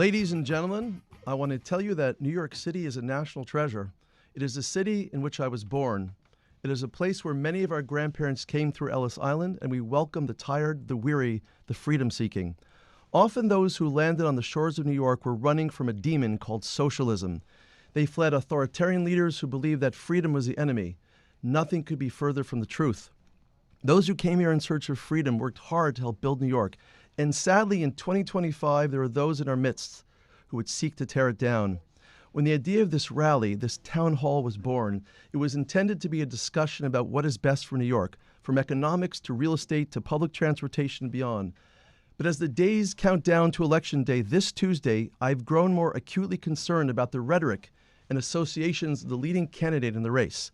Ladies and gentlemen, I want to tell you that New York City is a national treasure. It is the city in which I was born. It is a place where many of our grandparents came through Ellis Island, and we welcome the tired, the weary, the freedom-seeking. Often those who landed on the shores of New York were running from a demon called socialism. They fled authoritarian leaders who believed that freedom was the enemy. Nothing could be further from the truth. Those who came here in search of freedom worked hard to help build New York. And sadly, in 2025, there are those in our midst who would seek to tear it down. When the idea of this rally, this town hall was born, it was intended to be a discussion about what is best for New York, from economics to real estate to public transportation and beyond. But as the days count down to Election Day this Tuesday, I've grown more acutely concerned about the rhetoric and associations of the leading candidate in the race.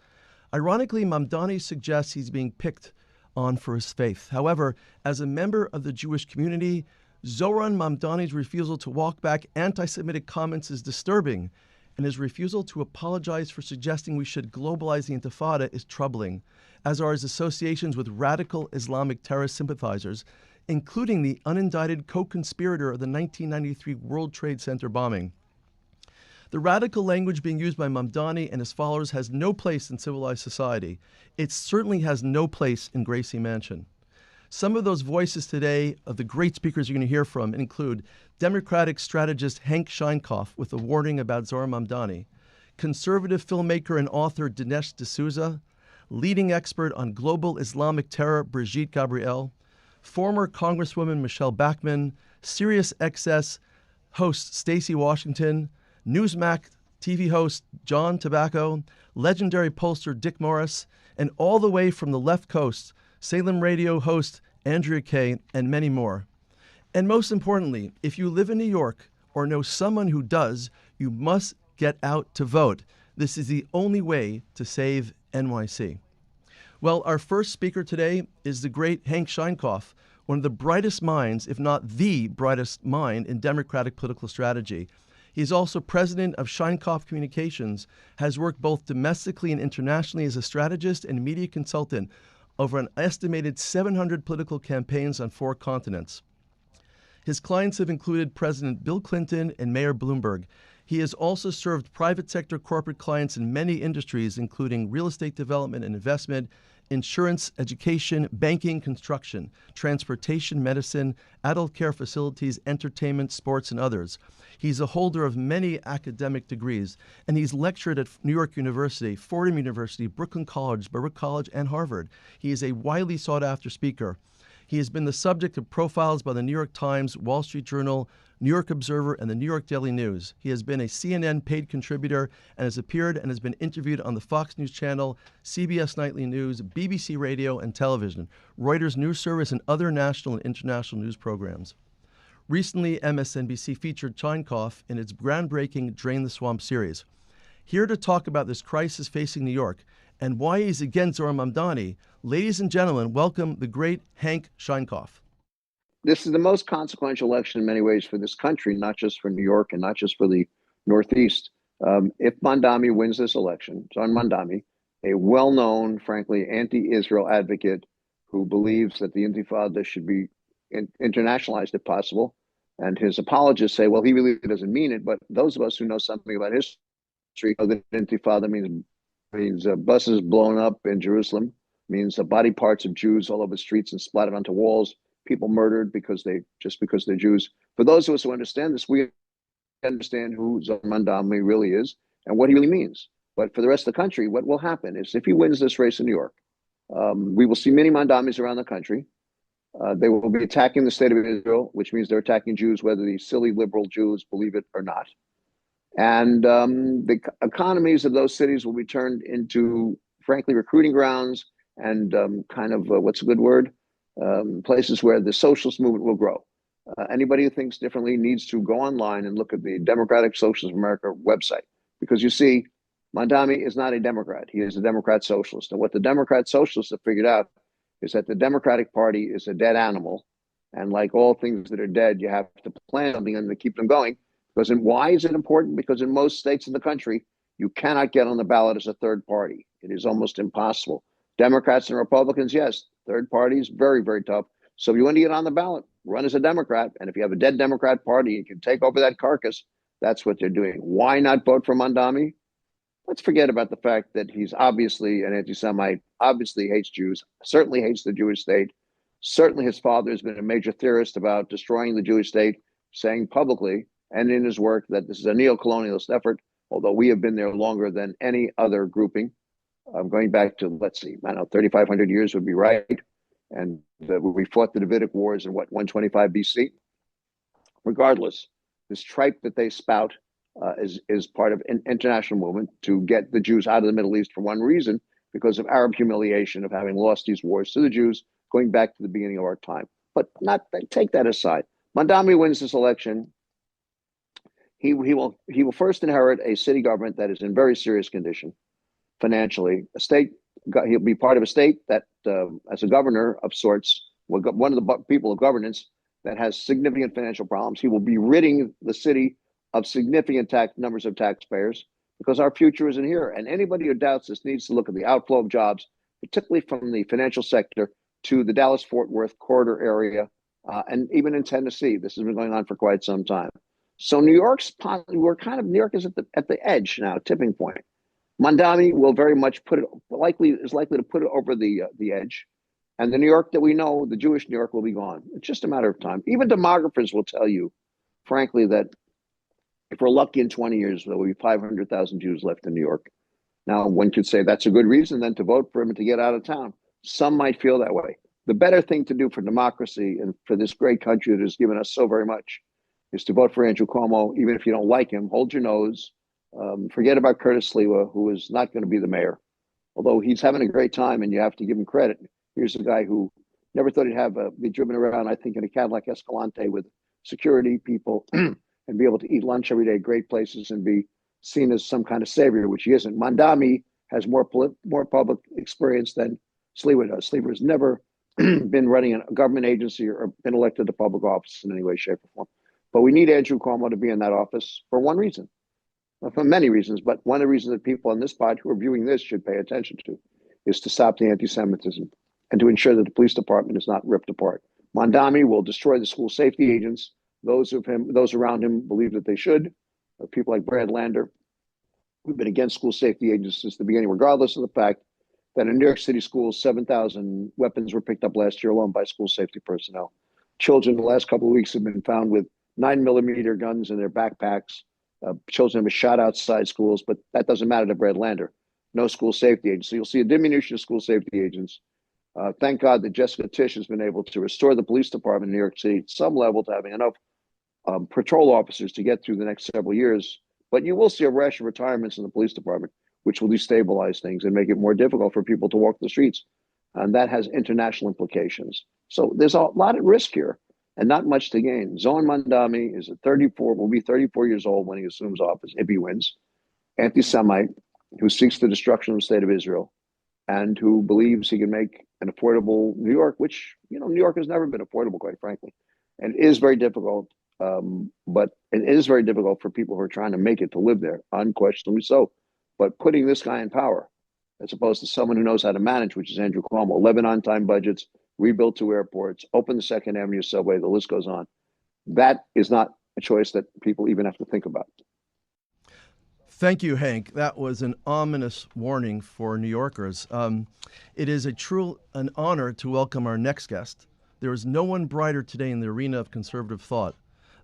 Ironically, Mamdani suggests he's being picked on for his faith. However, as a member of the Jewish community, Zohran Mamdani's refusal to walk back anti-Semitic comments is disturbing, and his refusal to apologize for suggesting we should globalize the Intifada is troubling, as are his associations with radical Islamic terrorist sympathizers, including the unindicted co-conspirator of the 1993 World Trade Center bombing. The radical language being used by Mamdani and his followers has no place in civilized society. It certainly has no place in Gracie Mansion. Some of those voices today of the great speakers you're going to hear from include Democratic strategist Hank Scheinkoff with a warning about Zohran Mamdani, conservative filmmaker and author Dinesh D'Souza, leading expert on global Islamic terror Brigitte Gabriel, former Congresswoman Michele Bachmann, Sirius XS host Stacey Washington, Newsmax TV host John Tobacco, legendary pollster Dick Morris, and all the way from the left coast, Salem radio host Andrea Kay, and many more. And most importantly, if you live in New York or know someone who does, you must get out to vote. This is the only way to save NYC. Well, our first speaker today is the great Hank Scheinkoff, one of the brightest minds, if not the brightest mind, in Democratic political strategy. He is also president of Scheinkoff Communications, has worked both domestically and internationally as a strategist and media consultant over an estimated 700 political campaigns on 4 continents. His clients have included President Bill Clinton and Mayor Bloomberg. He has also served private sector corporate clients in many industries, including real estate development and investment, insurance, education, banking, construction, transportation, medicine, adult care facilities, entertainment, sports, and others. He's a holder of many academic degrees, and he's lectured at New York University, Fordham University, Brooklyn College, Baruch College, and Harvard. He is a widely sought-after speaker. He has been the subject of profiles by the New York Times, Wall Street Journal, New York Observer, and the New York Daily News. He has been a CNN paid contributor and has appeared and has been interviewed on the Fox News Channel, CBS Nightly News, BBC Radio and Television, Reuters News Service, and other national and international news programs. Recently, MSNBC featured Scheinkoff in its groundbreaking Drain the Swamp series. Here to talk about this crisis facing New York and why he's against Zohran Mamdani, ladies and gentlemen, welcome the great Hank Scheinkoff. This is the most consequential election in many ways for this country, not just for New York and not just for the Northeast. If Mamdani wins this election, Zohran Mamdani, a well-known, frankly, anti-Israel advocate who believes that the Intifada should be internationalized if possible, and his apologists say, well, he really doesn't mean it, but those of us who know something about history know that Intifada means buses blown up in Jerusalem, means body parts of Jews all over the streets and splattered onto walls, people murdered because they're Jews. For those of us who understand this, we understand who Zohran Mamdani really is and what he really means. But for the rest of the country, what will happen is if he wins this race in New York, we will see many Mamdanis around the country. They will be attacking the state of Israel, which means they're attacking Jews, whether these silly liberal Jews believe it or not. And the economies of those cities will be turned into, frankly, recruiting grounds and what's a good word? Places where the socialist movement will grow. Anybody who thinks differently needs to go online and look at the Democratic Socialist of America website, because you see, Mamdani is not a Democrat. He is a Democrat socialist. And what the Democrat socialists have figured out is that the Democratic Party is a dead animal. And like all things that are dead, you have to plan something and to keep them going. Why is it important? Because in most states in the country, you cannot get on the ballot as a third party. It is almost impossible. Democrats and Republicans, yes. Third parties, very, very tough. So if you want to get on the ballot, run as a Democrat. And if you have a dead Democrat Party, you can take over that carcass. That's what they're doing. Why not vote for Mamdani? Let's forget about the fact that he's obviously an anti-Semite, obviously hates Jews, certainly hates the Jewish state. Certainly his father has been a major theorist about destroying the Jewish state, saying publicly and in his work that this is a neo-colonialist effort, although we have been there longer than any other grouping. Going back to, let's see, I don't know, 3,500 years would be right. And we fought the Davidic Wars in, 125 BC? Regardless, this tripe that they spout is part of an international movement to get the Jews out of the Middle East for one reason, because of Arab humiliation of having lost these wars to the Jews going back to the beginning of our time. But take that aside. Mamdani wins this election. He will first inherit a city government that is in very serious condition financially. He'll be part of a state that, as a governor of sorts, one of the people of governance that has significant financial problems. He will be ridding the city of significant numbers of taxpayers, because our future isn't here. And anybody who doubts this needs to look at the outflow of jobs, particularly from the financial sector to the Dallas-Fort Worth corridor area, and even in Tennessee. This has been going on for quite some time. So New York is at the edge now, tipping point. Mamdani will very much is likely to put it over the edge. And the New York that we know, the Jewish New York, will be gone. It's just a matter of time. Even demographers will tell you, frankly, that if we're lucky in 20 years, there will be 500,000 Jews left in New York. Now, one could say that's a good reason then to vote for him and to get out of town. Some might feel that way. The better thing to do for democracy and for this great country that has given us so very much is to vote for Andrew Cuomo, even if you don't like him. Hold your nose. Forget about Curtis Sliwa, who is not going to be the mayor, although he's having a great time and you have to give him credit. Here's a guy who never thought he'd be driven around, I think, in a Cadillac Escalante with security people and be able to eat lunch every day, great places, and be seen as some kind of savior, which he isn't. Mamdani has more public experience than Sliwa does. Sliwa has never been running a government agency or been elected to public office in any way, shape, or form. But we need Andrew Cuomo to be in that office for one reason. Well, for many reasons, but one of the reasons that people on this pod who are viewing this should pay attention to is to stop the anti-Semitism and to ensure that the police department is not ripped apart. Mamdani will destroy the school safety agents. Those around him believe that they should. People like Brad Lander, who've been against school safety agents since the beginning, regardless of the fact that in New York City schools, 7,000 weapons were picked up last year alone by school safety personnel. Children in the last couple of weeks have been found with 9mm guns in their backpacks. Children have been shot outside schools, but that doesn't matter to Brad Lander. No school safety agents. So you'll see a diminution of school safety agents. Thank God that Jessica Tisch has been able to restore the police department in New York City at some level to having enough patrol officers to get through the next several years. But you will see a rash of retirements in the police department, which will destabilize things and make it more difficult for people to walk the streets. And that has international implications. So there's a lot at risk here and not much to gain. Zohran Mamdani will be 34 years old when he assumes office, if he wins. Anti-Semite, who seeks the destruction of the state of Israel and who believes he can make an affordable New York, which, New York has never been affordable, quite frankly. And it is very difficult, but it is very difficult for people who are trying to make it to live there, unquestionably so. But putting this guy in power, as opposed to someone who knows how to manage, which is Andrew Cuomo, 11 on-time budgets, rebuilt 2 airports, open the Second Avenue subway, the list goes on. That is not a choice that people even have to think about. Thank you, Hank. That was an ominous warning for New Yorkers. It is an honor to welcome our next guest. There is no one brighter today in the arena of conservative thought.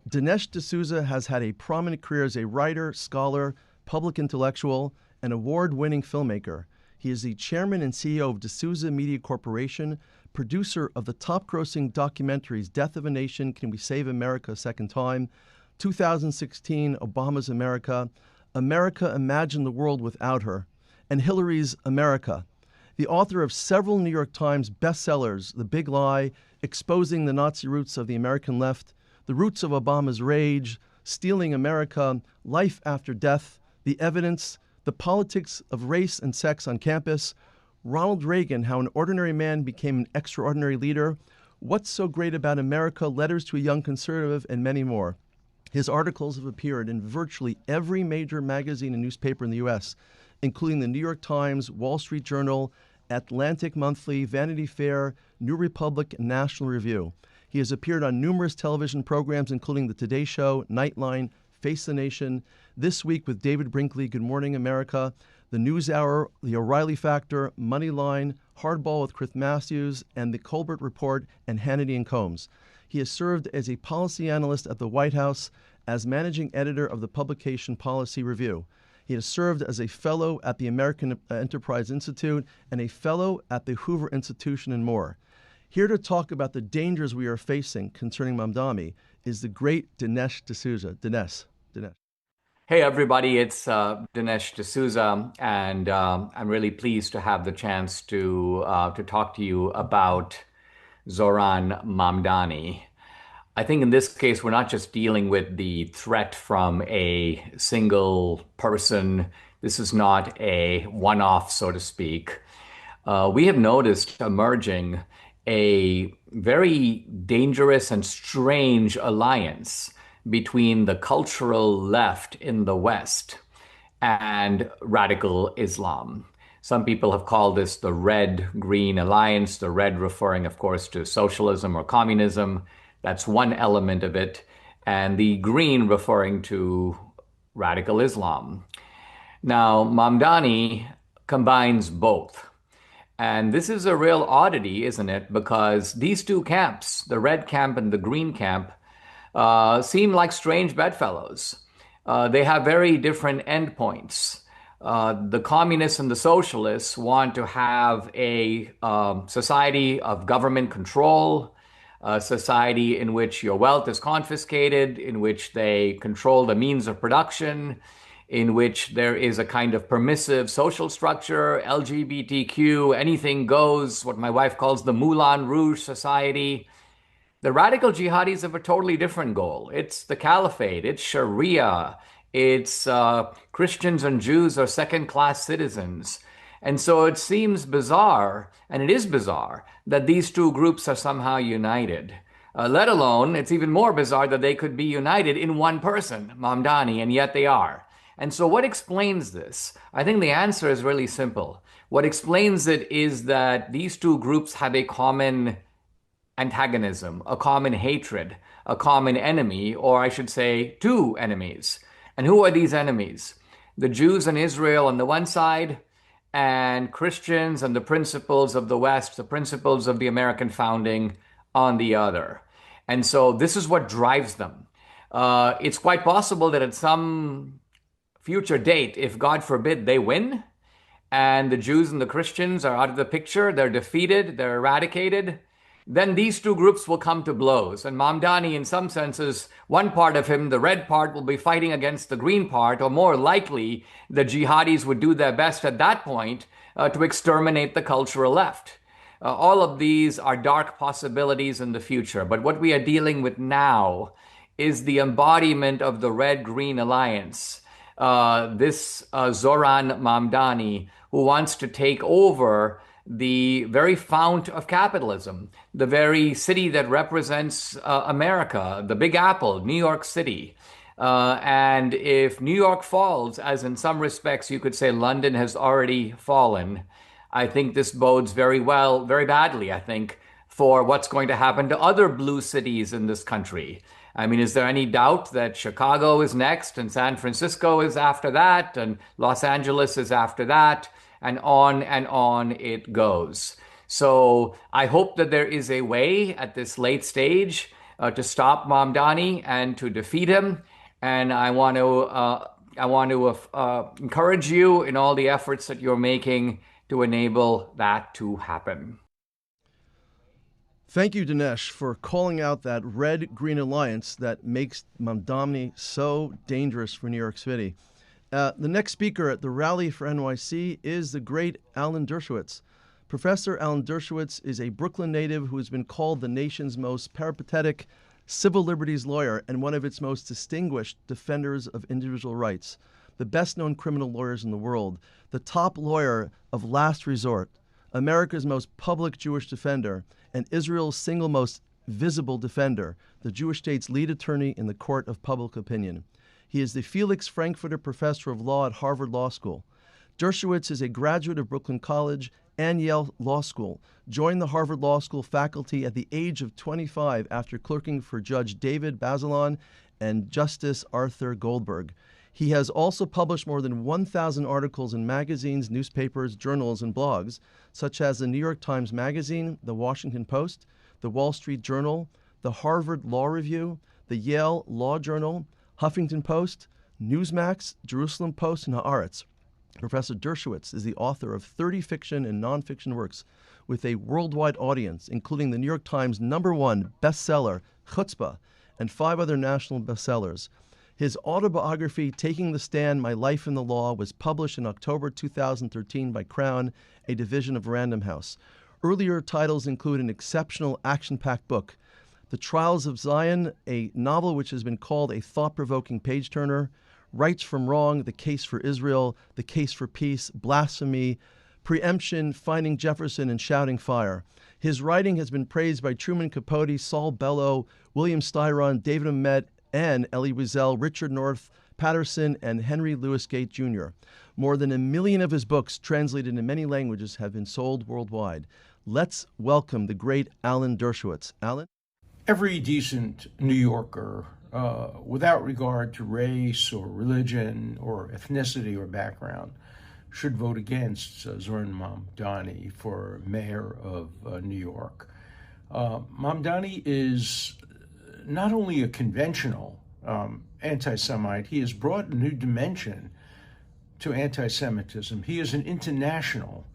Dinesh D'Souza has had a prominent career as a writer, scholar, public intellectual, and award-winning filmmaker. He is the chairman and CEO of D'Souza Media Corporation, producer of the top-grossing documentaries Death of a Nation, Can We Save America a Second Time, 2016, Obama's America, America Imagine the World Without Her, and Hillary's America. The author of several New York Times bestsellers, The Big Lie, Exposing the Nazi Roots of the American Left, The Roots of Obama's Rage, Stealing America, Life After Death, The Evidence, The Politics of Race and Sex on Campus, Ronald Reagan, How an Ordinary Man Became an Extraordinary Leader, What's So Great About America, Letters to a Young Conservative, and many more. His articles have appeared in virtually every major magazine and newspaper in the U.S., including the New York Times, Wall Street Journal, Atlantic Monthly, Vanity Fair, New Republic, and National Review. He has appeared on numerous television programs, including The Today Show, Nightline, Face the Nation, This Week with David Brinkley, Good Morning America, The NewsHour, The O'Reilly Factor, Moneyline, Hardball with Chris Matthews, and The Colbert Report and Hannity and Combs. He has served as a policy analyst at the White House, as managing editor of the publication Policy Review. He has served as a fellow at the American Enterprise Institute and a fellow at the Hoover Institution and more. Here to talk about the dangers we are facing concerning Mamdani is the great Dinesh D'Souza. Dinesh. Hey, everybody, it's Dinesh D'Souza, and I'm really pleased to have the chance to talk to you about Zohran Mamdani. I think in this case, we're not just dealing with the threat from a single person. This is not a one-off, so to speak. We have noticed emerging a very dangerous and strange alliance between the cultural left in the West and radical Islam. Some people have called this the red-green alliance, the red referring, of course, to socialism or communism. That's one element of it, and the green referring to radical Islam. Now, Mamdani combines both. And this is a real oddity, isn't it? Because these two camps, the red camp and the green camp, seem like strange bedfellows. They have very different endpoints. The communists and the socialists want to have a society of government control, a society in which your wealth is confiscated, in which they control the means of production, in which there is a kind of permissive social structure, LGBTQ, anything goes, what my wife calls the Moulin Rouge society. The radical jihadis have a totally different goal. It's the caliphate, it's Sharia, it's Christians and Jews are second-class citizens. And so it seems bizarre, and it is bizarre, that these two groups are somehow united. Let alone, it's even more bizarre that they could be united in one person, Mamdani, and yet they are. And so what explains this? I think the answer is really simple. What explains it is that these two groups have a common antagonism, a common hatred, a common enemy, or I should say two enemies. And who are these enemies? The Jews and Israel on the one side, and Christians and the principles of the West, the principles of the American founding on the other. And so this is what drives them. It's quite possible that at some future date, if God forbid they win, and the Jews and the Christians are out of the picture, they're defeated, they're eradicated, then these two groups will come to blows. And Mamdani, in some senses, one part of him, the red part, will be fighting against the green part, or more likely, the jihadis would do their best at that point to exterminate the cultural left. All of these are dark possibilities in the future. But what we are dealing with now is the embodiment of the red-green alliance. This Zohran Mamdani, who wants to take over the very fount of capitalism, the very city that represents America, the Big Apple, New York City. And if New York falls, as in some respects you could say London has already fallen, I think this bodes very badly, I think, for what's going to happen to other blue cities in this country. I mean, is there any doubt that Chicago is next, and San Francisco is after that, and Los Angeles is after that, and on it goes. So I hope that there is a way at this late stage to stop Mamdani and to defeat him. And I want to encourage you in all the efforts that you're making to enable that to happen. Thank you, Dinesh, for calling out that red-green alliance that makes Mamdani so dangerous for New York City. The next speaker at the Rally for NYC is the great Alan Dershowitz. Professor Alan Dershowitz is a Brooklyn native who has been called the nation's most peripatetic civil liberties lawyer and one of its most distinguished defenders of individual rights, the best-known criminal lawyers in the world, the top lawyer of last resort, America's most public Jewish defender, and Israel's single most visible defender, the Jewish state's lead attorney in the court of public opinion. He is the Felix Frankfurter Professor of Law at Harvard Law School. Dershowitz is a graduate of Brooklyn College and Yale Law School. Joined the Harvard Law School faculty at the age of 25 after clerking for Judge David Bazelon and Justice Arthur Goldberg. He has also published more than 1,000 articles in magazines, newspapers, journals, and blogs, such as the New York Times Magazine, the Washington Post, the Wall Street Journal, the Harvard Law Review, the Yale Law Journal, Huffington Post, Newsmax, Jerusalem Post, and Haaretz. Professor Dershowitz is the author of 30 fiction and nonfiction works with a worldwide audience, including the New York Times #1 bestseller, Chutzpah, and 5 other national bestsellers. His autobiography, Taking the Stand, My Life in the Law, was published in October 2013 by Crown, a division of Random House. Earlier titles include an exceptional action-packed book, The Trials of Zion, a novel which has been called a thought-provoking page-turner, Rights from Wrong, The Case for Israel, The Case for Peace, Blasphemy, Preemption, Finding Jefferson, and Shouting Fire. His writing has been praised by Truman Capote, Saul Bellow, William Styron, David Ahmet, and Elie Wiesel, Richard North Patterson, and Henry Louis Gates Jr. More than 1 million of his books, translated in many languages, have been sold worldwide. Let's welcome the great Alan Dershowitz. Alan? Every decent New Yorker, without regard to race or religion or ethnicity or background, should vote against Zohran Mamdani for mayor of New York. Mamdani is not only a conventional anti-Semite, he has brought a new dimension to anti-Semitism. He is an international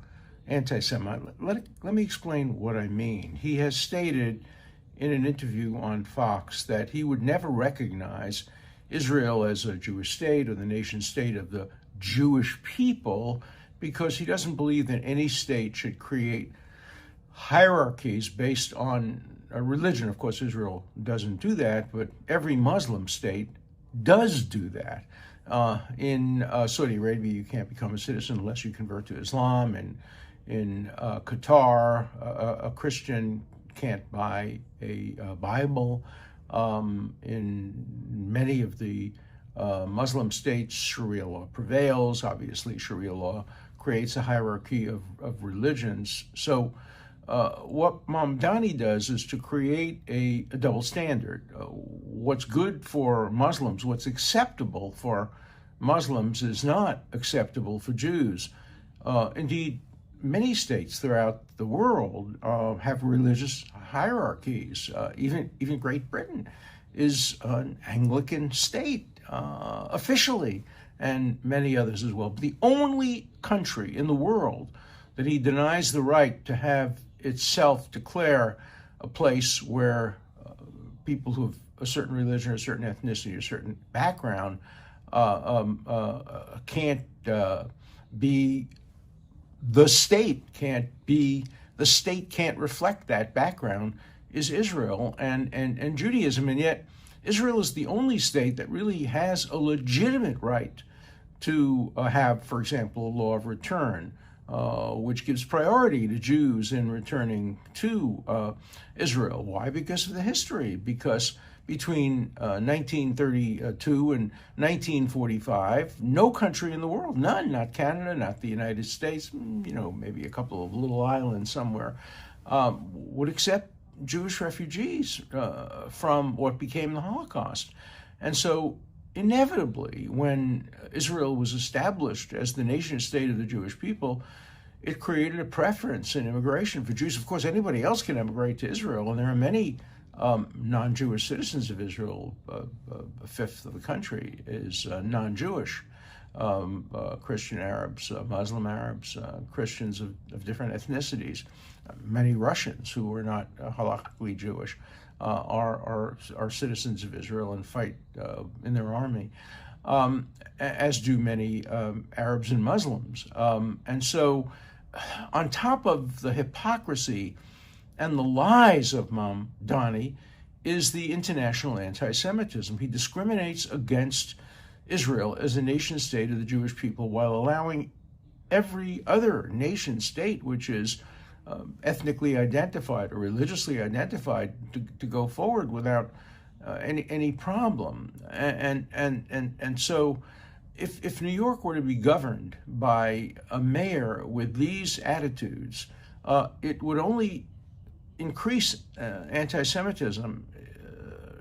anti-Semite. Let me explain what I mean. He has stated in an interview on Fox that he would never recognize Israel as a Jewish state or the nation state of the Jewish people because he doesn't believe that any state should create hierarchies based on a religion. Of course, Israel doesn't do that, but every Muslim state does do that. In Saudi Arabia, you can't become a citizen unless you convert to Islam. And in Qatar, a Christian can't buy a Bible. In many of the Muslim states, Sharia law prevails. Obviously, Sharia law creates a hierarchy of religions. So what Mamdani does is to create a double standard. What's good for Muslims, what's acceptable for Muslims is not acceptable for Jews. Indeed, many states throughout the world have religious hierarchies. Even Great Britain is an Anglican state officially, and many others as well. But the only country in the world that he denies the right to have itself declare a place where people who have a certain religion, a certain ethnicity, a certain background can't be the state, the state can't reflect that background, is Israel and Judaism. And yet Israel is the only state that really has a legitimate right to have, for example, a law of return, which gives priority to Jews in returning to Israel. Why? Because of the history. Because between 1932 and 1945, no country in the world, none, not Canada, not the United States, maybe a couple of little islands somewhere, would accept Jewish refugees from what became the Holocaust. And so inevitably, when Israel was established as the nation state of the Jewish people, it created a preference in immigration for Jews. Of course, anybody else can immigrate to Israel, and there are many non-Jewish citizens of Israel. A fifth of the country is non-Jewish. Christian Arabs, Muslim Arabs, Christians of different ethnicities. Many Russians who are not halakhically Jewish are citizens of Israel and fight in their army, as do many Arabs and Muslims. And so, on top of the hypocrisy and the lies of Mamdani is the international anti-Semitism. He discriminates against Israel as a nation state of the Jewish people while allowing every other nation state, which is ethnically identified or religiously identified, to go forward without any problem. And so if New York were to be governed by a mayor with these attitudes, it would only increase anti-Semitism.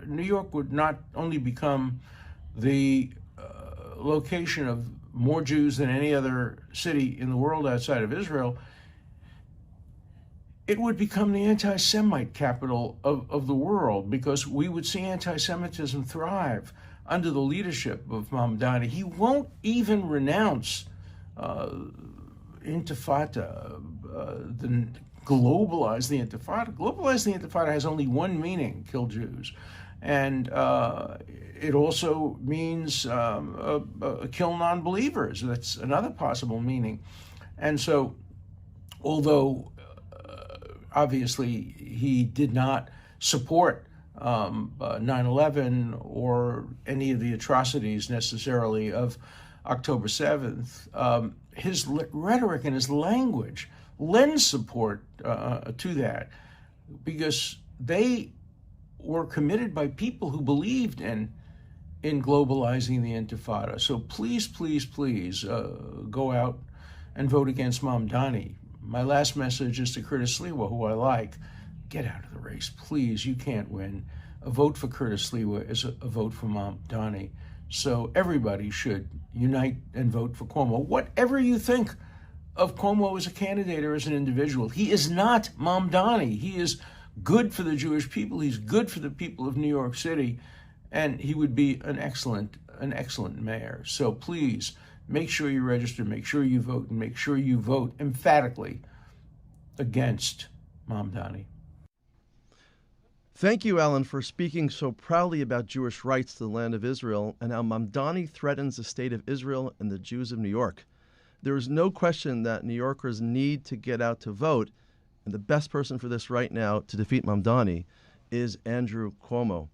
New York would not only become the location of more Jews than any other city in the world outside of Israel, it would become the anti-Semite capital of the world, because we would see anti-Semitism thrive under the leadership of Mamdani. He won't even renounce Intifada, globalize the Intifada. Globalize the Intifada has only one meaning: kill Jews. And it also means kill non-believers. That's another possible meaning. And so, although obviously he did not support 9/11 or any of the atrocities necessarily of October 7th, his rhetoric and his language lends support to that, because they were committed by people who believed in globalizing the Intifada. So please, please, please go out and vote against Mamdani. My last message is to Curtis Sliwa, who I like. Get out of the race, please. You can't win. A vote for Curtis Sliwa is a vote for Mamdani. So everybody should unite and vote for Cuomo. Whatever you think of Cuomo as a candidate or as an individual, he is not Mamdani. He is good for the Jewish people. He's good for the people of New York City, and he would be an excellent mayor. So please, make sure you register, make sure you vote, and make sure you vote emphatically against Mamdani. Thank you, Alan, for speaking so proudly about Jewish rights to the land of Israel and how Mamdani threatens the state of Israel and the Jews of New York. There is no question that New Yorkers need to get out to vote, and the best person for this right now to defeat Mamdani is Andrew Cuomo.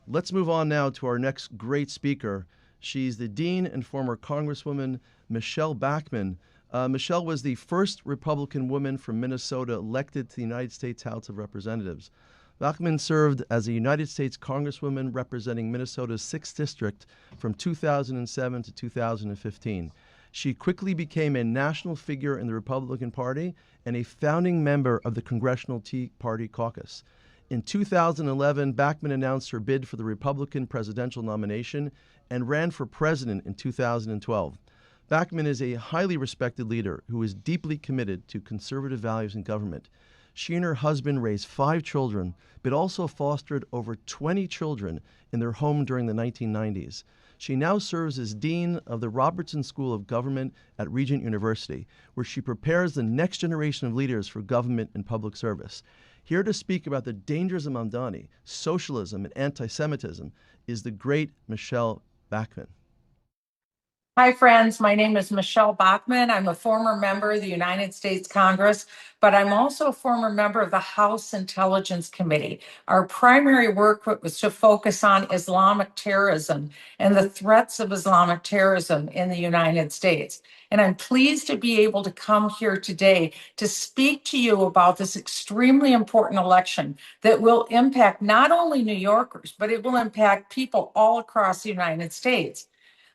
Let's move on now to our next great speaker. She's the Dean and former Congresswoman Michele Bachmann. Michele was the first Republican woman from Minnesota elected to the United States House of Representatives. Bachmann served as a United States Congresswoman representing Minnesota's 6th District from 2007 to 2015. She quickly became a national figure in the Republican Party and a founding member of the Congressional Tea Party caucus. In 2011, Bachmann announced her bid for the Republican presidential nomination and ran for president in 2012. Bachmann is a highly respected leader who is deeply committed to conservative values in government. She and her husband raised 5 children, but also fostered over 20 children in their home during the 1990s. She now serves as Dean of the Robertson School of Government at Regent University, where she prepares the next generation of leaders for government and public service. Here to speak about the dangers of Mamdani, socialism, and anti-Semitism is the great Michele Bachmann. Hi, friends. My name is Michele Bachmann. I'm a former member of the United States Congress, but I'm also a former member of the House Intelligence Committee. Our primary work was to focus on Islamic terrorism and the threats of Islamic terrorism in the United States. And I'm pleased to be able to come here today to speak to you about this extremely important election that will impact not only New Yorkers, but it will impact people all across the United States.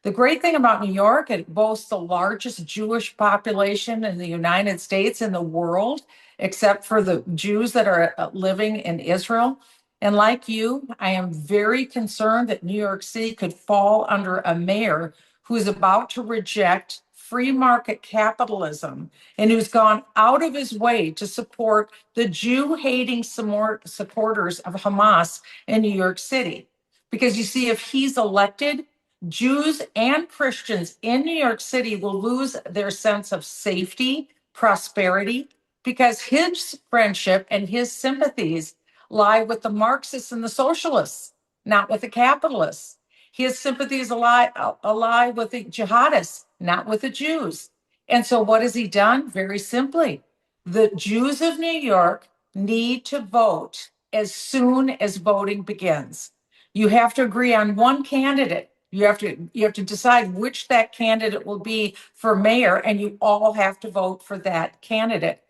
The great thing about New York, it boasts the largest Jewish population in the United States and the world, except for the Jews that are living in Israel. And like you, I am very concerned that New York City could fall under a mayor who is about to reject free market capitalism and who's gone out of his way to support the Jew-hating supporters of Hamas in New York City. Because you see, if he's elected, Jews and Christians in New York City will lose their sense of safety, prosperity, because his friendship and his sympathies lie with the Marxists and the socialists, not with the capitalists. His sympathies lie with the jihadists, not with the Jews. And so what has he done? Very simply, the Jews of New York need to vote as soon as voting begins. You have to agree on one candidate. You have to decide which that candidate will be for mayor, and you all have to vote for that candidate.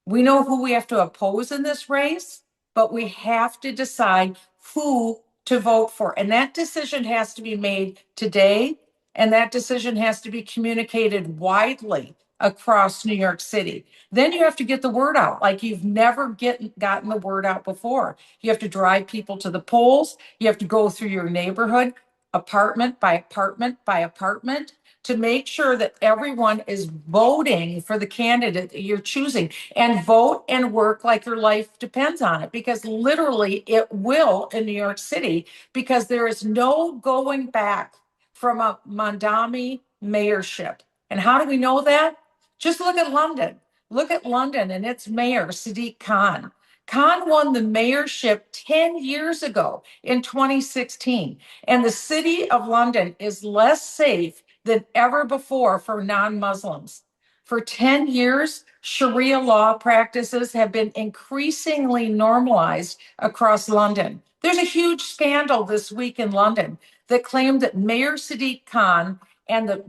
We know who we have to oppose in this race, but we have to decide who to vote for. And that decision has to be made today, And that decision has to be communicated widely across New York City. Then you have to get the word out like you've never gotten the word out before. You have to drive people to the polls. You have to go through your neighborhood, apartment by apartment by apartment, to make sure that everyone is voting for the candidate that you're choosing, and vote and work like your life depends on it, because literally it will in New York City, because there is no going back from a Mamdani mayorship. And how do we know that? Just look at London. Look at London and its mayor, Sadiq Khan. Khan won the mayorship 10 years ago in 2016. And the city of London is less safe than ever before for non-Muslims. For 10 years, Sharia law practices have been increasingly normalized across London. There's a huge scandal this week in London that claimed that Mayor Sadiq Khan and the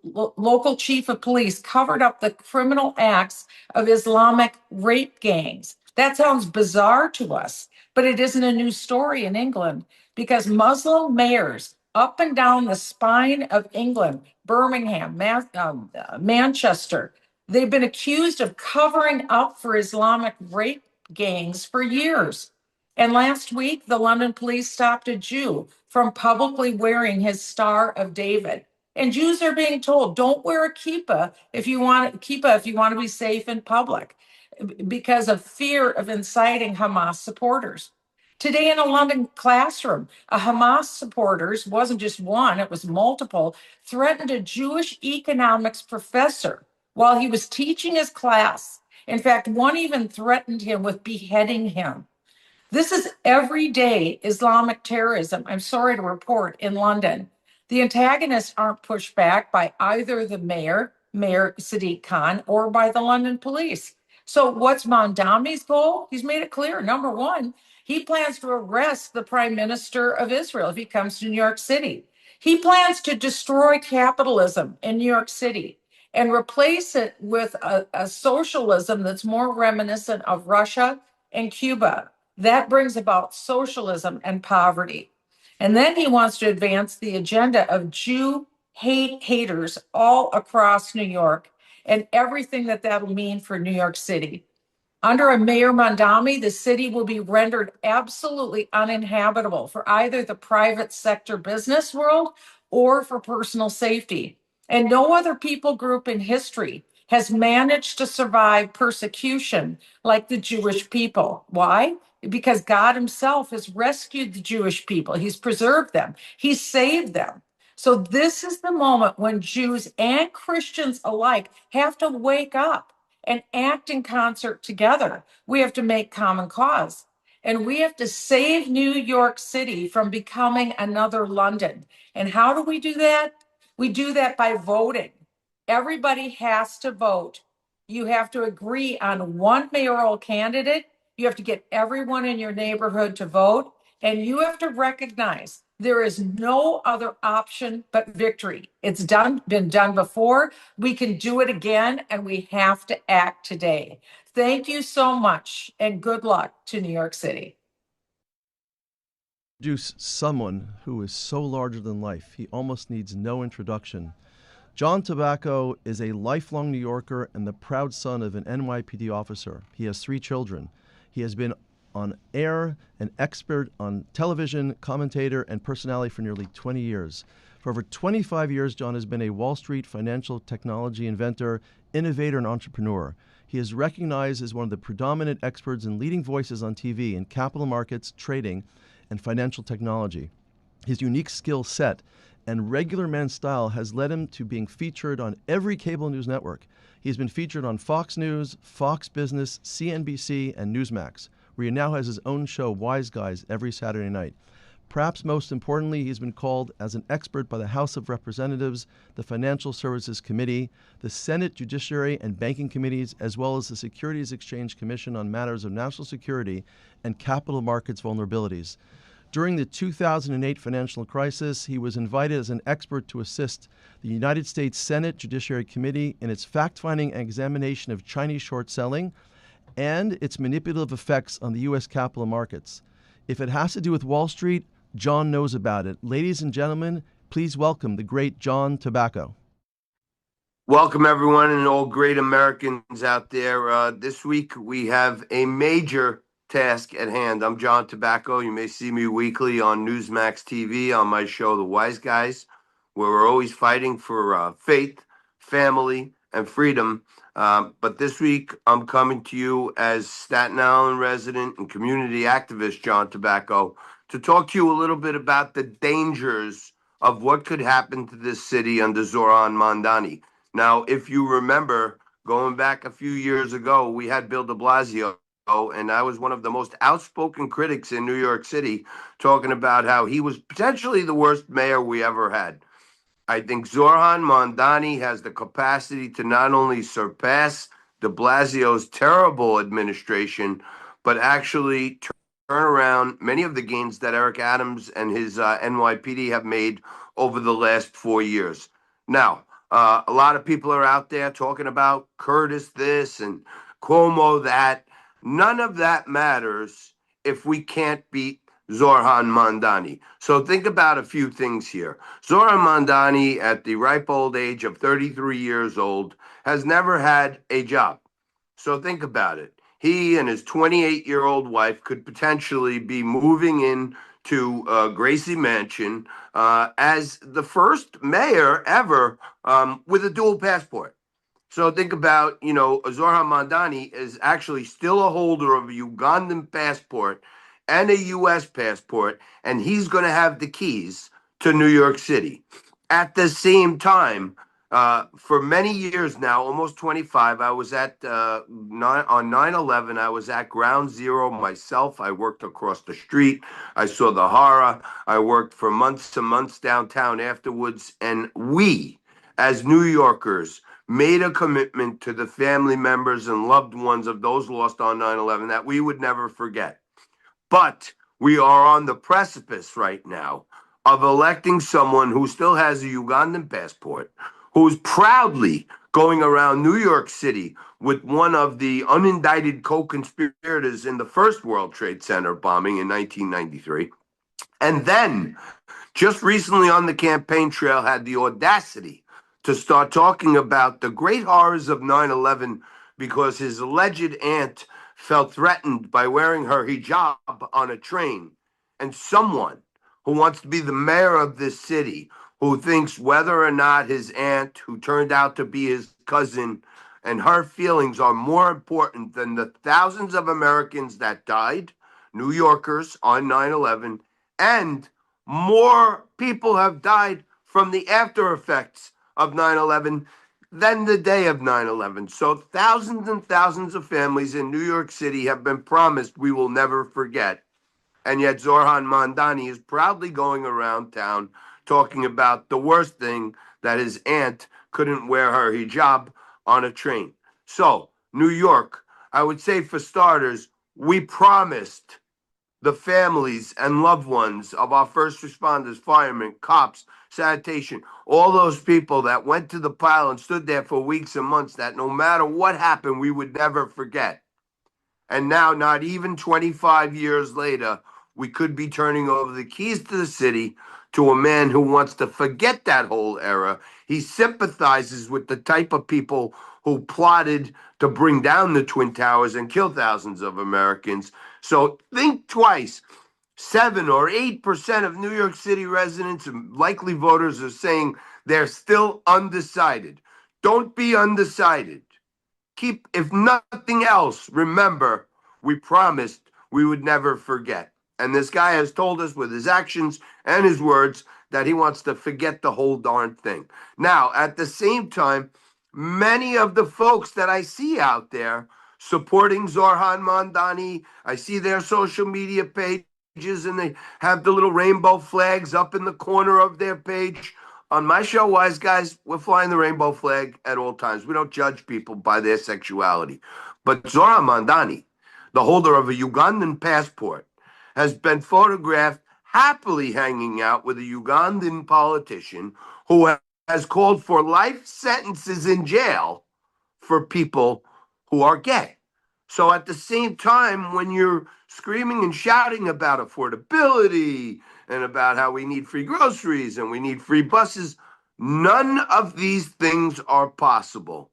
local chief of police covered up the criminal acts of Islamic rape gangs. That sounds bizarre to us, but it isn't a new story in England, because Muslim mayors up and down the spine of England, Birmingham, Manchester, they've been accused of covering up for Islamic rape gangs for years. And last week, the London police stopped a Jew from publicly wearing his Star of David. And Jews are being told, don't wear a kippah if you want to be safe in public, because of fear of inciting Hamas supporters. Today in a London classroom, a Hamas supporters, wasn't just one, it was multiple, threatened a Jewish economics professor while he was teaching his class. In fact, one even threatened him with beheading him. This is everyday Islamic terrorism, I'm sorry to report, in London. The antagonists aren't pushed back by either the Mayor Sadiq Khan, or by the London police. So what's Mamdani's goal? He's made it clear. Number one, he plans to arrest the Prime Minister of Israel if he comes to New York City. He plans to destroy capitalism in New York City and replace it with a socialism that's more reminiscent of Russia and Cuba. That brings about socialism and poverty. And then he wants to advance the agenda of Jew haters all across New York, and everything that that'll mean for New York City. Under a Mayor Mamdani, the city will be rendered absolutely uninhabitable for either the private sector business world or for personal safety. And no other people group in history has managed to survive persecution like the Jewish people. Why? Because God himself has rescued the Jewish people. He's preserved them. He's saved them. So this is the moment when Jews and Christians alike have to wake up and act in concert together. We have to make common cause. And we have to save New York City from becoming another London. And how do we do that? We do that by voting. Everybody has to vote. You have to agree on one mayoral candidate. You have to get everyone in your neighborhood to vote. And you have to recognize there is no other option but victory. It's been done before. We can do it again, and we have to act today. Thank you so much, and good luck to New York City. Introduce someone who is so larger than life, he almost needs no introduction. John Tabacco is a lifelong New Yorker and the proud son of an NYPD officer. He has 3 children. He has been on air, an expert on television, commentator, and personality for nearly 20 years. For over 25 years, John has been a Wall Street financial technology inventor, innovator, and entrepreneur. He is recognized as one of the predominant experts and leading voices on TV in capital markets, trading, and financial technology. His unique skill set and regular man style has led him to being featured on every cable news network. He has been featured on Fox News, Fox Business, CNBC, and Newsmax, where he now has his own show, Wise Guys, every Saturday night. Perhaps most importantly, he's been called as an expert by the House of Representatives, the Financial Services Committee, the Senate Judiciary and Banking Committees, as well as the Securities Exchange Commission on matters of national security and capital markets vulnerabilities. During the 2008 financial crisis, he was invited as an expert to assist the United States Senate Judiciary Committee in its fact-finding and examination of Chinese short selling and its manipulative effects on the U.S. capital markets. If it has to do with Wall Street, John knows about it. Ladies and gentlemen, please welcome the great John Tobacco. Welcome, everyone, and all great Americans out there. This week, we have a major task at hand. I'm John Tobacco. You may see me weekly on Newsmax TV on my show, The Wise Guys, where we're always fighting for faith, family, and freedom. But this week, I'm coming to you as Staten Island resident and community activist John Tobacco to talk to you a little bit about the dangers of what could happen to this city under Zohran Mamdani. Now, if you remember, going back a few years ago, we had Bill de Blasio, and I was one of the most outspoken critics in New York City, talking about how he was potentially the worst mayor we ever had. I think Zohran Mamdani has the capacity to not only surpass de Blasio's terrible administration, but actually turn around many of the gains that Eric Adams and his NYPD have made over the last 4 years. Now, a lot of people are out there talking about Curtis this and Cuomo that. None of that matters if we can't beat Zohran Mamdani. So think about a few things here. Zohran Mamdani, at the ripe old age of 33 years old, has never had a job. So think about it. He and his 28-year-old wife could potentially be moving in to Gracie Mansion as the first mayor ever with a dual passport. So think about, Zohran Mamdani is actually still a holder of a Ugandan passport and a U.S. passport, and he's going to have the keys to New York City. At the same time, for many years now, almost 25, I was on 9/11, I was at Ground Zero myself. I worked across the street. I saw the horror. I worked for months and months downtown afterwards. And we, as New Yorkers, made a commitment to the family members and loved ones of those lost on 9/11 that we would never forget. But we are on the precipice right now of electing someone who still has a Ugandan passport, who's proudly going around New York City with one of the unindicted co-conspirators in the first World Trade Center bombing in 1993. And then, just recently on the campaign trail, had the audacity to start talking about the great horrors of 9/11 because his alleged aunt felt threatened by wearing her hijab on a train. And someone who wants to be the mayor of this city, who thinks whether or not his aunt, who turned out to be his cousin, and her feelings are more important than the thousands of Americans that died, New Yorkers, on 9/11, and more people have died from the after effects of 9/11 than the day of 9/11. So thousands and thousands of families in New York City have been promised we will never forget. And yet Zohran Mamdani is proudly going around town talking about the worst thing, that his aunt couldn't wear her hijab on a train. So, New York, I would say for starters, we promised the families and loved ones of our first responders, firemen, cops, sanitation, all those people that went to the pile and stood there for weeks and months, that no matter what happened, we would never forget. And now, not even 25 years later, we could be turning over the keys to the city to a man who wants to forget that whole era. He sympathizes with the type of people who plotted to bring down the Twin Towers and kill thousands of Americans. So think twice. 7 or 8% of New York City residents and likely voters are saying they're still undecided. Don't be undecided. Keep, if nothing else, remember, we promised we would never forget. And this guy has told us with his actions and his words that he wants to forget the whole darn thing. Now, at the same time, many of the folks that I see out there supporting Zohran Mamdani, I see their social media pages and they have the little rainbow flags up in the corner of their page. On my show, Wise Guys, we're flying the rainbow flag at all times. We don't judge people by their sexuality. But Zohran Mamdani, the holder of a Ugandan passport, has been photographed happily hanging out with a Ugandan politician who has called for life sentences in jail for people who are gay. So at the same time, when you're screaming and shouting about affordability and about how we need free groceries and we need free buses. None of these things are possible.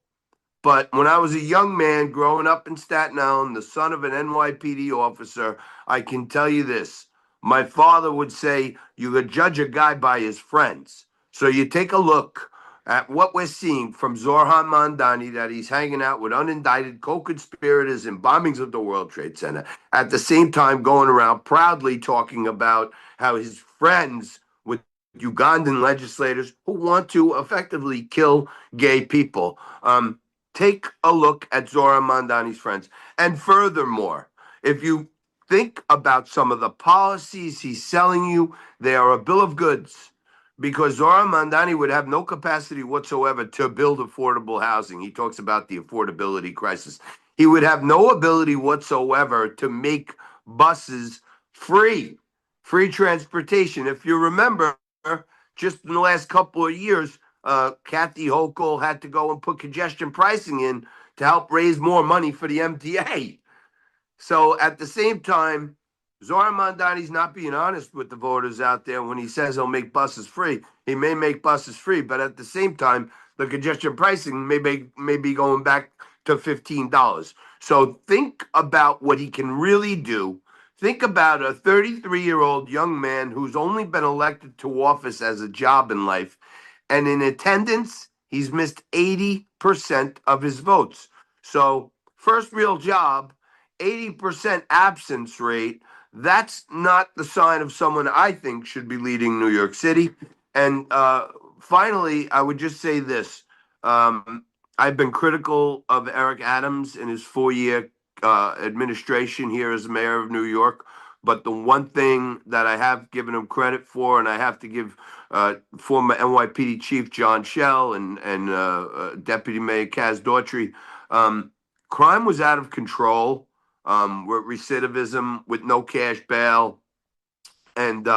But when I was a young man growing up in Staten Island, the son of an NYPD officer, I can tell you this. My father would say, you could judge a guy by his friends. So you take a look at what we're seeing from Zohran Mamdani, that he's hanging out with unindicted co-conspirators in bombings of the World Trade Center, at the same time going around proudly talking about how his friends with Ugandan legislators who want to effectively kill gay people. Take a look at Zohran Mamdani's friends. And furthermore, if you think about some of the policies he's selling you, they are a bill of goods, because Zohran Mamdani would have no capacity whatsoever to build affordable housing. He talks about the affordability crisis. He would have no ability whatsoever to make buses free transportation. If you remember, just in the last couple of years, Kathy Hochul had to go and put congestion pricing in to help raise more money for the MTA. So at the same time, Zohran Mamdani's not being honest with the voters out there when he says he'll make buses free. He may make buses free, but at the same time, the congestion pricing may be going back to $15. So think about what he can really do. Think about a 33-year-old young man who's only been elected to office as a job in life, and in attendance, he's missed 80% of his votes. So first real job, 80% absence rate. That's not the sign of someone I think should be leading New York City. And finally, I would just say this. I've been critical of Eric Adams in his 4-year administration here as mayor of New York. But the one thing that I have given him credit for, and I have to give former NYPD Chief John Schell and Deputy Mayor Kaz Daughtry, crime was out of control, with recidivism, with no cash bail. And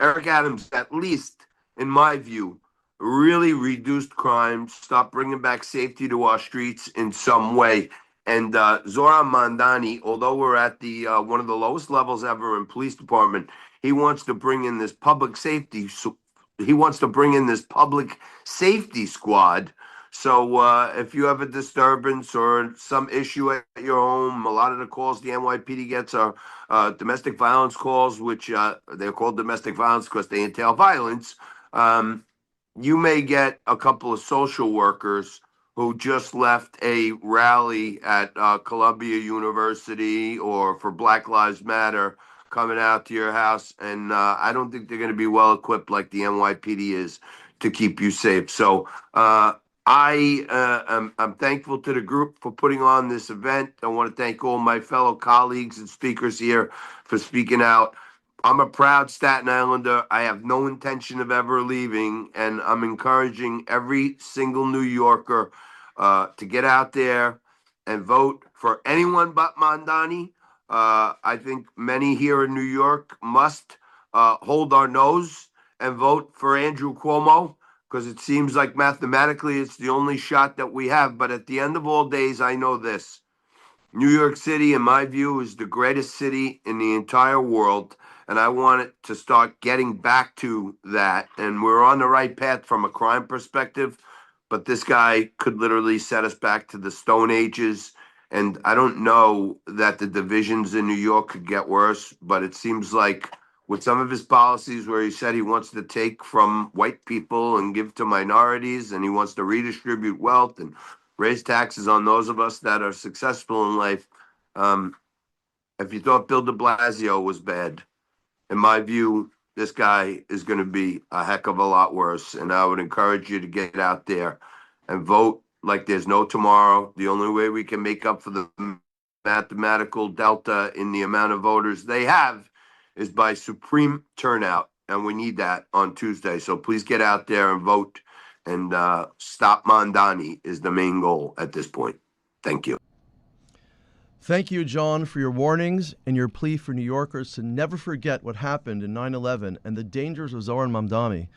Eric Adams, at least in my view, really reduced crime, stopped bringing back safety to our streets in some way. And Zohran Mamdani, although we're at the one of the lowest levels ever in police department, he wants to bring in this public safety. He wants to bring in this public safety squad. So if you have a disturbance or some issue at your home, a lot of the calls the NYPD gets are domestic violence calls, which they're called domestic violence because they entail violence. You may get a couple of social workers who just left a rally at Columbia University or for Black Lives Matter coming out to your house. And I don't think they're going to be well equipped like the NYPD is to keep you safe. So I'm thankful to the group for putting on this event. I want to thank all my fellow colleagues and speakers here for speaking out. I'm a proud Staten Islander. I have no intention of ever leaving, and I'm encouraging every single New Yorker to get out there and vote for anyone but Mamdani. I think many here in New York must hold our nose and vote for Andrew Cuomo, because it seems like mathematically it's the only shot that we have. But at the end of all days, I know this. New York City, in my view, is the greatest city in the entire world, and I want it to start getting back to that. And we're on the right path from a crime perspective, but this guy could literally set us back to the Stone Ages. And I don't know that the divisions in New York could get worse, but it seems like with some of his policies where he said he wants to take from white people and give to minorities, and he wants to redistribute wealth and raise taxes on those of us that are successful in life. If you thought Bill de Blasio was bad, in my view, this guy is going to be a heck of a lot worse. And I would encourage you to get out there and vote like there's no tomorrow. The only way we can make up for the mathematical delta in the amount of voters they have is by supreme turnout. And we need that on Tuesday. So please get out there and vote. And stop Mamdani is the main goal at this point. Thank you. Thank you, John, for your warnings and your plea for New Yorkers to never forget what happened in 9/11 and the dangers of Zohran Mamdani.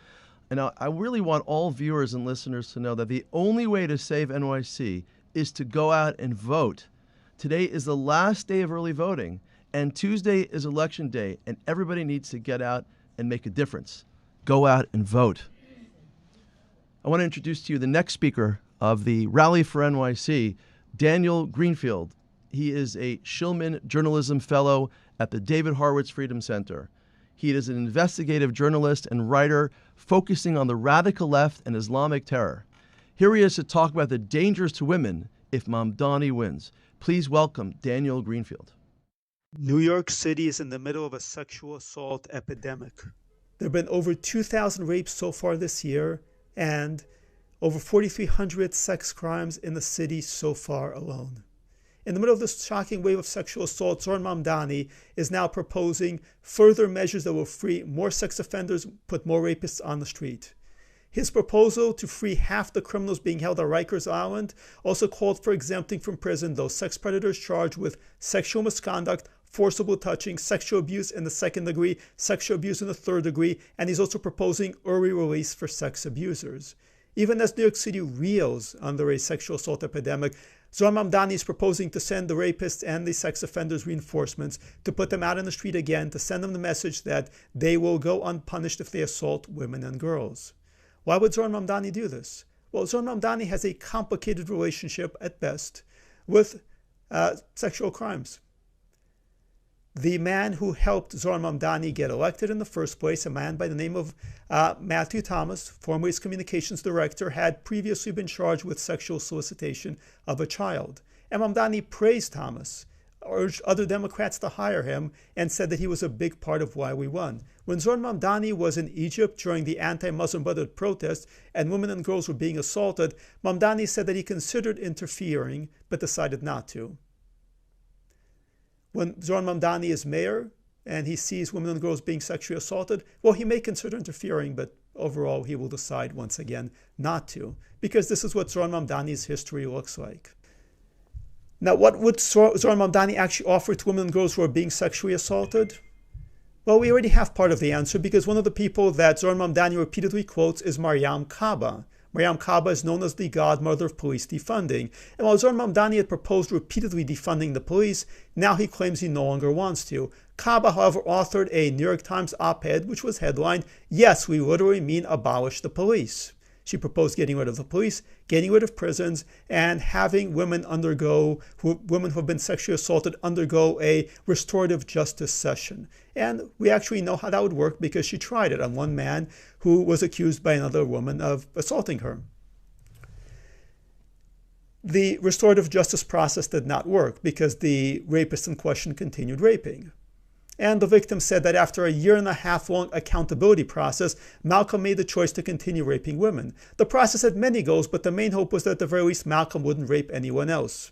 And I really want all viewers and listeners to know that the only way to save NYC is to go out and vote. Today is the last day of early voting, and Tuesday is election day, and everybody needs to get out and make a difference. Go out and vote. I want to introduce to you the next speaker of the Rally for NYC, Daniel Greenfield. He is a Shillman Journalism Fellow at the David Horowitz Freedom Center. He is an investigative journalist and writer focusing on the radical left and Islamic terror. Here he is to talk about the dangers to women if Mamdani wins. Please welcome Daniel Greenfield. New York City is in the middle of a sexual assault epidemic. There have been over 2,000 rapes so far this year and over 4,300 sex crimes in the city so far alone. In the middle of this shocking wave of sexual assault, Zohran Mamdani is now proposing further measures that will free more sex offenders, put more rapists on the street. His proposal to free half the criminals being held at Rikers Island also called for exempting from prison those sex predators charged with sexual misconduct, forcible touching, sexual abuse in the second degree, sexual abuse in the third degree, and he's also proposing early release for sex abusers. Even as New York City reels under a sexual assault epidemic, Zohran Mamdani is proposing to send the rapists and the sex offenders reinforcements, to put them out in the street again, to send them the message that they will go unpunished if they assault women and girls. Why would Zohran Mamdani do this? Well, Zohran Mamdani has a complicated relationship, at best, with sexual crimes. The man who helped Zohran Mamdani get elected in the first place, a man by the name of Matthew Thomas, formerly his communications director, had previously been charged with sexual solicitation of a child. And Mamdani praised Thomas, urged other Democrats to hire him, and said that he was a big part of why we won. When Zohran Mamdani was in Egypt during the anti-Muslim Brotherhood protests and women and girls were being assaulted, Mamdani said that he considered interfering but decided not to. When Zohran Mamdani is mayor and he sees women and girls being sexually assaulted, well, he may consider interfering, but overall he will decide once again not to, because this is what Zohran Mamdani's history looks like. Now, what would Zohran Mamdani actually offer to women and girls who are being sexually assaulted? Well, we already have part of the answer, because one of the people that Zohran Mamdani repeatedly quotes is Maryam Kaba. Maryam Kaba is known as the godmother of police defunding. And while Zohran Mamdani had proposed repeatedly defunding the police, now he claims he no longer wants to. Kaba, however, authored a New York Times op-ed which was headlined, "Yes, we literally mean abolish the police." She proposed getting rid of the police, getting rid of prisons, and having women women who have been sexually assaulted undergo a restorative justice session. And we actually know how that would work because she tried it on one man who was accused by another woman of assaulting her. The restorative justice process did not work because the rapist in question continued raping. And the victim said that after a 1.5-year-long accountability process, Malcolm made the choice to continue raping women. The process had many goals, but the main hope was that at the very least Malcolm wouldn't rape anyone else.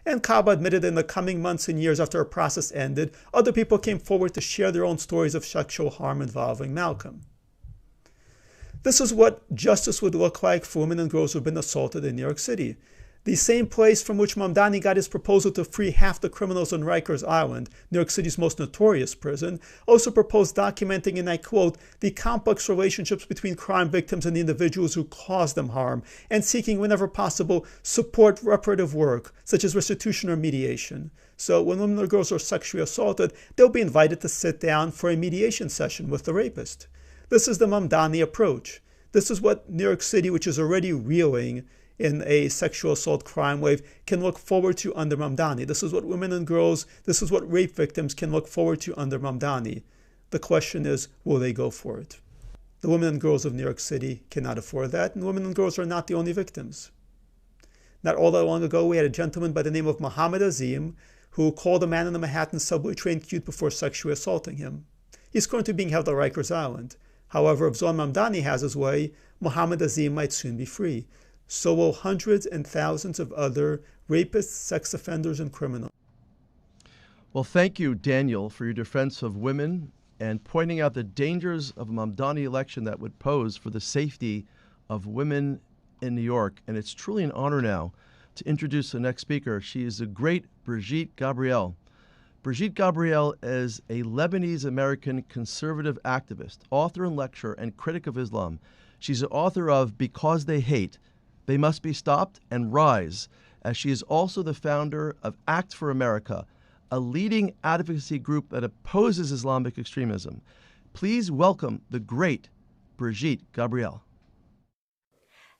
And Kaba admitted in the coming months and years after her process ended, other people came forward to share their own stories of sexual harm involving Malcolm. This is what justice would look like for women and girls who have been assaulted in New York City. The same place from which Mamdani got his proposal to free half the criminals on Rikers Island, New York City's most notorious prison, also proposed documenting, and I quote, "the complex relationships between crime victims and the individuals who caused them harm, and seeking, whenever possible, support reparative work, such as restitution or mediation." So when women or girls are sexually assaulted, they'll be invited to sit down for a mediation session with the rapist. This is the Mamdani approach. This is what New York City, which is already reeling in a sexual assault crime wave, can look forward to under Mamdani. This is what women and girls, this is what rape victims can look forward to under Mamdani. The question is, will they go for it? The women and girls of New York City cannot afford that, and women and girls are not the only victims. Not all that long ago, we had a gentleman by the name of Mohammed Azim who called a man in the Manhattan subway train cute before sexually assaulting him. He's currently being held at Rikers Island. However, if Zohran Mamdani has his way, Mohammed Azim might soon be free. So will hundreds and thousands of other rapists, sex offenders, and criminals. Well, thank you, Daniel, for your defense of women and pointing out the dangers of a Mamdani election that would pose for the safety of women in New York. And it's truly an honor now to introduce the next speaker. She is the great Brigitte Gabriel. Brigitte Gabriel is a Lebanese-American conservative activist, author and lecturer, and critic of Islam. She's the author of Because They Hate, They Must Be Stopped, and Rise, as she is also the founder of Act for America, a leading advocacy group that opposes Islamic extremism. Please welcome the great Brigitte Gabriel.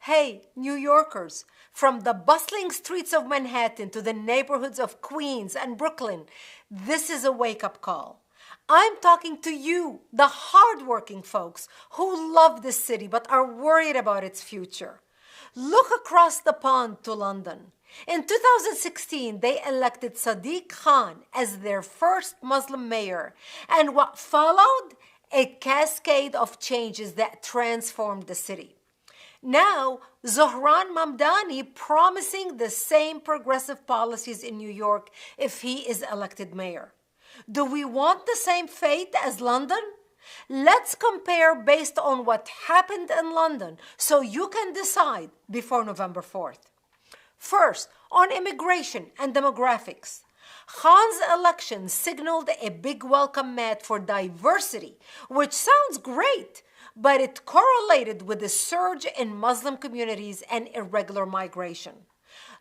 Hey, New Yorkers, from the bustling streets of Manhattan to the neighborhoods of Queens and Brooklyn, this is a wake-up call. I'm talking to you, the hardworking folks who love this city but are worried about its future. Look across the pond to London. In 2016, they elected Sadiq Khan as their first Muslim mayor, and what followed? A cascade of changes that transformed the city. Now, Zohran Mamdani promising the same progressive policies in New York if he is elected mayor. Do we want the same fate as London? Let's compare based on what happened in London so you can decide before November 4th. First, on immigration and demographics. Khan's election signaled a big welcome mat for diversity, which sounds great, but it correlated with the surge in Muslim communities and irregular migration.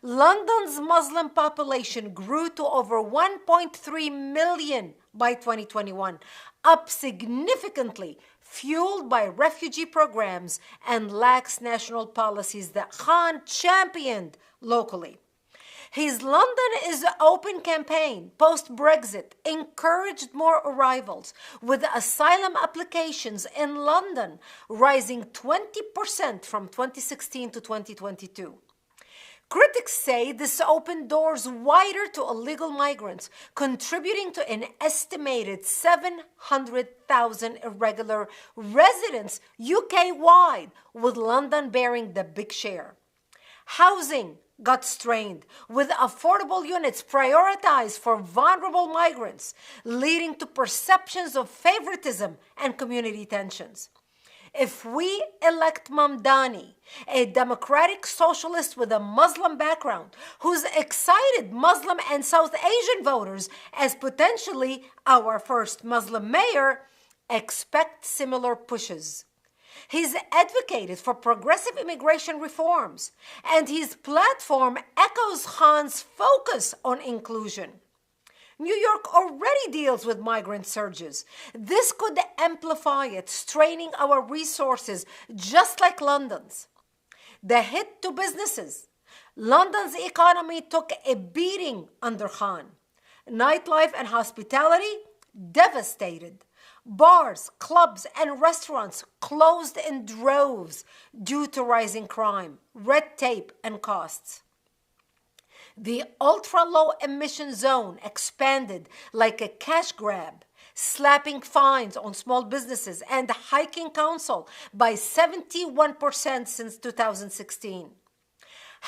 London's Muslim population grew to over 1.3 million by 2021, up significantly, fueled by refugee programs and lax national policies that Khan championed locally. His London is Open campaign, post-Brexit, encouraged more arrivals, with asylum applications in London rising 20% from 2016 to 2022. Critics say this opened doors wider to illegal migrants, contributing to an estimated 700,000 irregular residents UK-wide, with London bearing the big share. Housing got strained, with affordable units prioritized for vulnerable migrants, leading to perceptions of favoritism and community tensions. If we elect Mamdani, a democratic socialist with a Muslim background, who's excited Muslim and South Asian voters as potentially our first Muslim mayor, expect similar pushes. He's advocated for progressive immigration reforms, and his platform echoes Khan's focus on inclusion. New York already deals with migrant surges. This could amplify it, straining our resources just like London's. The hit to businesses. London's economy took a beating under Khan. Nightlife and hospitality devastated. Bars, clubs, and restaurants closed in droves due to rising crime, red tape, and costs. The ultra-low emission zone expanded like a cash grab, slapping fines on small businesses and hiking council by 71% since 2016.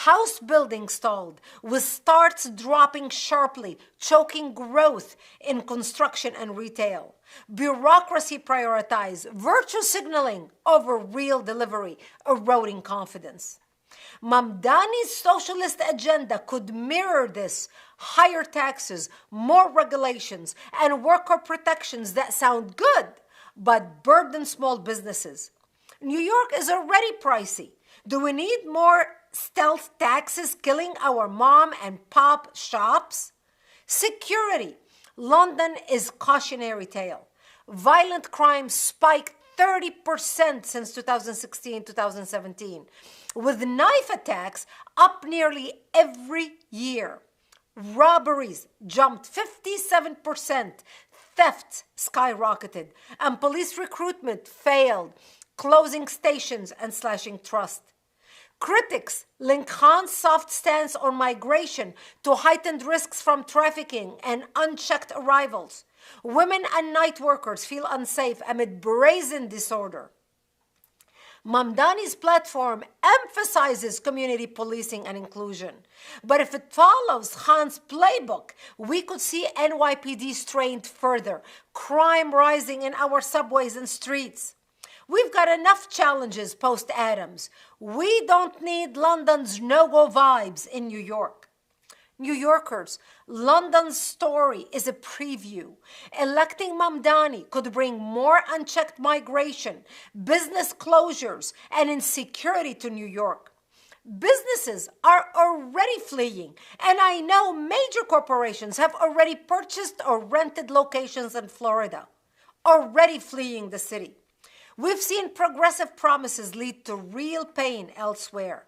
House building stalled, with starts dropping sharply, choking growth in construction and retail. Bureaucracy prioritized virtue signaling over real delivery, eroding confidence. Mamdani's socialist agenda could mirror this: higher taxes, more regulations, and worker protections that sound good, but burden small businesses. New York is already pricey. Do we need more stealth taxes killing our mom and pop shops? Security. London is cautionary tale. Violent crime spiked 30% since 2016-2017, with knife attacks up nearly every year. Robberies jumped 57%, thefts skyrocketed, and police recruitment failed, closing stations and slashing trust. Critics link Khan's soft stance on migration to heightened risks from trafficking and unchecked arrivals. Women and night workers feel unsafe amid brazen disorder. Mamdani's platform emphasizes community policing and inclusion. But if it follows Khan's playbook, we could see NYPD strained further, crime rising in our subways and streets. We've got enough challenges post-Adams. We don't need London's no-go vibes in New York. New Yorkers, London's story is a preview. Electing Mamdani could bring more unchecked migration, business closures, and insecurity to New York. Businesses are already fleeing, and I know major corporations have already purchased or rented locations in Florida. already fleeing the city. We've seen progressive promises lead to real pain elsewhere.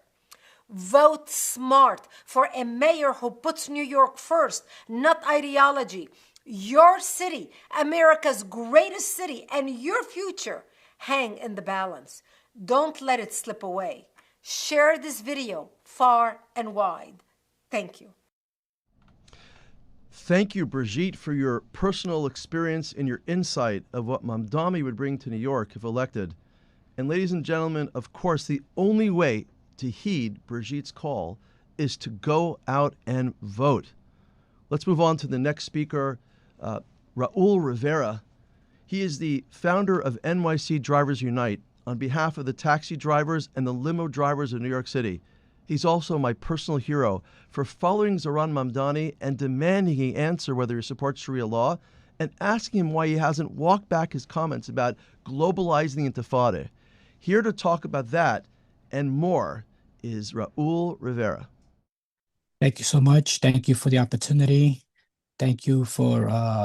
Vote smart for a mayor who puts New York first, not ideology. Your city, America's greatest city, and your future hang in the balance. Don't let it slip away. Share this video far and wide. Thank you. Thank you, Brigitte, for your personal experience and your insight of what Mamdani would bring to New York if elected. And ladies and gentlemen, of course, the only way to heed Brigitte's call is to go out and vote. Let's move on to the next speaker, Raul Rivera. He is the founder of NYC Drivers Unite on behalf of the taxi drivers and the limo drivers of New York City. He's also my personal hero for following Zohran Mamdani and demanding he answer whether he supports Sharia law and asking him why he hasn't walked back his comments about globalizing the Intifada. Here to talk about that and more is Raul Rivera. Thank you so much. Thank you for the opportunity. Thank you for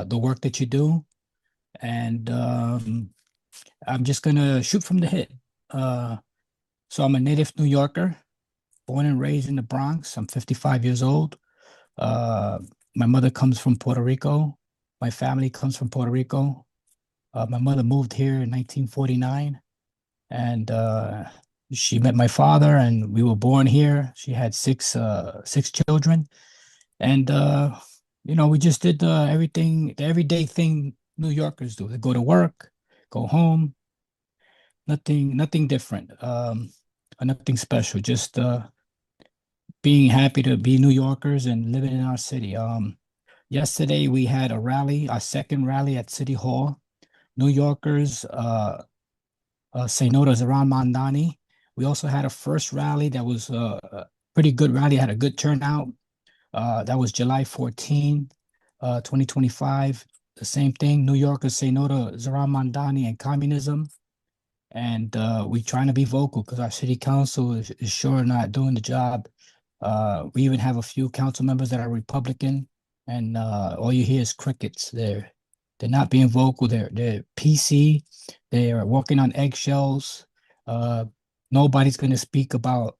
the work that you do. And I'm just going to shoot from the hip. So I'm a native New Yorker, born and raised in the Bronx. I'm 55 years old. My mother comes from Puerto Rico. My family comes from Puerto Rico. My mother moved here in 1949, and she met my father, and we were born here. She had six children, and we just did everything, the everyday thing New Yorkers do. They go to work, go home. Nothing different, nothing special. Just being happy to be New Yorkers and living in our city. Yesterday we had a rally, our second rally at City Hall. New Yorkers say no to Zohran Mamdani. We also had a first rally that was a pretty good rally, had a good turnout. That was July 14, 2025. The same thing, New Yorkers say no to Zohran Mamdani and communism. And we're trying to be vocal because our city council is sure not doing the job. We even have a few council members that are Republican, and all you hear is crickets. They're not being vocal. They're PC. They are walking on eggshells. Nobody's going to speak about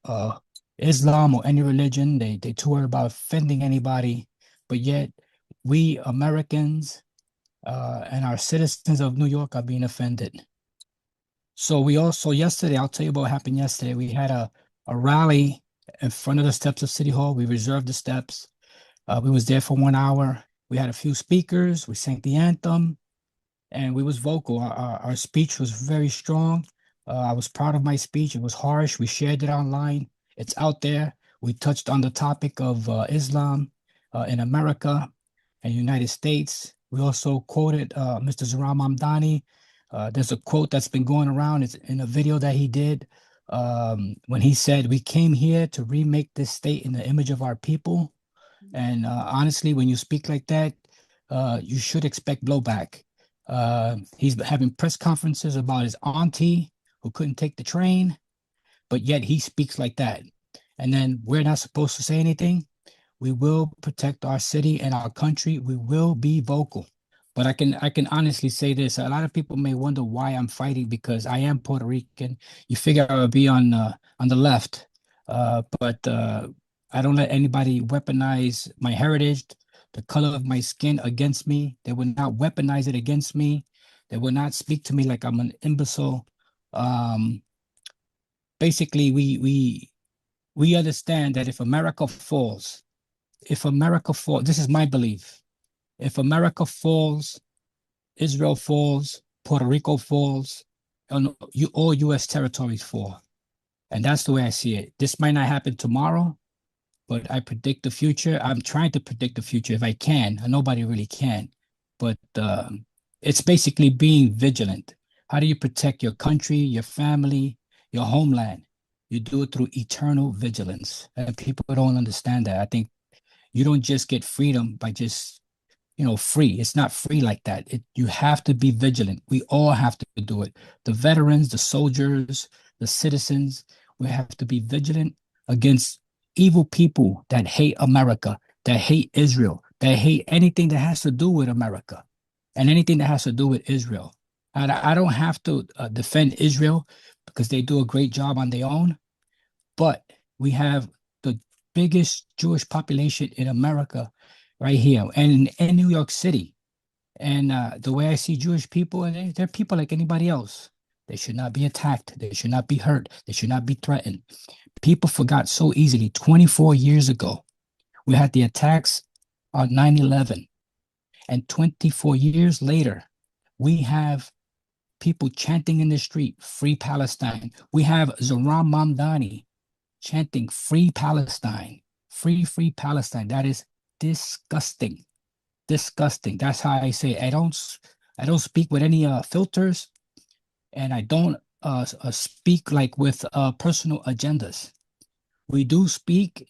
Islam or any religion. They too worried about offending anybody. But yet, we Americans and our citizens of New York are being offended. So we also, yesterday, I'll tell you about what happened yesterday. We had a rally in front of the steps of City Hall. We reserved the steps. We was there for 1 hour. We had a few speakers. We sang the anthem, and we was vocal. Our speech was very strong. I was proud of my speech. It was harsh. We shared it online. It's out there. We touched on the topic of Islam in America and United States. We also quoted Mr. Zohran Mamdani. There's a quote that's been going around. It's in a video that he did when he said, "We came here to remake this state in the image of our people." And honestly, when you speak like that, you should expect blowback. He's having press conferences about his auntie who couldn't take the train, but yet he speaks like that. And then we're not supposed to say anything. We will protect our city and our country. We will be vocal. But I can honestly say this. A lot of people may wonder why I'm fighting, because I am Puerto Rican. You figure I would be on the left. But I don't let anybody weaponize my heritage, the color of my skin against me. They will not weaponize it against me. They will not speak to me like I'm an imbecile. Basically, we understand that if America falls, this is my belief. If America falls, Israel falls, Puerto Rico falls, and all U.S. territories fall. And that's the way I see it. This might not happen tomorrow, but I predict the future. I'm trying to predict the future if I can. And nobody really can. But it's basically being vigilant. How do you protect your country, your family, your homeland? You do it through eternal vigilance. And people don't understand that. I think you don't just get freedom by just free. It's not free like that. You have to be vigilant. We all have to do it. The veterans, the soldiers, the citizens, we have to be vigilant against evil people that hate America, that hate Israel, that hate anything that has to do with America and anything that has to do with Israel. I don't have to defend Israel because they do a great job on their own, but we have the biggest Jewish population in America right here and in New York City. And the way I see Jewish people, they're people like anybody else. They should not be attacked. They should not be hurt. They should not be threatened. People forgot so easily. 24 years ago, we had the attacks on 9/11. And 24 years later, we have people chanting in the street, Free Palestine. We have Zohran Mamdani chanting Free Palestine, free Palestine. That is disgusting. Disgusting. That's how I say it. I don't speak with any filters, and I don't speak like with personal agendas. We do speak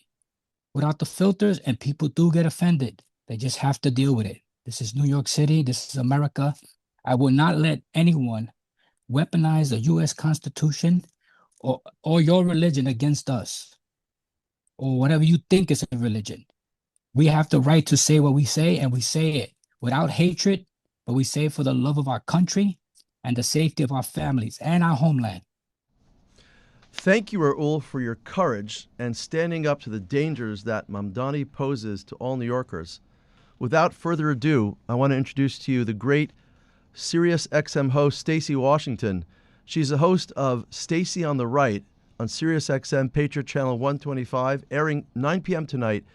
without the filters, and people do get offended. They just have to deal with it. This is New York City. This is America. I will not let anyone weaponize the U.S. Constitution or your religion against us, or whatever you think is a religion. We have the right to say what we say, and we say it without hatred, but we say it for the love of our country and the safety of our families and our homeland. Thank you, Raul, for your courage and standing up to the dangers that Mamdani poses to all New Yorkers. Without further ado, I want to introduce to you the great Sirius XM host, Stacey Washington. She's a host of Stacey on the Right on Sirius XM Patriot Channel 125, airing 9 p.m. tonight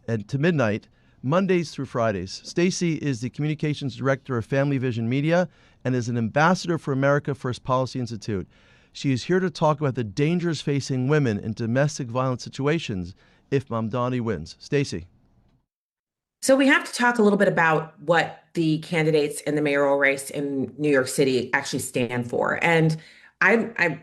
and to midnight, Mondays through Fridays. Stacey is the Communications Director of Family Vision Media and is an ambassador for America First Policy Institute. She is here to talk about the dangers facing women in domestic violence situations if Mamdani wins. Stacey. So we have to talk a little bit about what the candidates in the mayoral race in New York City actually stand for. And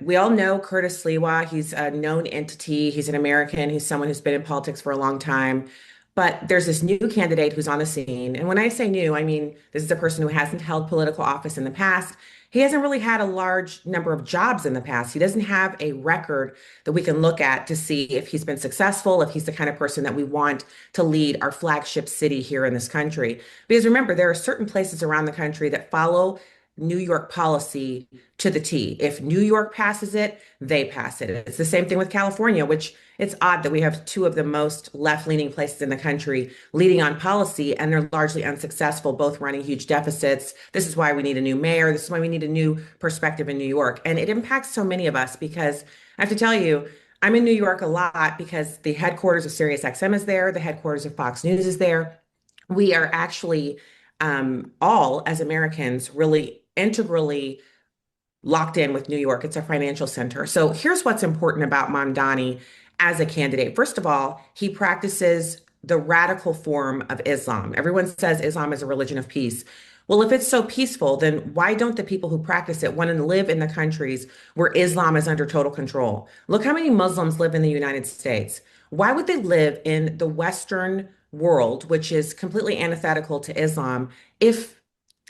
we all know Curtis Sliwa. He's a known entity. He's an American. He's someone who's been in politics for a long time. But there's this new candidate who's on the scene. And when I say new, I mean, this is a person who hasn't held political office in the past. He hasn't really had a large number of jobs in the past. He doesn't have a record that we can look at to see if he's been successful, if he's the kind of person that we want to lead our flagship city here in this country. Because remember, there are certain places around the country that follow New York policy to the T. If New York passes it, they pass it. It's the same thing with California, which it's odd that we have two of the most left-leaning places in the country leading on policy, and they're largely unsuccessful, both running huge deficits. This is why we need a new mayor. This is why we need a new perspective in New York. And it impacts so many of us because I have to tell you, I'm in New York a lot because the headquarters of SiriusXM is there. The headquarters of Fox News is there. We are actually all, as Americans, really integrally locked in with New York. It's a financial center. So here's what's important about Mamdani as a candidate. First of all, he practices the radical form of Islam. Everyone says Islam is a religion of peace. Well, if it's so peaceful, then why don't the people who practice it want to live in the countries where Islam is under total control? Look how many Muslims live in the United States. Why would they live in the Western world, which is completely antithetical to Islam, if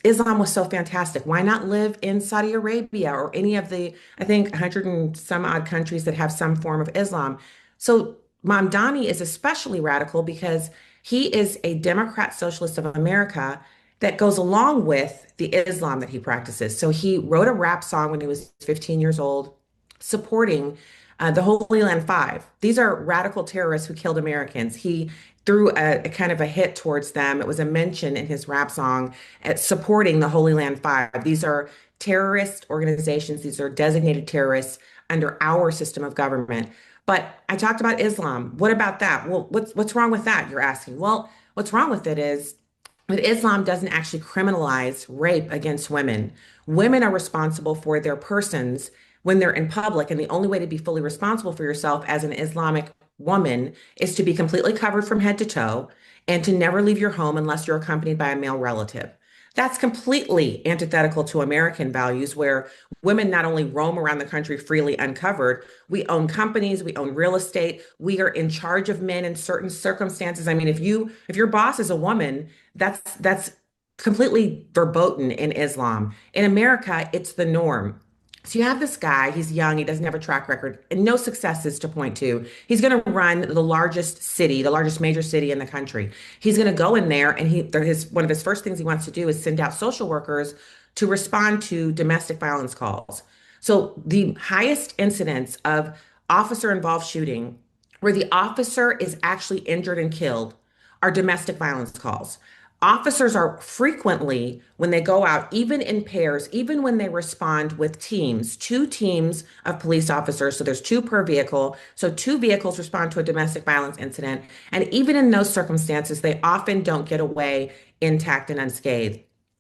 Islam was so fantastic? Why not live in Saudi Arabia or any of the, I think, 100 and some odd countries that have some form of Islam? So Mamdani is especially radical because he is a Democrat Socialist of America that goes along with the Islam that he practices. So he wrote a rap song when he was 15 years old, supporting the Holy Land Five. These are radical terrorists who killed Americans. He threw a kind of a hit towards them. It was a mention in his rap song at supporting the Holy Land Five. These are terrorist organizations. These are designated terrorists under our system of government. But I talked about Islam. What about that? Well, what's wrong with that, you're asking? Well, what's wrong with it is that Islam doesn't actually criminalize rape against women. Women are responsible for their persons when they're in public, and the only way to be fully responsible for yourself as an Islamic woman is to be completely covered from head to toe and to never leave your home unless you're accompanied by a male relative. That's completely antithetical to American values, where women not only roam around the country freely uncovered, we own companies, we own real estate, we are in charge of men in certain circumstances. I mean, if your boss is a woman, that's completely verboten in Islam. In America, it's the norm. So you have this guy, he's young, he doesn't have a track record and no successes to point to. He's going to run the largest city, the largest major city in the country. He's going to go in there and one of his first things he wants to do is send out social workers to respond to domestic violence calls. So the highest incidence of officer-involved shooting where the officer is actually injured and killed are domestic violence calls. Officers are frequently, when they go out, even in pairs, even when they respond with teams, two teams of police officers, so there's two per vehicle, so two vehicles respond to a domestic violence incident. And even in those circumstances, they often don't get away intact and unscathed.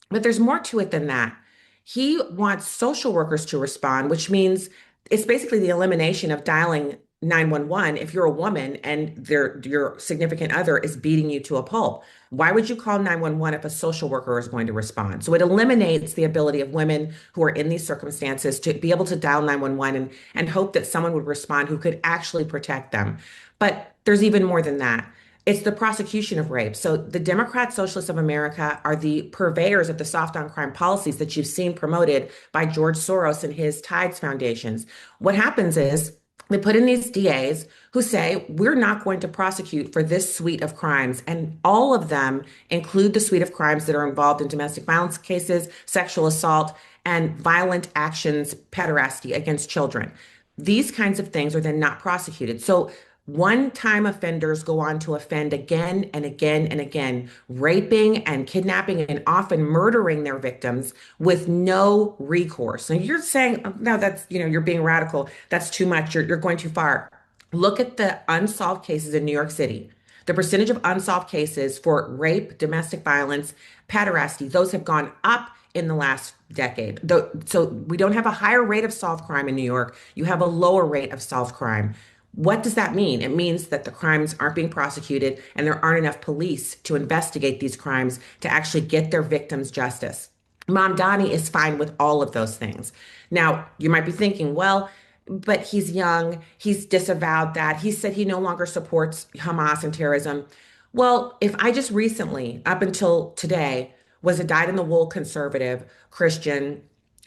But there's more to it than that. He wants social workers to respond, which means it's basically the elimination of dialing 911 if you're a woman and your significant other is beating you to a pulp. Why would you call 911 if a social worker is going to respond? So it eliminates the ability of women who are in these circumstances to be able to dial 911 and hope that someone would respond who could actually protect them. But there's even more than that. It's the prosecution of rape. So the Democrat Socialists of America are the purveyors of the soft on crime policies that you've seen promoted by George Soros and his Tides foundations. What happens is they put in these DAs who say, we're not going to prosecute for this suite of crimes. And all of them include the suite of crimes that are involved in domestic violence cases, sexual assault, and violent actions, pederasty against children. These kinds of things are then not prosecuted. So one-time offenders go on to offend again and again and again, raping and kidnapping and often murdering their victims with no recourse. And you're saying, oh, no, that's, you're being radical. That's too much. You're going too far. Look at the unsolved cases in New York City. The percentage of unsolved cases for rape, domestic violence, pederasty, those have gone up in the last decade. So we don't have a higher rate of solved crime in New York. You have a lower rate of solved crime. What does that mean? It means that the crimes aren't being prosecuted and there aren't enough police to investigate these crimes to actually get their victims justice. Mamdani is fine with all of those things. Now, you might be thinking, well, but he's young. He's disavowed that. He said he no longer supports Hamas and terrorism. Well, if I just recently, up until today, was a dyed-in-the-wool conservative, Christian,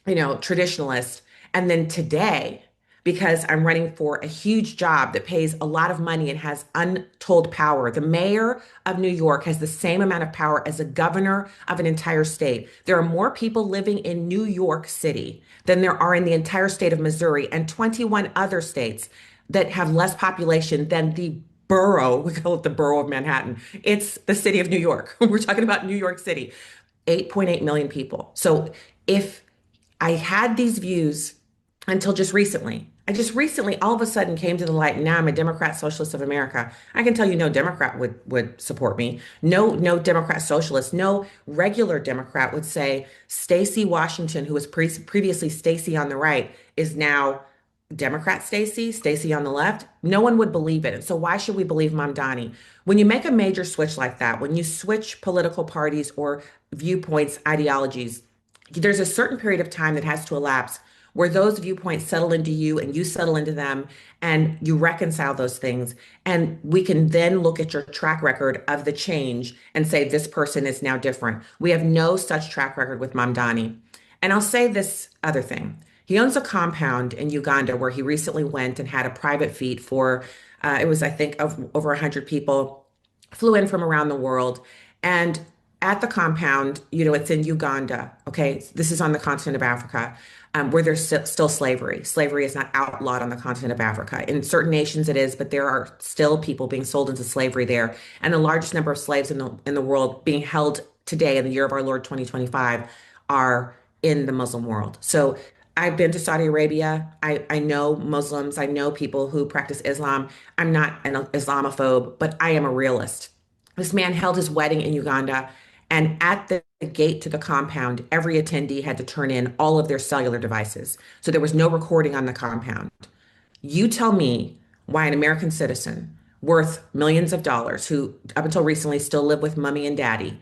traditionalist, and then today, because I'm running for a huge job that pays a lot of money and has untold power. The mayor of New York has the same amount of power as a governor of an entire state. There are more people living in New York City than there are in the entire state of Missouri and 21 other states that have less population than the borough. We call it the borough of Manhattan. It's the city of New York. We're talking about New York City, 8.8 million people. So if I had these views until just recently, I just recently all of a sudden came to the light, and now I'm a Democrat Socialist of America. I can tell you no Democrat would support me. No Democrat Socialist, no regular Democrat would say Stacey Washington, who was previously Stacey on the right, is now Democrat Stacey on the left. No one would believe it. And so why should we believe Mamdani? When you make a major switch like that, when you switch political parties or viewpoints, ideologies, there's a certain period of time that has to elapse where those viewpoints settle into you and you settle into them and you reconcile those things. And we can then look at your track record of the change and say, this person is now different. We have no such track record with Mamdani. And I'll say this other thing. He owns a compound in Uganda where he recently went and had a private feed for, it was, I think, of over 100 people, flew in from around the world. And at the compound, it's in Uganda, okay? This is on the continent of Africa. Where there's still slavery. Slavery is not outlawed on the continent of Africa. In certain nations it is, but there are still people being sold into slavery there. And the largest number of slaves in the world being held today in the year of our Lord 2025 are in the Muslim world. So I've been to Saudi Arabia. I know Muslims. I know people who practice Islam. I'm not an Islamophobe, but I am a realist. This man held his wedding in Uganda. And at the gate to the compound, every attendee had to turn in all of their cellular devices. So there was no recording on the compound. You tell me why an American citizen worth millions of dollars, who up until recently still lived with mommy and daddy,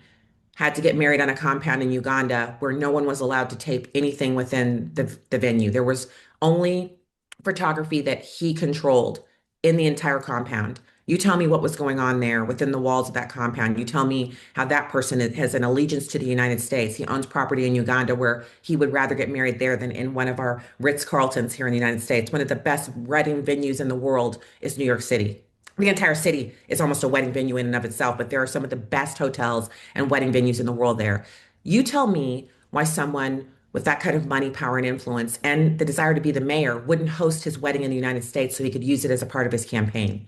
had to get married on a compound in Uganda where no one was allowed to tape anything within the venue. There was only photography that he controlled in the entire compound. You tell me what was going on there within the walls of that compound. You tell me how that person has an allegiance to the United States. He owns property in Uganda where he would rather get married there than in one of our Ritz-Carltons here in the United States. One of the best wedding venues in the world is New York City. The entire city is almost a wedding venue in and of itself, but there are some of the best hotels and wedding venues in the world there. You tell me why someone with that kind of money, power, and influence, and the desire to be the mayor, wouldn't host his wedding in the United States so he could use it as a part of his campaign.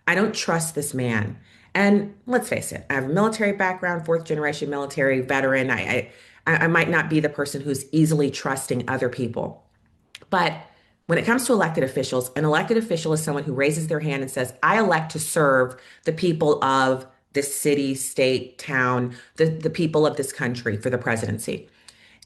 I don't trust this man. And let's face it, I have a military background, fourth generation military veteran. I might not be the person who's easily trusting other people. But when it comes to elected officials, an elected official is someone who raises their hand and says, I elect to serve the people of this city, state, town, the people of this country for the presidency.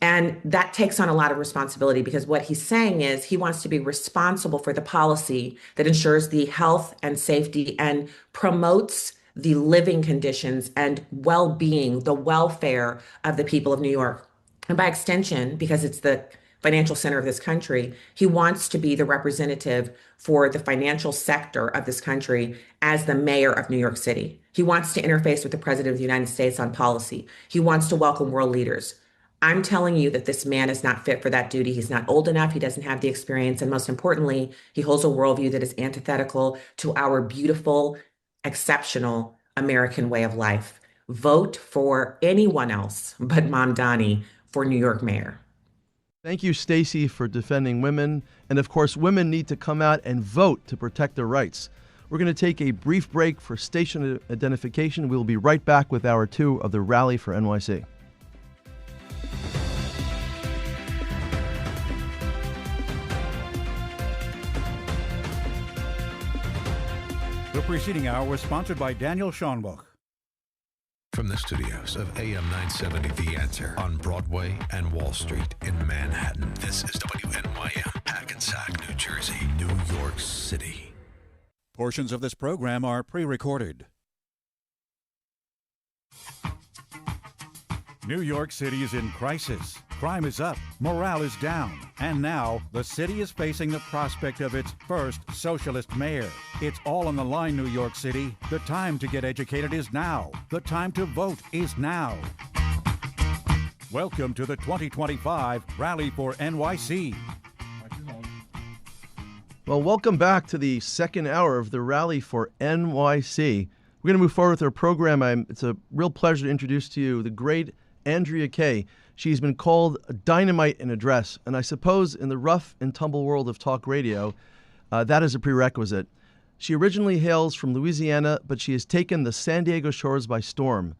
And that takes on a lot of responsibility because what he's saying is he wants to be responsible for the policy that ensures the health and safety and promotes the living conditions and well-being, the welfare of the people of New York. And by extension, because it's the financial center of this country, he wants to be the representative for the financial sector of this country as the mayor of New York City. He wants to interface with the president of the United States on policy. He wants to welcome world leaders. I'm telling you that this man is not fit for that duty. He's not old enough. He doesn't have the experience. And most importantly, he holds a worldview that is antithetical to our beautiful, exceptional American way of life. Vote for anyone else but Mamdani for New York mayor. Thank you, Stacey, for defending women. And of course, women need to come out and vote to protect their rights. We're going to take a brief break for station identification. We'll be right back with hour 2 of the Rally for NYC. The preceding hour was sponsored by Daniel Schonbuch. From the studios of AM970 The Answer on Broadway and Wall Street in Manhattan, this is WNYM, Hackensack, New Jersey, New York City. Portions of this program are pre-recorded. New York City is in crisis. Crime is up, morale is down, and now the city is facing the prospect of its first socialist mayor. It's all on the line, New York City. The time to get educated is now. The time to vote is now. Welcome to the 2025 Rally for NYC. Well, welcome back to the second hour of the Rally for NYC. We're going to move forward with our program. It's a real pleasure to introduce to you the great Andrea Kaye. She's been called dynamite in address, and I suppose in the rough and tumble world of talk radio, that is a prerequisite. She originally hails from Louisiana, but she has taken the San Diego shores by storm.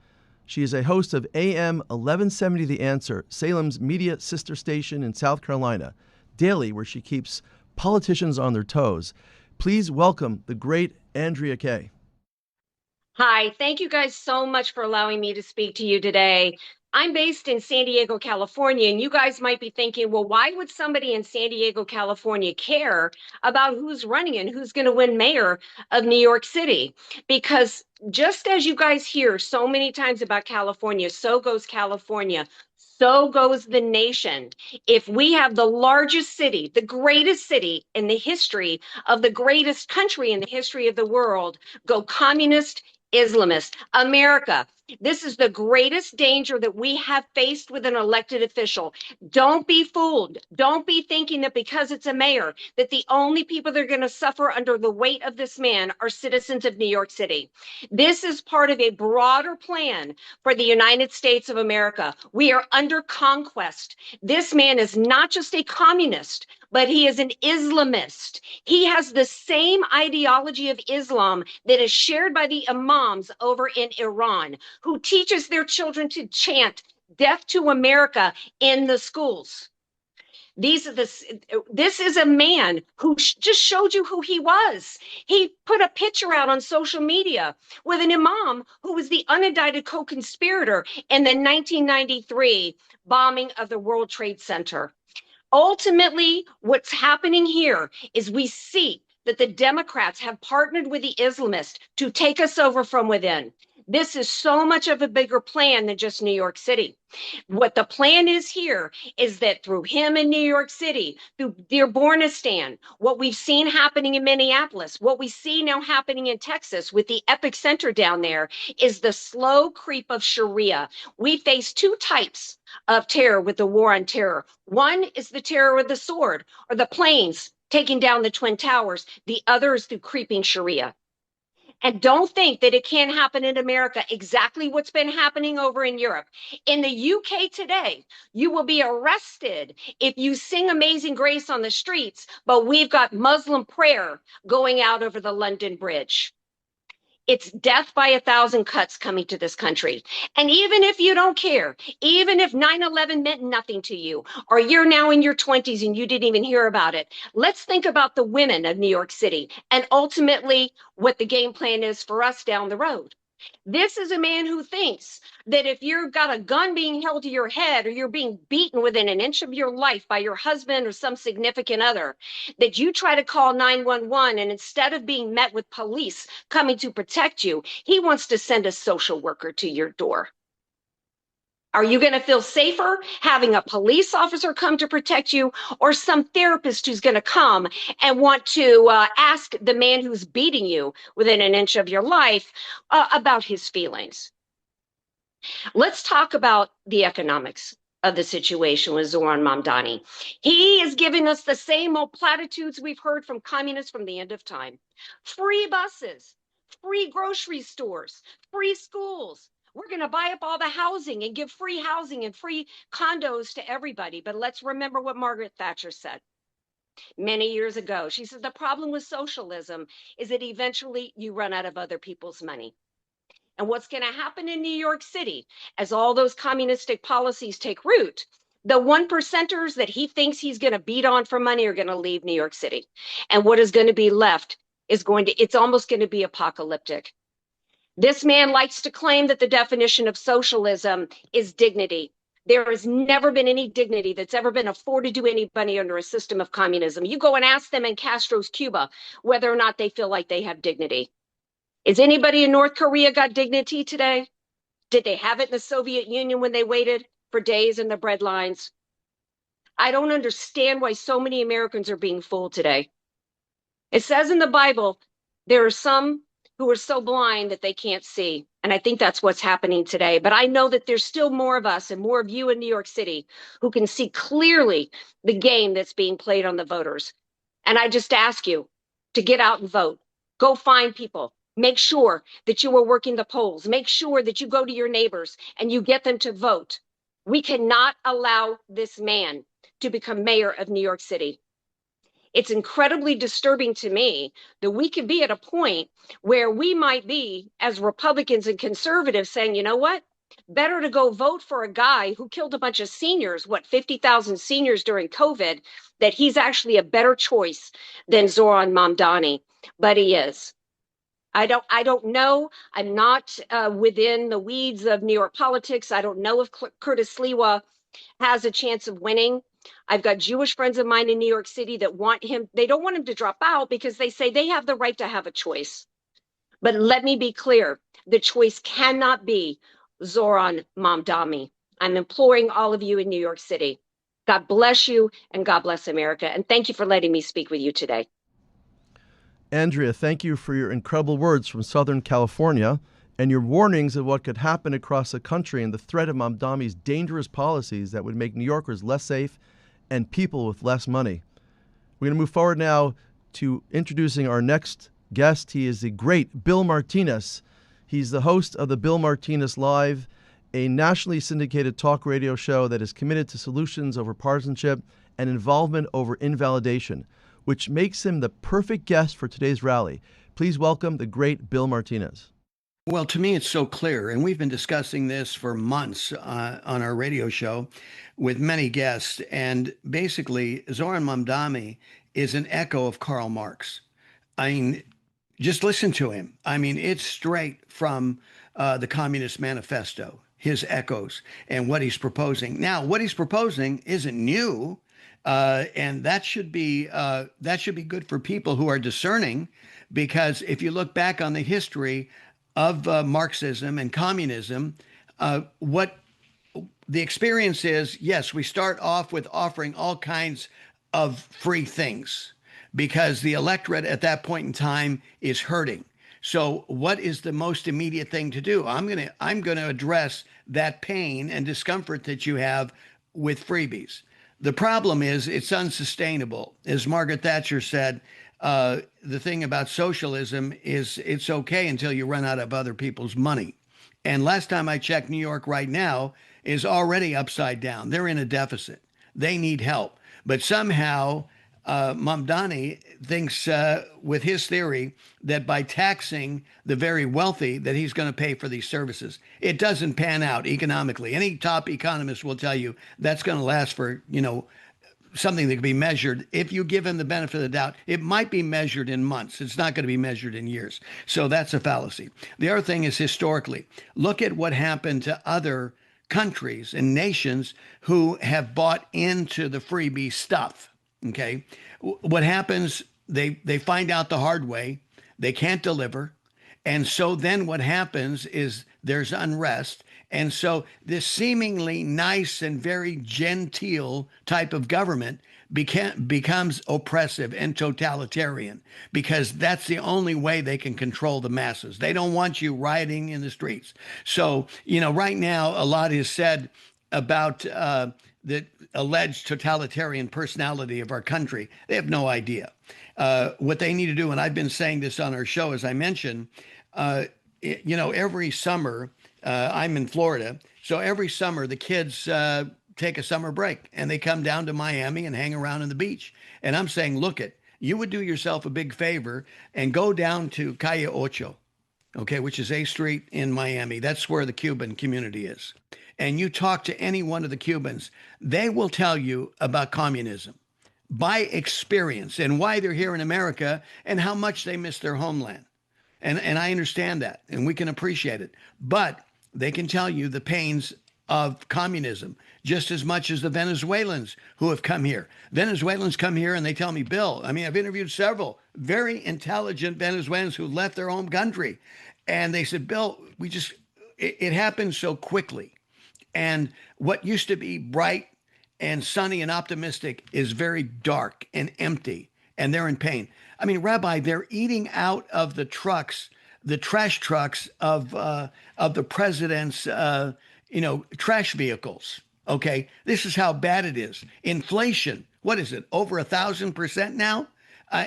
She is a host of AM970 The Answer, Salem's media sister station in South Carolina, daily where she keeps politicians on their toes. Please welcome the great Andrea Kaye. Hi, thank you guys so much for allowing me to speak to you today. I'm based in San Diego, California, and you guys might be thinking, well, why would somebody in San Diego, California care about who's running and who's going to win mayor of New York City? Because just as you guys hear so many times about California, so goes California, so goes the nation. If we have the largest city, the greatest city in the history of the greatest country in the history of the world, go communist, Islamist, America. This is the greatest danger that we have faced with an elected official. Don't be fooled. Don't be thinking that because it's a mayor, that the only people that are going to suffer under the weight of this man are citizens of New York City. This is part of a broader plan for the United States of America. We are under conquest. This man is not just a communist, but he is an Islamist. He has the same ideology of Islam that is shared by the imams over in Iran, who teaches their children to chant death to America in the schools. This is a man who just showed you who he was. He put a picture out on social media with an imam who was the unindicted co-conspirator in the 1993 bombing of the World Trade Center. Ultimately, what's happening here is we see that the Democrats have partnered with the Islamists to take us over from within. This is so much of a bigger plan than just New York City. What the plan is here is that through him in New York City, through Dearbornistan, what we've seen happening in Minneapolis, what we see now happening in Texas with the epicenter down there is the slow creep of Sharia. We face two types of terror with the war on terror. One is the terror with the sword or the planes taking down the Twin Towers. The other is through creeping Sharia. And don't think that it can't happen in America, exactly what's been happening over in Europe. In the UK today, you will be arrested if you sing Amazing Grace on the streets, but we've got Muslim prayer going out over the London Bridge. It's death by 1,000 cuts coming to this country. And even if you don't care, even if 9/11 meant nothing to you, or you're now in your 20s and you didn't even hear about it, let's think about the women of New York City and ultimately what the game plan is for us down the road. This is a man who thinks that if you've got a gun being held to your head or you're being beaten within an inch of your life by your husband or some significant other, that you try to call 911 and instead of being met with police coming to protect you, he wants to send a social worker to your door. Are you going to feel safer having a police officer come to protect you or some therapist who's going to come and want to ask the man who's beating you within an inch of your life about his feelings? Let's talk about the economics of the situation with Zohran Mamdani. He is giving us the same old platitudes we've heard from communists from the end of time. Free buses, free grocery stores, free schools. We're going to buy up all the housing and give free housing and free condos to everybody. But let's remember what Margaret Thatcher said many years ago. She said the problem with socialism is that eventually you run out of other people's money. And what's going to happen in New York City as all those communistic policies take root, the 1%ers that he thinks he's going to beat on for money are going to leave New York City. And what is going to be left is it's almost going to be apocalyptic. This man likes to claim that the definition of socialism is dignity. There has never been any dignity that's ever been afforded to anybody under a system of communism. You go and ask them in Castro's Cuba whether or not they feel like they have dignity. Is anybody in North Korea got dignity today? Did they have it in the Soviet Union when they waited for days in the bread lines? I don't understand why so many Americans are being fooled today. It says in the Bible, there are some who are so blind that they can't see. And I think that's what's happening today. But I know that there's still more of us and more of you in New York City who can see clearly the game that's being played on the voters. And I just ask you to get out and vote. Go find people. Make sure that you are working the polls. Make sure that you go to your neighbors and you get them to vote. We cannot allow this man to become mayor of New York City. It's incredibly disturbing to me that we could be at a point where we might be, as Republicans and conservatives, saying, you know what? Better to go vote for a guy who killed a bunch of seniors, 50,000 seniors during COVID, that he's actually a better choice than Zohran Mamdani. But he is. I don't know. I'm not within the weeds of New York politics. I don't know if Curtis Sliwa has a chance of winning. I've got Jewish friends of mine in New York City that want him. They don't want him to drop out because they say they have the right to have a choice. But let me be clear. The choice cannot be Zohran Mamdani. I'm imploring all of you in New York City. God bless you and God bless America. And thank you for letting me speak with you today. Andrea, thank you for your incredible words from Southern California and your warnings of what could happen across the country and the threat of Mamdani's dangerous policies that would make New Yorkers less safe and people with less money. We're going to move forward now to introducing our next guest. He is the great Bill Martinez. He's the host of the Bill Martinez Live, a nationally syndicated talk radio show that is committed to solutions over partisanship and involvement over invalidation, which makes him the perfect guest for today's rally. Please welcome the great Bill Martinez. Well, to me, it's so clear, and we've been discussing this for months on our radio show with many guests, and basically, Zohran Mamdani is an echo of Karl Marx. I mean, just listen to him. I mean, it's straight from the Communist Manifesto, his echoes, and what he's proposing. Now, what he's proposing isn't new, and that should be good for people who are discerning, because if you look back on the history of Marxism and communism, what the experience is, yes, we start off with offering all kinds of free things because the electorate at that point in time is hurting. So what is the most immediate thing to do? I'm going to address that pain and discomfort that you have with freebies. The problem is it's unsustainable. As Margaret Thatcher said, the thing about socialism is it's okay until you run out of other people's money. And last time I checked, New York right now is already upside down. They're in a deficit. They need help. But somehow Mamdani thinks with his theory that by taxing the very wealthy that he's going to pay for these services. It doesn't pan out economically. Any top economist will tell you that's going to last for, something that can be measured. If you give him the benefit of the doubt, it might be measured in months. It's not going to be measured in years. So that's a fallacy. The other thing is historically, look at what happened to other countries and nations who have bought into the freebie stuff. Okay. What happens, they find out the hard way, they can't deliver. And so then what happens is there's unrest. And so this seemingly nice and very genteel type of government becomes oppressive and totalitarian because that's the only way they can control the masses. They don't want you rioting in the streets. So, right now, a lot is said about the alleged totalitarian personality of our country. They have no idea. What they need to do, and I've been saying this on our show, as I mentioned, every summer, I'm in Florida. So every summer, the kids take a summer break and they come down to Miami and hang around on the beach. And I'm saying, you would do yourself a big favor and go down to Calle Ocho, okay, which is A Street in Miami. That's where the Cuban community is. And you talk to any one of the Cubans, they will tell you about communism by experience and why they're here in America and how much they miss their homeland. And I understand that, and we can appreciate it. But they can tell you the pains of communism just as much as the Venezuelans who have come here. Venezuelans come here and they tell me, Bill, I've interviewed several very intelligent Venezuelans who left their home country. And they said, Bill, it happened so quickly. And what used to be bright and sunny and optimistic is very dark and empty, and they're in pain. Rabbi, they're eating out of the trucks, the trash trucks of the president's, trash vehicles. Okay, this is how bad it is. Inflation, what is it? Over 1,000% now?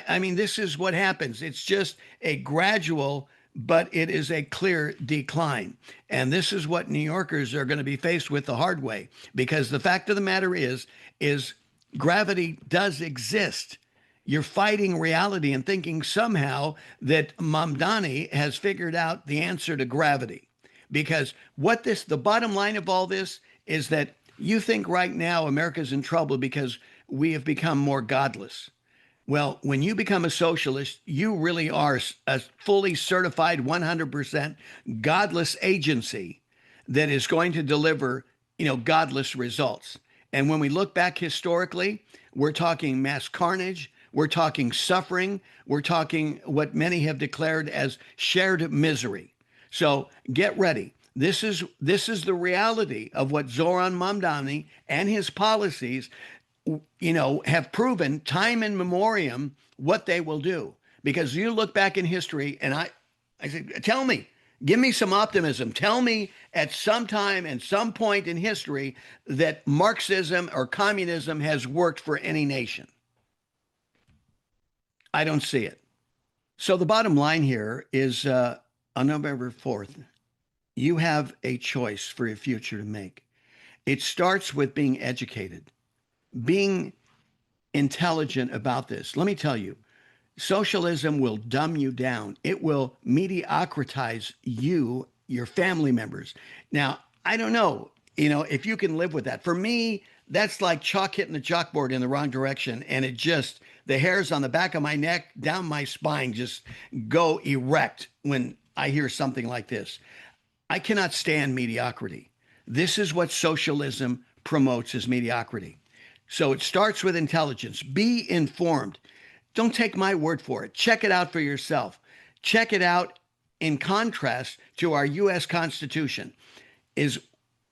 This is what happens. It's just a gradual, but it is a clear decline. And this is what New Yorkers are going to be faced with the hard way, because the fact of the matter is gravity does exist. You're fighting reality and thinking somehow that Mamdani has figured out the answer to gravity. Because the bottom line of all this is that you think right now America's in trouble because we have become more godless. Well, when you become a socialist, you really are a fully certified 100% godless agency that is going to deliver, godless results. And when we look back historically, we're talking mass carnage. We're talking suffering. We're talking what many have declared as shared misery. So get ready. This is the reality of what Zohran Mamdani and his policies, have proven time in memoriam what they will do. Because you look back in history, and I said, tell me, give me some optimism. Tell me at some time and some point in history that Marxism or communism has worked for any nation. I don't see it. So the bottom line here is on November 4th, you have a choice for your future to make. It starts with being educated, being intelligent about this. Let me tell you, socialism will dumb you down. It will mediocritize you, your family members. Now, I don't know, if you can live with that. For me, that's like chalk hitting the chalkboard in the wrong direction. And the hairs on the back of my neck, down my spine, just go erect when I hear something like this. I cannot stand mediocrity. This is what socialism promotes, is mediocrity. So it starts with intelligence. Be informed. Don't take my word for it. Check it out for yourself. Check it out in contrast to our U.S. Constitution. Is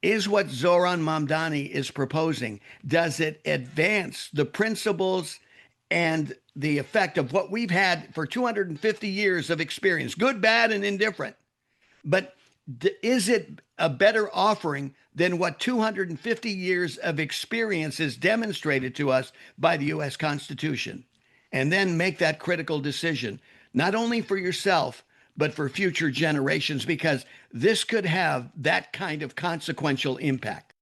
what Zohran Mamdani is proposing, does it advance the principles and the effect of what we've had for 250 years of experience, good, bad, and indifferent? But is it a better offering than what 250 years of experience is demonstrated to us by the U.S. Constitution? and then make that critical decision, not only for yourself, but for future generations, because this could have that kind of consequential impact.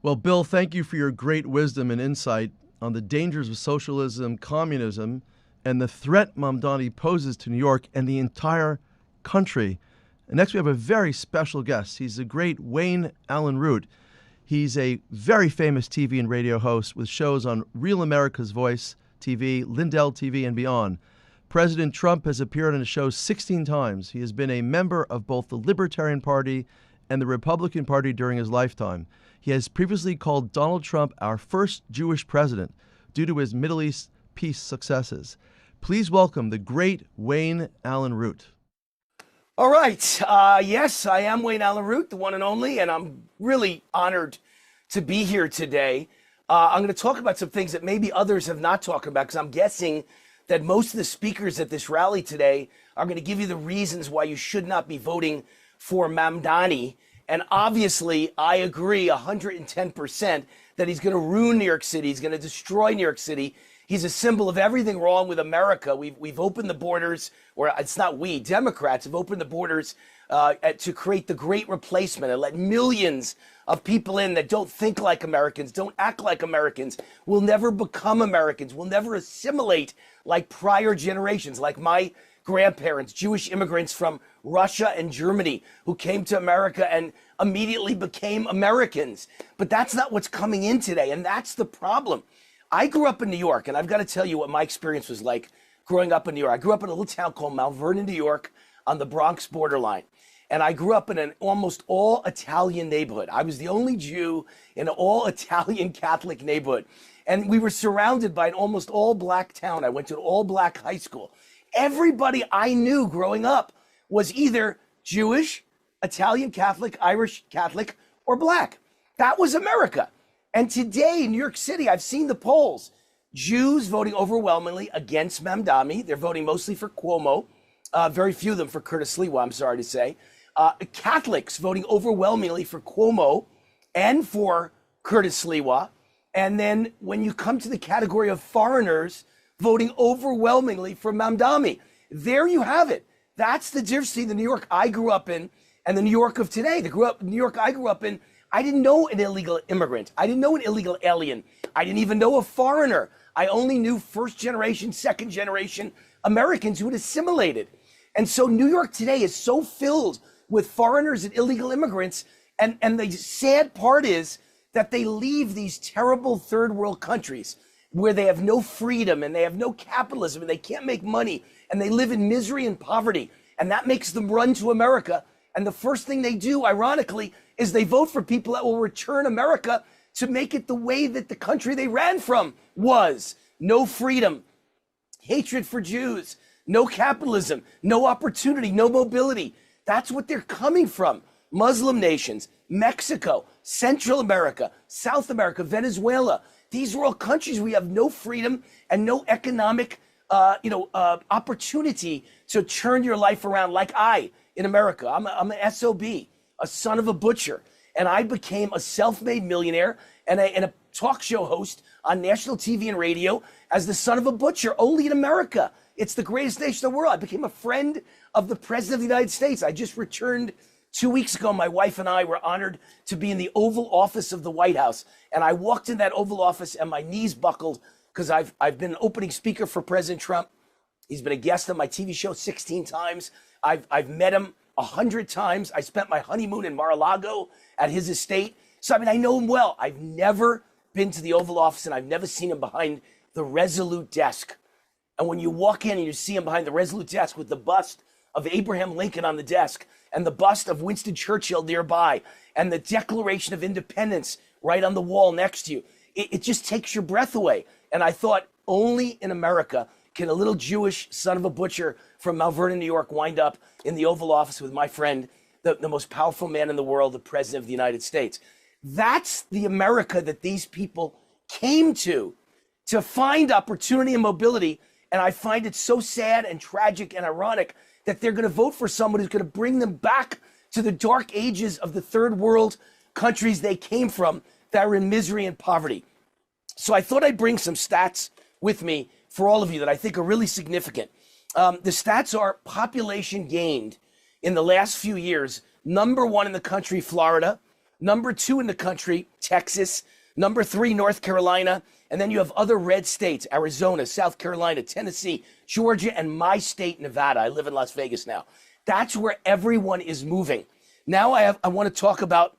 Well, Bill, thank you for your great wisdom and insight on the dangers of socialism, communism, and the threat Mamdani poses to New York and the entire country. And next we have a very special guest. He's the great Wayne Allen Root. He's a very famous TV and radio host with shows on Real America's Voice TV, Lindell TV, and beyond. President Trump has appeared on his show 16 times. He has been a member of both the Libertarian Party and the Republican Party during his lifetime. He has previously called Donald Trump our first Jewish president due to his Middle East peace successes. Please welcome the great Wayne Allen Root. All right. Yes, I am Wayne Allen Root, the one and only, and I'm really honored to be here today. I'm going to talk about some things that maybe others have not talked about, because I'm guessing that most of the speakers at this rally today are going to give you the reasons why you should not be voting for Mamdani. And obviously, I agree 110% that he's going to ruin New York City. He's going to destroy New York City. He's a symbol of everything wrong with America. We've opened the borders, or it's not we, Democrats have opened the borders to create the great replacement and let millions of people in that don't think like Americans, don't act like Americans, will never become Americans, will never assimilate like prior generations, like my grandparents, Jewish immigrants from Russia and Germany who came to America and immediately became Americans. But that's not what's coming in today, and that's the problem. I grew up in New York, and I've got to tell you what my experience was like growing up in New York. I grew up in a little town called Mount Vernon, New York, on the Bronx borderline. And I grew up in an almost all Italian neighborhood. I was the only Jew in an all Italian Catholic neighborhood. And we were surrounded by an almost all black town. I went to an all black high school. Everybody I knew growing up was either Jewish, Italian Catholic, Irish Catholic, or black. That was America. And today in New York City, I've seen the polls. Jews voting overwhelmingly against Mamdani. They're voting mostly for Cuomo. Very few of them for Curtis Sliwa, I'm sorry to say. Catholics voting overwhelmingly for Cuomo and for Curtis Sliwa. And then when you come to the category of foreigners, voting overwhelmingly for Mamdani. There you have it. That's the difference between the New York I grew up in and the New York of today. The New York I grew up in, I didn't know an illegal immigrant. I didn't know an illegal alien. I didn't even know a foreigner. I only knew first generation, second generation Americans who had assimilated. And so New York today is so filled with foreigners and illegal immigrants. And the sad part is that they leave these terrible third world countries where they have no freedom and they have no capitalism and they can't make money and they live in misery and poverty. And that makes them run to America. And the first thing they do, ironically, is they vote for people that will return America to make it the way that the country they ran from was. No freedom, hatred for Jews, no capitalism, no opportunity, no mobility. That's what they're coming from. Muslim nations, Mexico, Central America, South America, Venezuela. These are all countries where you have no freedom and no economic opportunity to turn your life around like I in America. I'm an SOB, a son of a butcher. And I became a self-made millionaire and a talk show host on national TV and radio as the son of a butcher, only in America. It's the greatest nation in the world. I became a friend of the President of the United States. I just returned 2 weeks ago. My wife and I were honored to be in the Oval Office of the White House. And I walked in that Oval Office and my knees buckled because I've been an opening speaker for President Trump. He's been a guest on my TV show 16 times. I've met him 100 times. I spent my honeymoon in Mar-a-Lago at his estate. So, I mean, I know him well. I've never been to the Oval Office and I've never seen him behind the Resolute desk. And when you walk in and you see him behind the Resolute desk with the bust of Abraham Lincoln on the desk and the bust of Winston Churchill nearby and the Declaration of Independence right on the wall next to you, it just takes your breath away. And I thought only in America can a little Jewish son of a butcher from Mount Vernon, New York, wind up in the Oval Office with my friend, the most powerful man in the world, the President of the United States. That's the America that these people came to find opportunity and mobility. And I find it so sad and tragic and ironic that they're going to vote for someone who's going to bring them back to the dark ages of the third world countries they came from that are in misery and poverty. So I thought I'd bring some stats with me for all of you that I think are really significant. The stats are population gained in the last few years. Number 1 in the country, Florida. Number 2 in the country, Texas. Number 3, North Carolina. And then you have other red states, Arizona, South Carolina, Tennessee, Georgia, and my state, Nevada. I live in Las Vegas now. That's where everyone is moving. Now I want to talk about,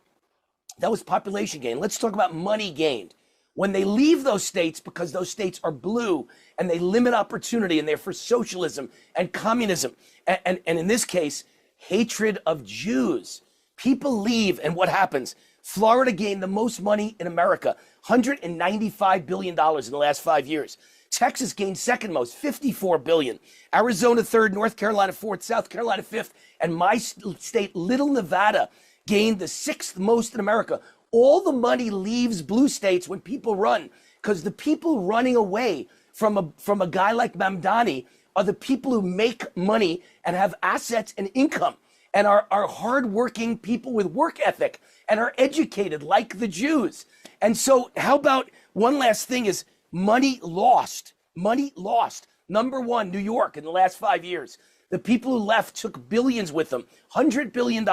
that was population gain. Let's talk about money gained. When they leave those states, because those states are blue and they limit opportunity and they're for socialism and communism, and in this case, hatred of Jews. People leave, and what happens? Florida gained the most money in America, $195 billion in the last 5 years. Texas gained second most, $54 billion. Arizona third, North Carolina fourth, South Carolina fifth, and my state, Little Nevada, gained the 6th most in America. All the money leaves blue states when people run, because the people running away from a guy like Mamdani are the people who make money and have assets and income and are hardworking people with work ethic and are educated like the Jews. And so how about one last thing is money lost. Money lost. Number 1, New York in the last 5 years. The people who left took billions with them, $100 billion.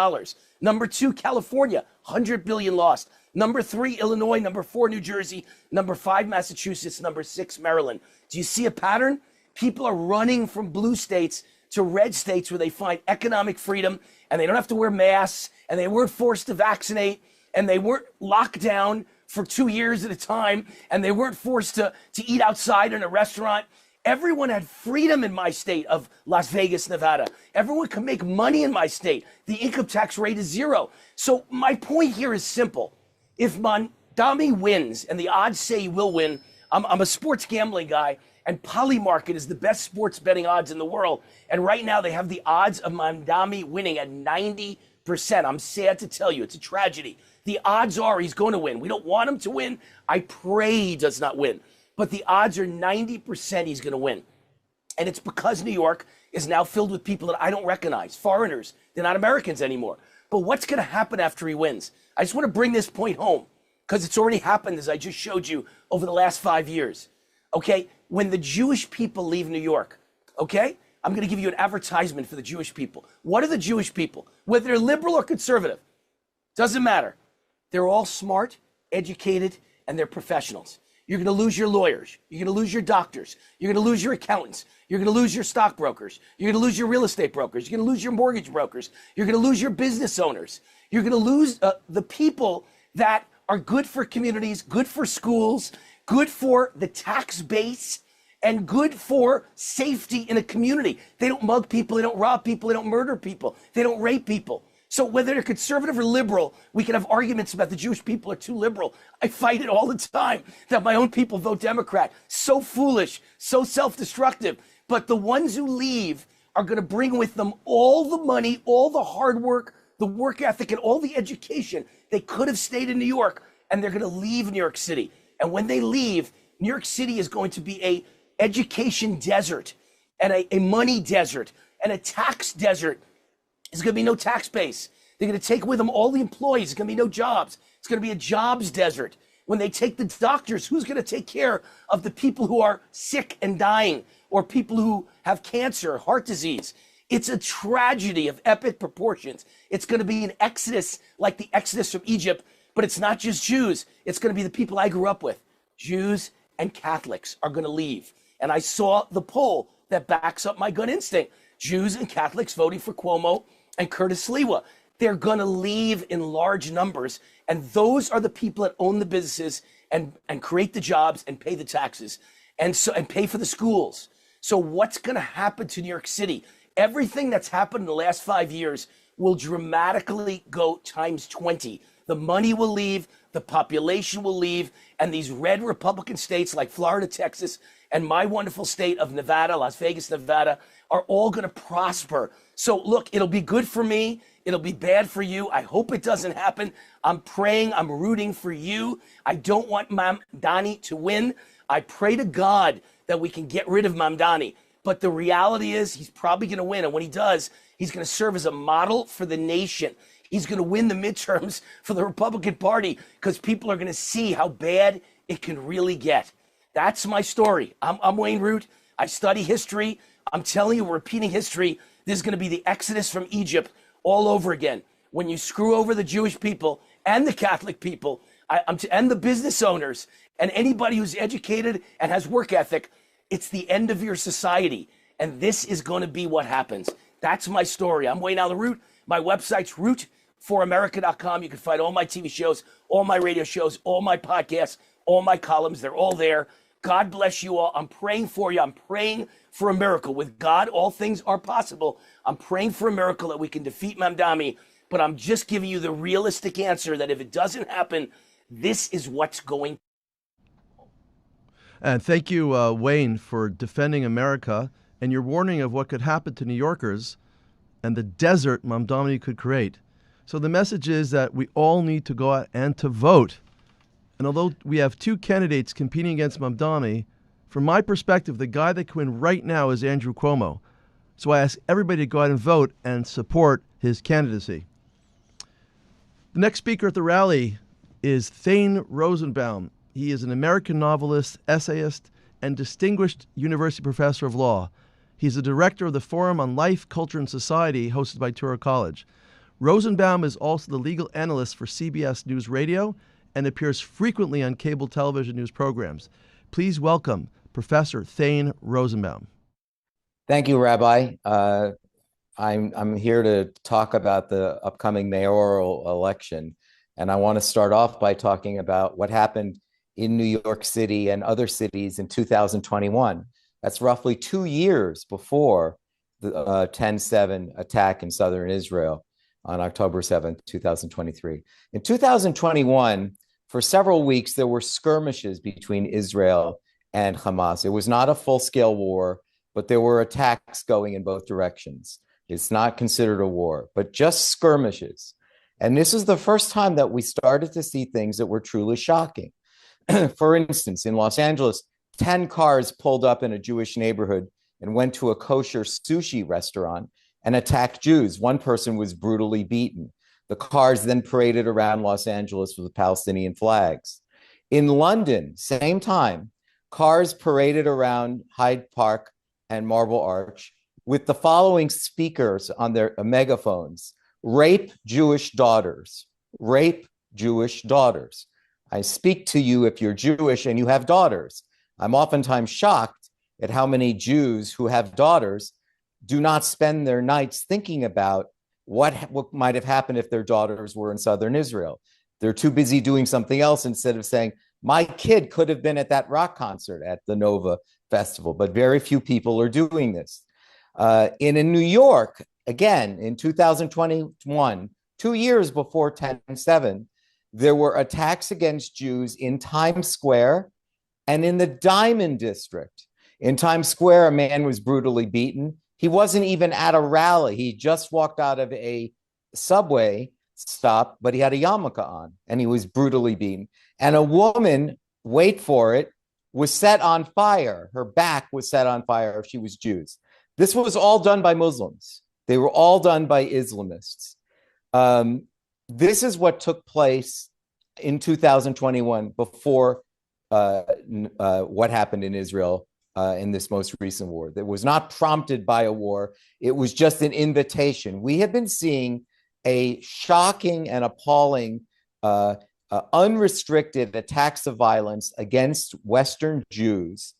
Number 2, California, $100 billion lost. Number 3, Illinois. Number 4, New Jersey. Number 5, Massachusetts. Number 6, Maryland. Do you see a pattern? People are running from blue states to red states where they find economic freedom and they don't have to wear masks and they weren't forced to vaccinate and they weren't locked down for 2 years at a time and they weren't forced to eat outside in a restaurant. Everyone had freedom in my state of Las Vegas, Nevada. Everyone could make money in my state. The income tax rate is 0. So my point here is simple. If Mamdani wins, and the odds say he will win, I'm a sports gambling guy, and Polymarket is the best sports betting odds in the world. And right now they have the odds of Mamdani winning at 90%. I'm sad to tell you, it's a tragedy. The odds are he's going to win. We don't want him to win. I pray he does not win. But the odds are 90% he's going to win. And it's because New York is now filled with people that I don't recognize, foreigners. They're not Americans anymore. But what's going to happen after he wins? I just want to bring this point home because it's already happened, as I just showed you, over the last 5 years. Okay? When the Jewish people leave New York, okay? I'm going to give you an advertisement for the Jewish people. What are the Jewish people? Whether they're liberal or conservative, doesn't matter. They're all smart, educated, and they're professionals. You're going to lose your lawyers. You're going to lose your doctors. You're going to lose your accountants. You're going to lose your stockbrokers. You're going to lose your real estate brokers. You're going to lose your mortgage brokers. You're going to lose your business owners. You're going to lose the people that are good for communities, good for schools, good for the tax base, and good for safety in a community. They don't mug people. They don't rob people. They don't murder people. They don't rape people. So whether they're conservative or liberal, we can have arguments about the Jewish people are too liberal. I fight it all the time that my own people vote Democrat. So foolish, so self-destructive. But the ones who leave are going to bring with them all the money, all the hard work, the work ethic, and all the education. They could have stayed in New York, and they're going to leave New York City. And when they leave, New York City is going to be a education desert and a money desert and a tax desert. There's going to be no tax base. They're going to take with them all the employees. There's going to be no jobs. It's going to be a jobs desert. When they take the doctors, who's going to take care of the people who are sick and dying or people who have cancer, heart disease? It's a tragedy of epic proportions. It's going to be an exodus like the exodus from Egypt, but it's not just Jews. It's going to be the people I grew up with. Jews and Catholics are going to leave. And I saw the poll that backs up my gut instinct. Jews and Catholics voting for Cuomo and Curtis Sliwa. They're going to leave in large numbers. And those are the people that own the businesses and create the jobs and pay the taxes and pay for the schools. So what's going to happen to New York City? Everything that's happened in the last 5 years will dramatically go times 20. The money will leave, the population will leave, and these red Republican states like Florida, Texas, and my wonderful state of Nevada, Las Vegas, Nevada, are all going to prosper. So look, it'll be good for me. It'll be bad for you. I hope it doesn't happen. I'm praying. I'm rooting for you. I don't want Mamdani to win. I pray to God that we can get rid of Mamdani. But the reality is he's probably going to win. And when he does, he's going to serve as a model for the nation. He's going to win the midterms for the Republican Party because people are going to see how bad it can really get. That's my story. I'm Wayne Root. I study history. I'm telling you, we're repeating history. This is going to be the Exodus from Egypt all over again. When you screw over the Jewish people and the Catholic people, and the business owners and anybody who's educated and has work ethic, it's the end of your society. And this is going to be what happens. That's my story. I'm Wayne Allen Root. My website's rootforamerica.com. You can find all my TV shows, all my radio shows, all my podcasts, all my columns. They're all there. God bless you all. I'm praying for you. I'm praying for a miracle. With God, all things are possible. I'm praying for a miracle that we can defeat Mamdani, but I'm just giving you the realistic answer that if it doesn't happen, this is what's going. And thank you, Wayne, for defending America and your warning of what could happen to New Yorkers and the desert Mamdani could create. So the message is that we all need to go out and to vote. And although we have two candidates competing against Mamdani, from my perspective, the guy that can win right now is Andrew Cuomo. So I ask everybody to go out and vote and support his candidacy. The next speaker at the rally is Thane Rosenbaum. He is an American novelist, essayist, and distinguished university professor of law. He's the director of the Forum on Life, Culture, and Society, hosted by Touro College. Rosenbaum is also the legal analyst for CBS News Radio and appears frequently on cable television news programs. Please welcome Professor Thane Rosenbaum. Thank you, Rabbi. I'm here to talk about the upcoming mayoral election. And I want to start off by talking about what happened in New York City and other cities in 2021. That's roughly 2 years before the 10/7 attack in southern Israel on October 7th, 2023. In 2021, for several weeks, there were skirmishes between Israel and Hamas. It was not a full-scale war, but there were attacks going in both directions. It's not considered a war, but just skirmishes. And this is the first time that we started to see things that were truly shocking. For instance, in Los Angeles, 10 cars pulled up in a Jewish neighborhood and went to a kosher sushi restaurant and attacked Jews. One person was brutally beaten. The cars then paraded around Los Angeles with Palestinian flags. In London, same time, cars paraded around Hyde Park and Marble Arch with the following speakers on their megaphones: rape Jewish daughters, rape Jewish daughters. I speak to you if you're Jewish and you have daughters. I'm oftentimes shocked at how many Jews who have daughters do not spend their nights thinking about what might have happened if their daughters were in southern Israel. They're too busy doing something else instead of saying, my kid could have been at that rock concert at the Nova Festival, but very few people are doing this. In New York, again, in 2021, 2 years before 10/7, there were attacks against Jews in Times Square and in the Diamond District. In Times Square, a man was brutally beaten. He wasn't even at a rally. He just walked out of a subway stop, but he had a yarmulke on, and he was brutally beaten. And a woman, wait for it, was set on fire. Her back was set on fire if she was Jews. This was all done by Muslims. They were all done by Islamists. This is what took place in 2021 before what happened in Israel in this most recent war. That was not prompted by a war. It was just an invitation. We have been seeing a shocking and appalling unrestricted attacks of violence against Western Jews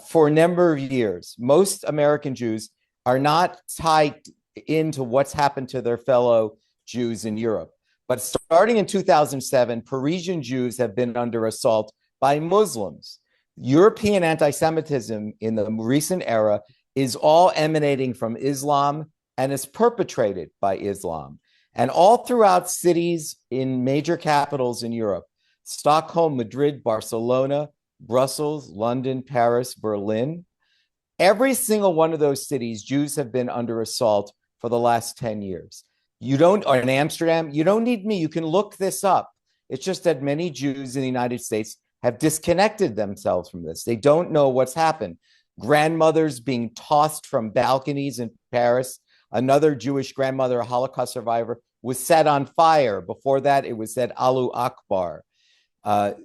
for a number of years. Most American Jews are not tied into what's happened to their fellow Jews in Europe. But starting in 2007, Parisian Jews have been under assault by Muslims. European anti-Semitism in the recent era is all emanating from Islam and is perpetrated by Islam. And all throughout cities in major capitals in Europe, Stockholm, Madrid, Barcelona, Brussels, London, Paris, Berlin, every single one of those cities, Jews have been under assault for the last 10 years. Or in Amsterdam, you don't need me. You can look this up. It's just that many Jews in the United States have disconnected themselves from this. They don't know what's happened. Grandmothers being tossed from balconies in Paris. Another Jewish grandmother, a Holocaust survivor, was set on fire. Before that, it was said Allahu Akbar.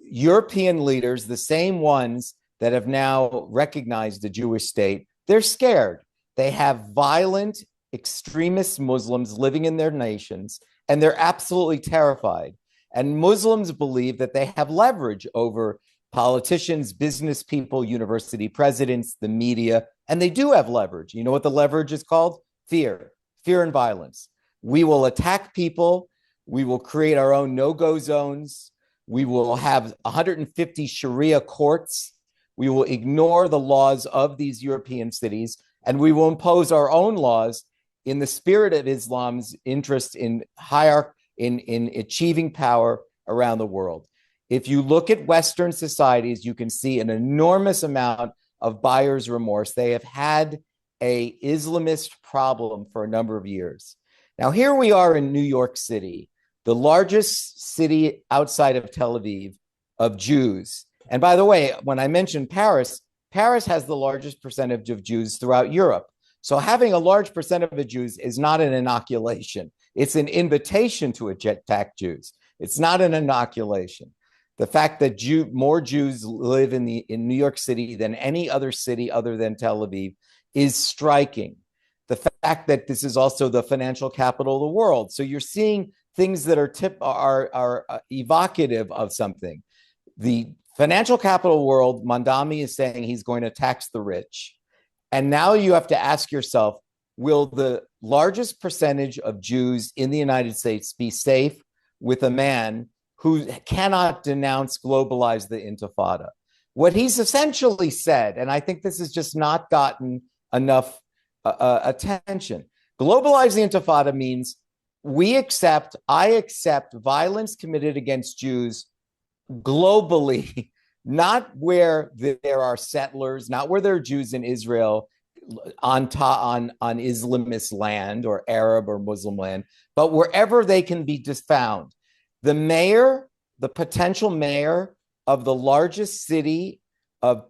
European leaders, the same ones that have now recognized the Jewish state, they're scared. They have violent extremist Muslims living in their nations, and they're absolutely terrified. And Muslims believe that they have leverage over politicians, business people, university presidents, the media, and they do have leverage. You know what the leverage is called? Fear and violence. We will attack people. We will create our own no-go zones. We will have 150 Sharia courts. We will ignore the laws of these European cities, and we will impose our own laws in the spirit of Islam's interest in in achieving power around the world. If you look at Western societies, you can see an enormous amount of buyer's remorse. They have had an Islamist problem for a number of years. Now, here we are in New York City, the largest city outside of Tel Aviv of Jews. And by the way, when I mentioned Paris, Paris has the largest percentage of Jews throughout Europe. So having a large percentage of Jews is not an inoculation. It's an invitation to attack Jews. It's not an inoculation. The fact that more Jews live in New York City than any other city other than Tel Aviv is striking. The fact that this is also the financial capital of the world. So you're seeing things that are evocative of something. The financial capital of the world, Mamdani is saying he's going to tax the rich. And now you have to ask yourself, will the largest percentage of Jews in the United States be safe with a man who cannot denounce globalize the Intifada? What he's essentially said, and I think this has just not gotten enough attention. Globalize the Intifada means I accept violence committed against Jews globally, not where there are settlers, not where there are Jews in Israel on Islamist land or Arab or Muslim land, but wherever they can be found. The potential mayor of the largest city of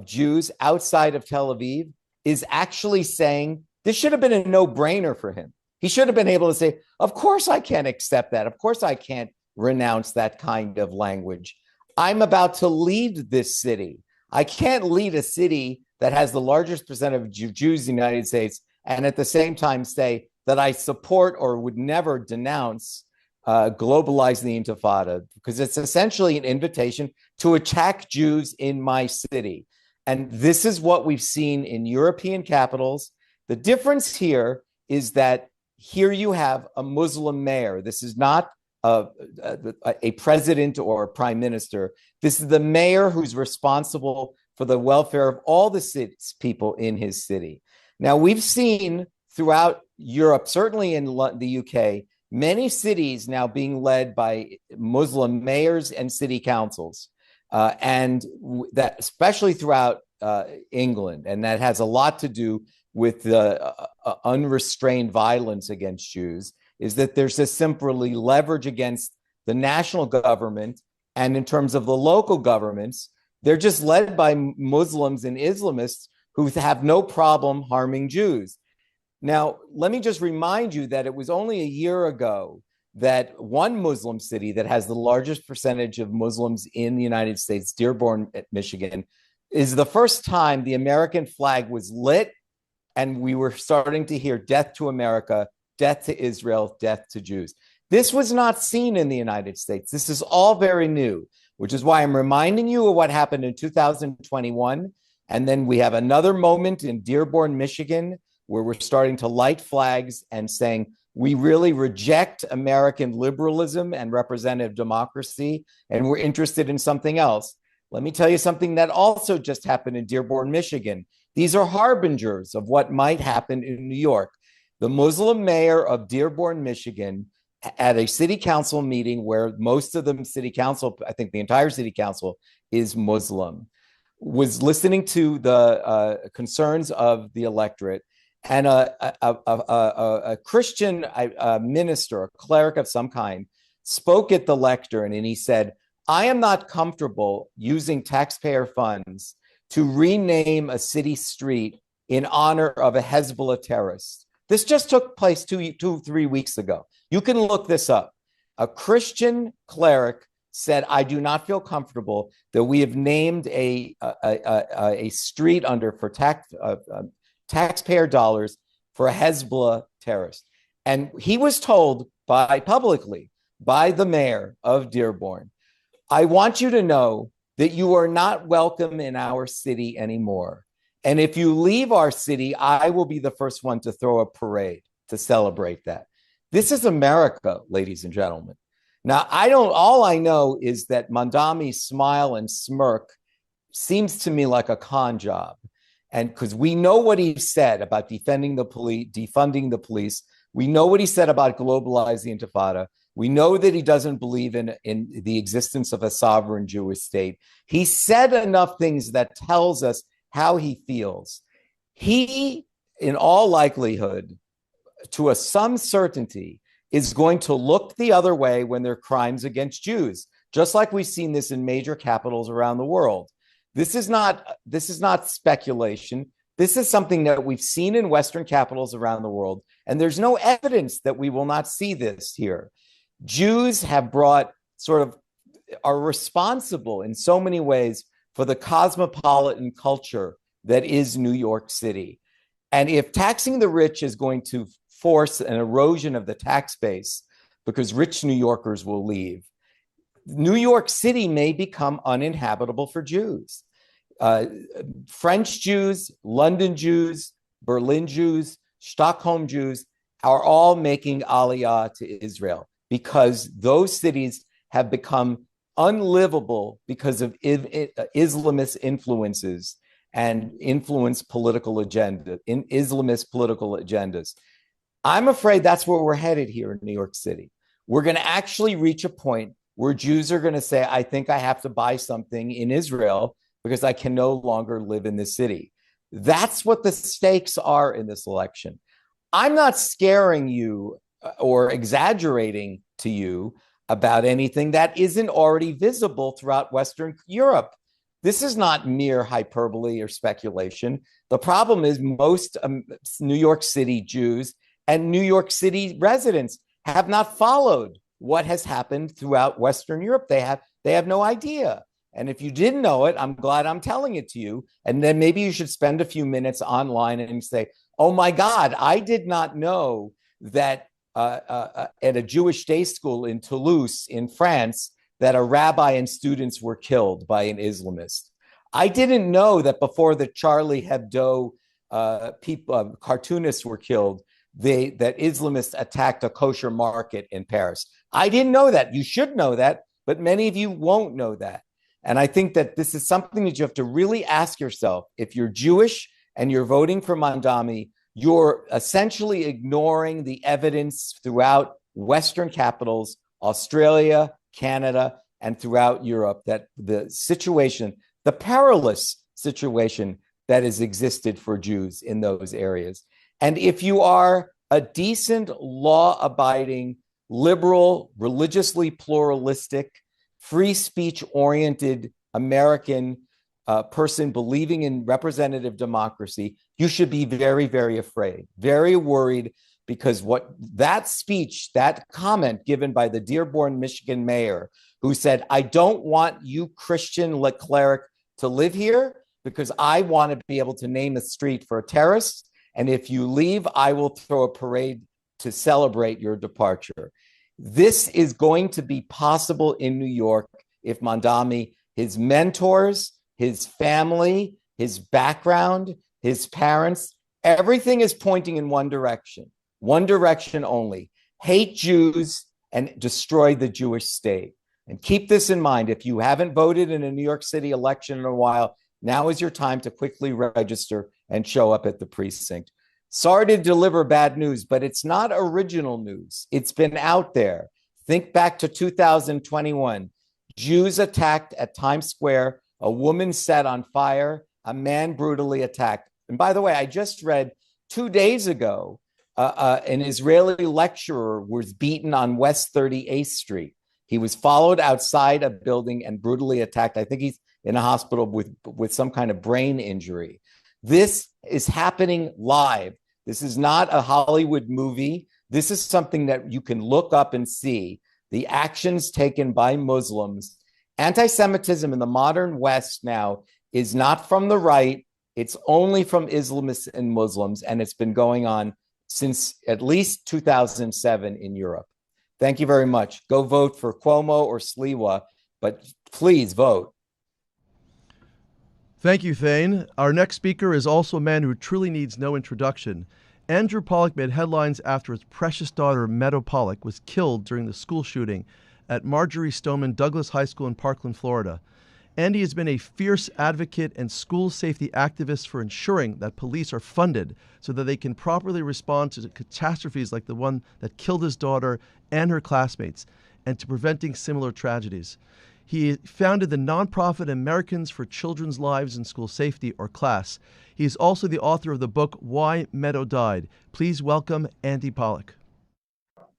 Jews outside of Tel Aviv is actually saying this should have been a no-brainer for him. He should have been able to say, of course I can't accept that. Of course I can't renounce that kind of language. I'm about to lead this city. I can't lead a city that has the largest percent of Jews in the United States and at the same time say that I support or would never denounce globalize the Intifada, because it's essentially an invitation to attack Jews in my city. And this is what we've seen in European capitals. The difference here is that here you have a Muslim mayor. This is not a president or a prime minister. This is the mayor who's responsible for the welfare of all the people in his city. Now, we've seen throughout Europe, certainly in the UK, many cities now being led by Muslim mayors and city councils, and that especially throughout England. And that has a lot to do with the unrestrained violence against Jews, is that there's a simply leverage against the national government. And in terms of the local governments, they're just led by Muslims and Islamists who have no problem harming Jews. Now, let me just remind you that it was only a year ago that one Muslim city that has the largest percentage of Muslims in the United States, Dearborn, Michigan, is the first time the American flag was lit and we were starting to hear death to America, death to Israel, death to Jews. This was not seen in the United States. This is all very new, which is why I'm reminding you of what happened in 2021. And then we have another moment in Dearborn, Michigan, where we're starting to light flags and saying, we really reject American liberalism and representative democracy, and we're interested in something else. Let me tell you something that also just happened in Dearborn, Michigan. These are harbingers of what might happen in New York. The Muslim mayor of Dearborn, Michigan, at a city council meeting where most of the city council, I think the entire city council is Muslim, was listening to the concerns of the electorate. And a Christian minister, a cleric of some kind, spoke at the lectern and he said, I am not comfortable using taxpayer funds to rename a city street in honor of a Hezbollah terrorist. This just took place 3 weeks ago. You can look this up. A Christian cleric said, I do not feel comfortable that we have named a street for taxpayer dollars for a Hezbollah terrorist. And he was told publicly by the mayor of Dearborn, I want you to know that you are not welcome in our city anymore. And if you leave our city, I will be the first one to throw a parade to celebrate that. This is America, ladies and gentlemen. Now, all I know is that Mamdani's smile and smirk seems to me like a con job. And because we know what he said about defunding the police, we know what he said about globalize the Intifada. We know that he doesn't believe in the existence of a sovereign Jewish state. He said enough things that tells us how he feels. He, in all likelihood, to some certainty, is going to look the other way when there are crimes against Jews, just like we've seen this in major capitals around the world. This is not speculation. This is something that we've seen in Western capitals around the world, and there's no evidence that we will not see this here. Jews are responsible in so many ways for the cosmopolitan culture that is New York City. And if taxing the rich is going to force an erosion of the tax base because rich New Yorkers will leave, New York City may become uninhabitable for Jews. French Jews, London Jews, Berlin Jews, Stockholm Jews are all making aliyah to Israel because those cities have become unlivable because of Islamist influences and Islamist political agendas. I'm afraid that's where we're headed here in New York City. We're going to actually reach a point where Jews are going to say, I think I have to buy something in Israel because I can no longer live in this city. That's what the stakes are in this election. I'm not scaring you or exaggerating to you about anything that isn't already visible throughout Western Europe. This is not mere hyperbole or speculation. The problem is most New York City Jews and New York City residents have not followed what has happened throughout Western Europe. They have no idea. And if you didn't know it, I'm glad I'm telling it to you. And then maybe you should spend a few minutes online and say, oh my God, I did not know that at a Jewish day school in Toulouse in France, that a rabbi and students were killed by an Islamist. I didn't know that before the Charlie Hebdo cartoonists were killed, that Islamists attacked a kosher market in Paris. I didn't know that. You should know that, but many of you won't know that. And I think that this is something that you have to really ask yourself. If you're Jewish and you're voting for Mamdani, you're essentially ignoring the evidence throughout Western capitals, Australia, Canada, and throughout Europe, that the situation, the perilous situation that has existed for Jews in those areas. And if you are a decent, law-abiding, liberal, religiously pluralistic, free speech-oriented American person believing in representative democracy, you should be very, very afraid, very worried, because what that speech, that comment given by the Dearborn, Michigan mayor, who said, I don't want you, Christian cleric, to live here because I want to be able to name a street for a terrorist. And if you leave, I will throw a parade to celebrate your departure. This is going to be possible in New York if Mamdani, his mentors, his family, his background, his parents, everything is pointing in one direction only: hate Jews and destroy the Jewish state. And keep this in mind. If you haven't voted in a New York City election in a while, now is your time to quickly register and show up at the precinct. Sorry to deliver bad news, but it's not original news. It's been out there. Think back to 2021. Jews attacked at Times Square, a woman set on fire, a man brutally attacked. And by the way, I just read 2 days ago, an Israeli lecturer was beaten on West 38th Street. He was followed outside a building and brutally attacked. I think he's in a hospital with some kind of brain injury. This is happening live. This is not a Hollywood movie. This is something that you can look up and see. the actions taken by Muslims. Anti-Semitism in the modern West now is not from the right. It's only from Islamists and Muslims, and it's been going on since at least 2007 in Europe. Thank you very much. Go vote for Cuomo or Sliwa, but please vote. Thank you, Thane. Our next speaker is also a man who truly needs no introduction. Andrew Pollock made headlines after his precious daughter, Meadow Pollock, was killed during the school shooting at Marjorie Stoneman Douglas High School in Parkland, Florida. Andy has been a fierce advocate and school safety activist for ensuring that police are funded so that they can properly respond to catastrophes like the one that killed his daughter and her classmates, and to preventing similar tragedies. He founded the nonprofit Americans for Children's Lives and School Safety, or CLASS. He is also the author of the book, Why Meadow Died. Please welcome Andy Pollock.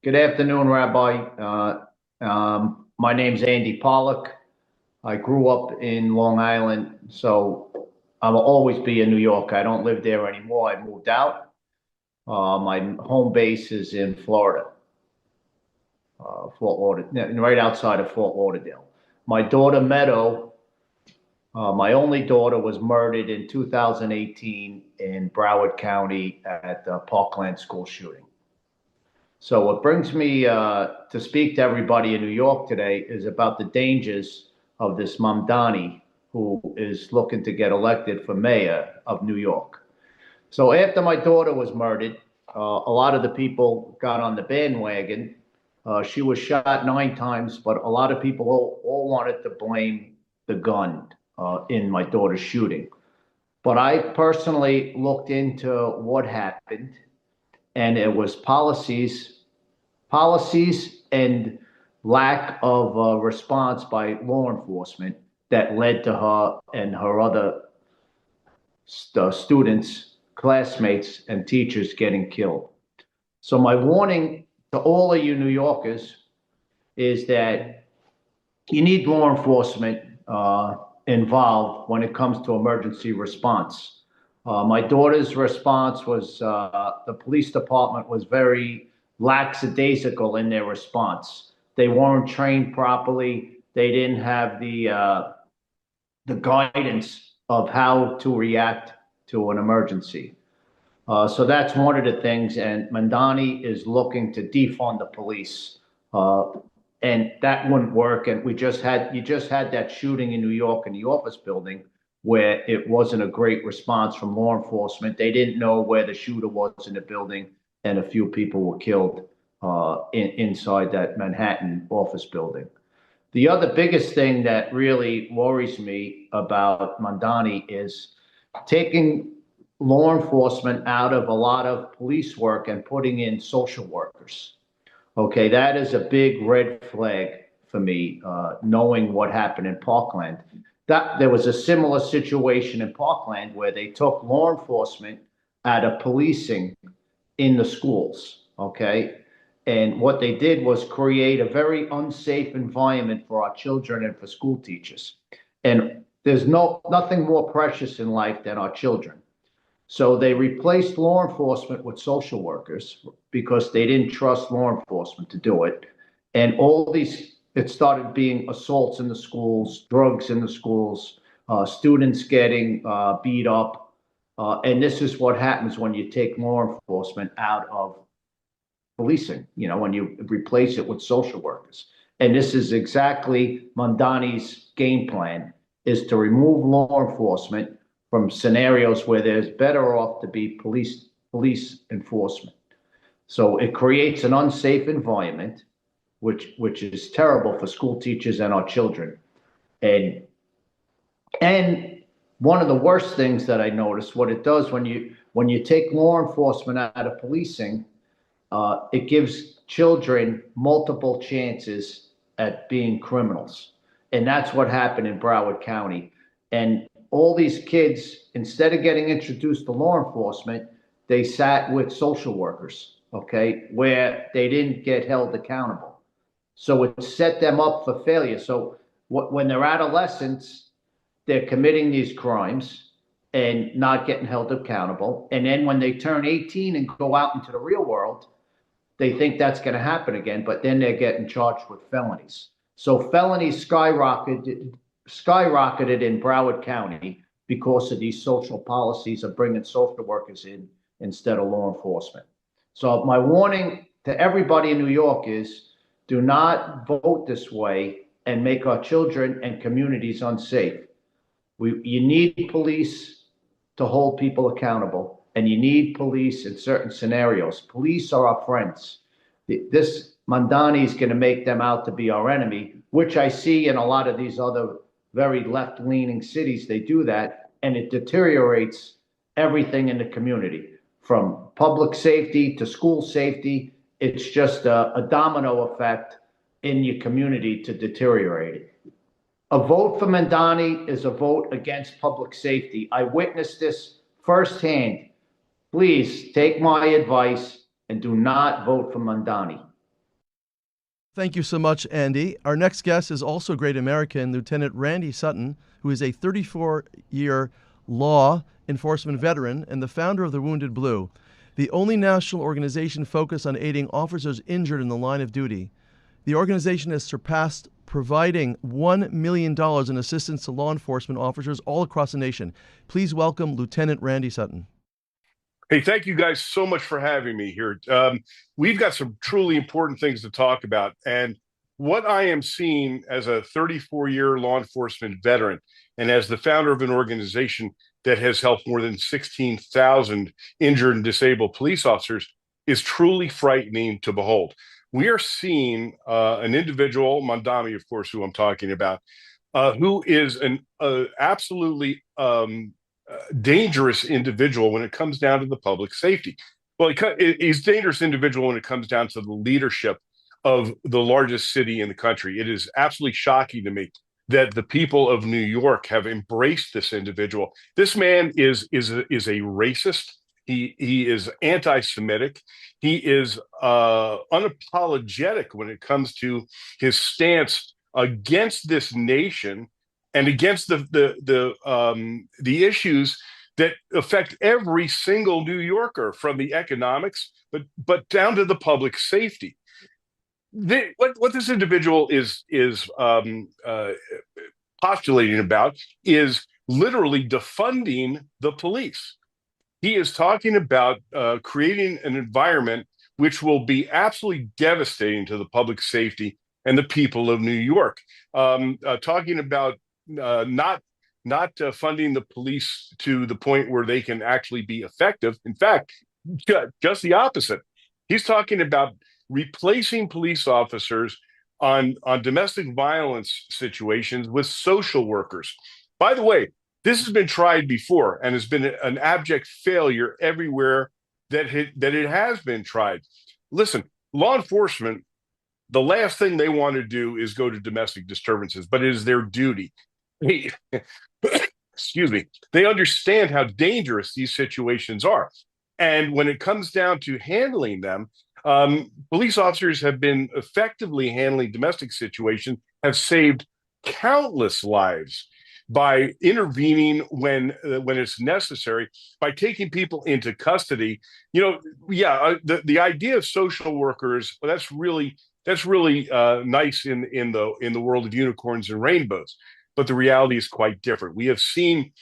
Good afternoon, Rabbi. My name's Andy Pollock. I grew up in Long Island, so I will always be a New Yorker. I don't live there anymore. I moved out. My home base is in Florida, Fort Lauderdale, right outside of Fort Lauderdale. My daughter, Meadow, my only daughter, was murdered in 2018 in Broward County at the Parkland school shooting. So what brings me to speak to everybody in New York today is about the dangers of this Mamdani, who is looking to get elected for mayor of New York. So after my daughter was murdered, a lot of the people got on the bandwagon. She was shot 9 times, but a lot of people all wanted to blame the gun in my daughter's shooting. But I personally looked into what happened, and it was policies and lack of response by law enforcement that led to her and her other students, classmates, and teachers getting killed. So my warning to all of you New Yorkers is that you need law enforcement involved when it comes to emergency response. My daughter's response was the police department was very lackadaisical in their response. They weren't trained properly. They didn't have the guidance of how to react to an emergency. So that's one of the things. And Mamdani is looking to defund the police, and that wouldn't work. And you just had that shooting in New York in the office building where it wasn't a great response from law enforcement. They didn't know where the shooter was in the building, and a few people were killed inside that Manhattan office building. The other biggest thing that really worries me about Mamdani is taking law enforcement out of a lot of police work and putting in social workers. Okay, that is a big red flag for me, knowing what happened in Parkland. There was a similar situation in Parkland where they took law enforcement out of policing in the schools, okay? And what they did was create a very unsafe environment for our children and for school teachers. And there's nothing more precious in life than our children. So they replaced law enforcement with social workers because they didn't trust law enforcement to do it. And it started being assaults in the schools, drugs in the schools, students getting beat up. And this is what happens when you take law enforcement out of policing, when you replace it with social workers. And this is exactly Mamdani's game plan, is to remove law enforcement from scenarios where there's better off to be police enforcement. So it creates an unsafe environment, which is terrible for school teachers and our children. And one of the worst things that I noticed, what it does when you take law enforcement out of policing, it gives children multiple chances at being criminals. And that's what happened in Broward County. And all these kids, instead of getting introduced to law enforcement, they sat with social workers, okay, where they didn't get held accountable. So it set them up for failure. So when they're adolescents, they're committing these crimes and not getting held accountable. And then when they turn 18 and go out into the real world, they think that's going to happen again, but then they're getting charged with felonies. So felonies skyrocketed in Broward County because of these social policies of bringing social workers in instead of law enforcement. So my warning to everybody in New York is, do not vote this way and make our children and communities unsafe. You need police to hold people accountable, and you need police in certain scenarios. Police are our friends. This Mamdani is going to make them out to be our enemy, which I see in a lot of these other very left-leaning cities. They do that, and it deteriorates everything in the community, from public safety to school safety. It's just a domino effect in your community to deteriorate it. A vote for Mamdani is a vote against public safety. I witnessed this firsthand. Please take my advice and do not vote for Mamdani. Thank you so much, Andy. Our next guest is also a great American, Lieutenant Randy Sutton, who is a 34-year law enforcement veteran and the founder of the Wounded Blue, the only national organization focused on aiding officers injured in the line of duty. The organization has surpassed providing $1 million in assistance to law enforcement officers all across the nation. Please welcome Lieutenant Randy Sutton. Hey, thank you guys so much for having me here. We've got some truly important things to talk about. And what I am seeing as a 34-year law enforcement veteran and as the founder of an organization that has helped more than 16,000 injured and disabled police officers is truly frightening to behold. We are seeing an individual, Mamdani, of course, who I'm talking about, who is an absolutely dangerous individual when it comes down to the public safety. Well, he's a dangerous individual when it comes down to the leadership of the largest city in the country. It is absolutely shocking to me that the people of New York have embraced this individual. This man is a racist. He is anti-Semitic. He is unapologetic when it comes to his stance against this nation and against the issues that affect every single New Yorker, from the economics, but down to the public safety. What this individual is postulating about is literally defunding the police. He is talking about creating an environment which will be absolutely devastating to the public safety and the people of New York. Talking about not funding the police to the point where they can actually be effective. In fact, just the opposite. He's talking about replacing police officers on domestic violence situations with social workers. By the way, this has been tried before and has been an abject failure everywhere that it has been tried. Listen, law enforcement, the last thing they want to do is go to domestic disturbances, but it is their duty. Excuse me. They understand how dangerous these situations are. And when it comes down to handling them, police officers have been effectively handling domestic situations, have saved countless lives by intervening when it's necessary, by taking people into custody. The idea of social workers, well, that's really nice in the world of unicorns and rainbows, but the reality is quite different. We have seen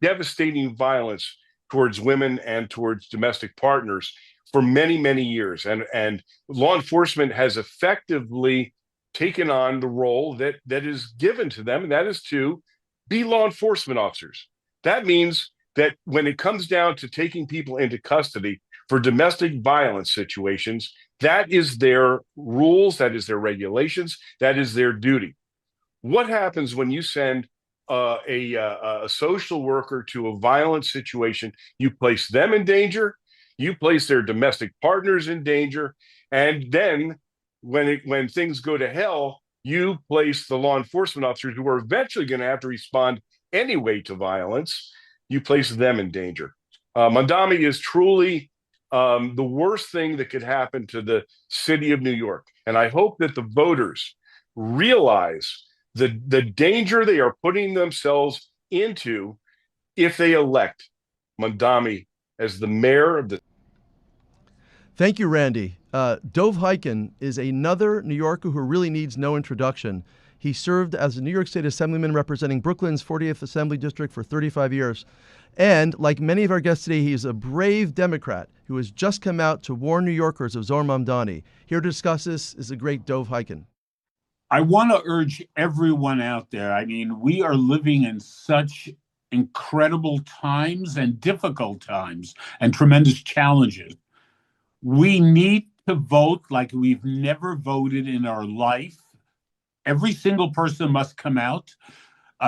devastating violence towards women and towards domestic partners for many, many years, and law enforcement has effectively taken on the role that is given to them, and that is to be law enforcement officers. That means that when it comes down to taking people into custody for domestic violence situations, that is their rules, that is their regulations, that is their duty. What happens when you send a social worker to a violent situation? You place them in danger, you place their domestic partners in danger, and then when things go to hell, you place the law enforcement officers who are eventually going to have to respond anyway to violence, you place them in danger. Mamdani is truly the worst thing that could happen to the city of New York. And I hope that the voters realize the danger they are putting themselves into if they elect Mamdani as the mayor of the Thank you, Randy. Dov Hikind is another New Yorker who really needs no introduction. He served as a New York State Assemblyman representing Brooklyn's 40th Assembly District for 35 years. And like many of our guests today, he is a brave Democrat who has just come out to warn New Yorkers of Zohran Mamdani. Here to discuss this is the great Dov Hikind. I want to urge everyone out there. I mean, we are living in such incredible times and difficult times and tremendous challenges. We need to vote like we've never voted in our life. Every single person must come out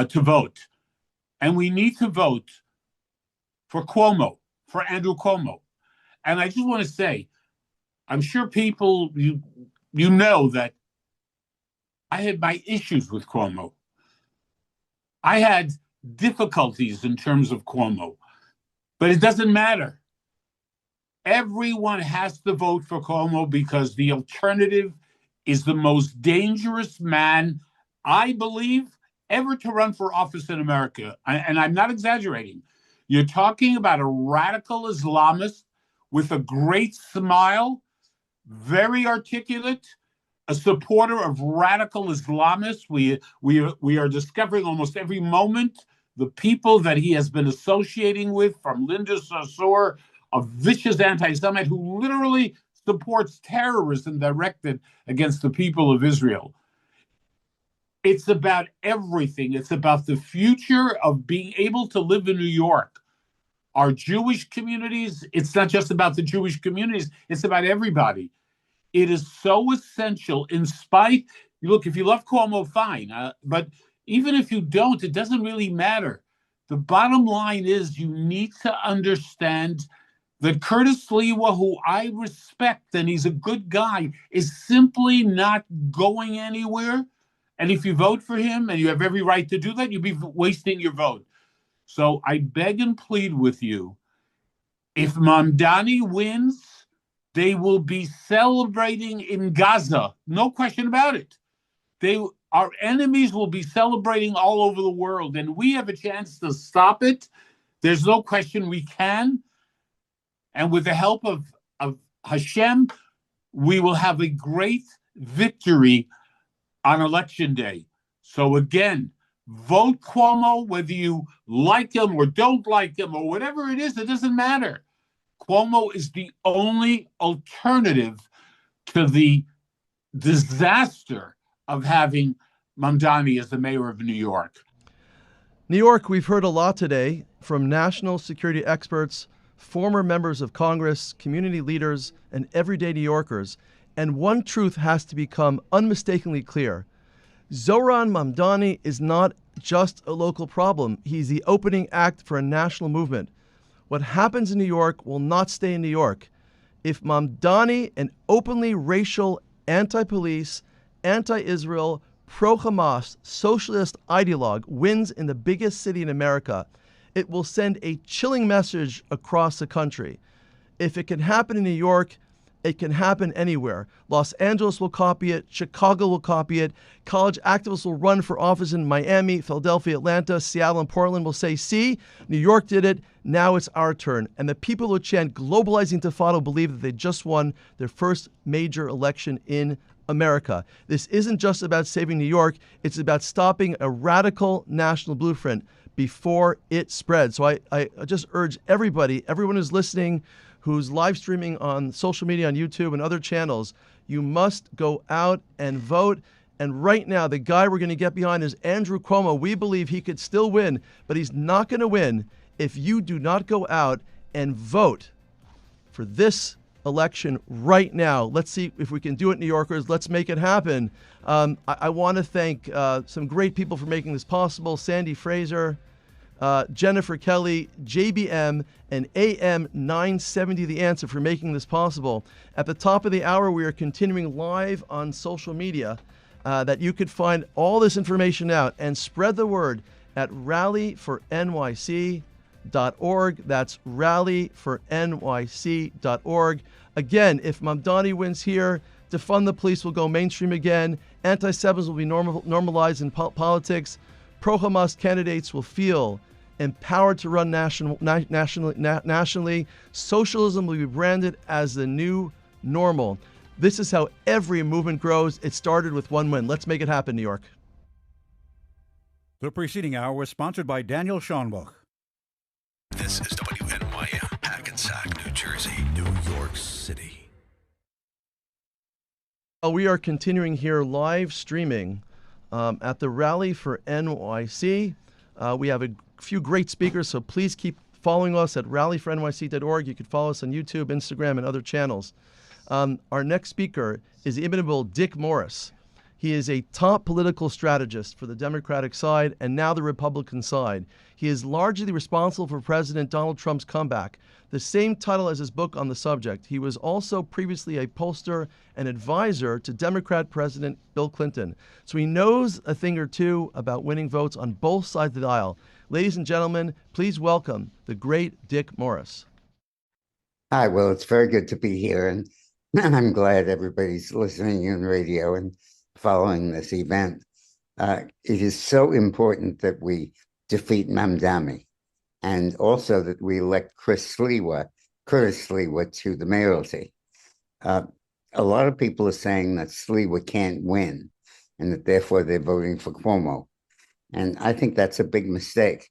to vote. And we need to vote for Cuomo, for Andrew Cuomo. And I just want to say, I'm sure people, you know that I had my issues with Cuomo. I had difficulties in terms of Cuomo, but it doesn't matter. Everyone has to vote for Cuomo because the alternative is the most dangerous man, I believe, ever to run for office in America. And I'm not exaggerating. You're talking about a radical Islamist with a great smile, very articulate, a supporter of radical Islamists. We are discovering almost every moment the people that he has been associating with, from Linda Sarsour, a vicious anti-Semite who literally supports terrorism directed against the people of Israel. It's about everything. It's about the future of being able to live in New York. Our Jewish communities, it's not just about the Jewish communities, it's about everybody. It is so essential, in spite, look, if you love Cuomo, fine. But even if you don't, it doesn't really matter. The bottom line is you need to understand that Curtis Sliwa, who I respect, and he's a good guy, is simply not going anywhere. And if you vote for him, and you have every right to do that, you'd be wasting your vote. So I beg and plead with you, if Mamdani wins, they will be celebrating in Gaza. No question about it. Our enemies will be celebrating all over the world, and we have a chance to stop it. There's no question we can. And with the help of Hashem, we will have a great victory on Election Day. So again, vote Cuomo, whether you like him or don't like him or whatever it is, it doesn't matter. Cuomo is the only alternative to the disaster of having Mamdani as the mayor of New York. New York, we've heard a lot today from national security experts, former members of Congress, community leaders, and everyday New Yorkers. And one truth has to become unmistakably clear. Zohran Mamdani is not just a local problem. He's the opening act for a national movement. What happens in New York will not stay in New York. If Mamdani, an openly racial, anti-police, anti-Israel, pro-Hamas, socialist ideologue, wins in the biggest city in America, it will send a chilling message across the country. If it can happen in New York, it can happen anywhere. Los Angeles will copy it. Chicago will copy it. College activists will run for office in Miami, Philadelphia, Atlanta, Seattle, and Portland will say, see, New York did it. Now it's our turn. And the people who chant Globalize the Intifada believe that they just won their first major election in America. This isn't just about saving New York. It's about stopping a radical national blueprint before it spreads. So I just urge everyone who's listening, who's live streaming on social media, on YouTube and other channels, you must go out and vote. And right now, the guy we're going to get behind is Andrew Cuomo. We believe he could still win, but he's not going to win if you do not go out and vote for this election right now. Let's see if we can do it, New Yorkers. Let's make it happen. I want to thank some great people for making this possible. Sandy Fraser, Jennifer Kelly, JBM, and AM970 The Answer for making this possible. At the top of the hour, we are continuing live on social media that you could find all this information out and spread the word at rallyfornyc.org. That's rallyfornyc.org. Again, if Mamdani wins here, Defund the Police will go mainstream again. Anti-Semitism will be normalized in politics. Pro-Hamas candidates will feel empowered to run nationally. Socialism will be branded as the new normal. This is how every movement grows. It started with one win. Let's make it happen, New York. The preceding hour was sponsored by Daniel Schonbuch. This is WNYM, Hackensack, New Jersey, New York City. We are continuing here live streaming at the Rally for NYC. We have a few great speakers, so please keep following us at rallyfornyc.org. You can follow us on YouTube, Instagram, and other channels. Our next speaker is the inimitable Dick Morris. He is a top political strategist for the Democratic side and now the Republican side. He is largely responsible for President Donald Trump's comeback, the same title as his book on the subject. He was also previously a pollster and advisor to Democrat President Bill Clinton. So he knows a thing or two about winning votes on both sides of the aisle. Ladies and gentlemen, please welcome the great Dick Morris. Hi, well, it's very good to be here, and I'm glad everybody's listening on radio and following this event. It is so important that we defeat Mamdani, and also that we elect Curtis Sliwa to the mayoralty. A lot of people are saying that Sliwa can't win, and that therefore they're voting for Cuomo. And I think that's a big mistake.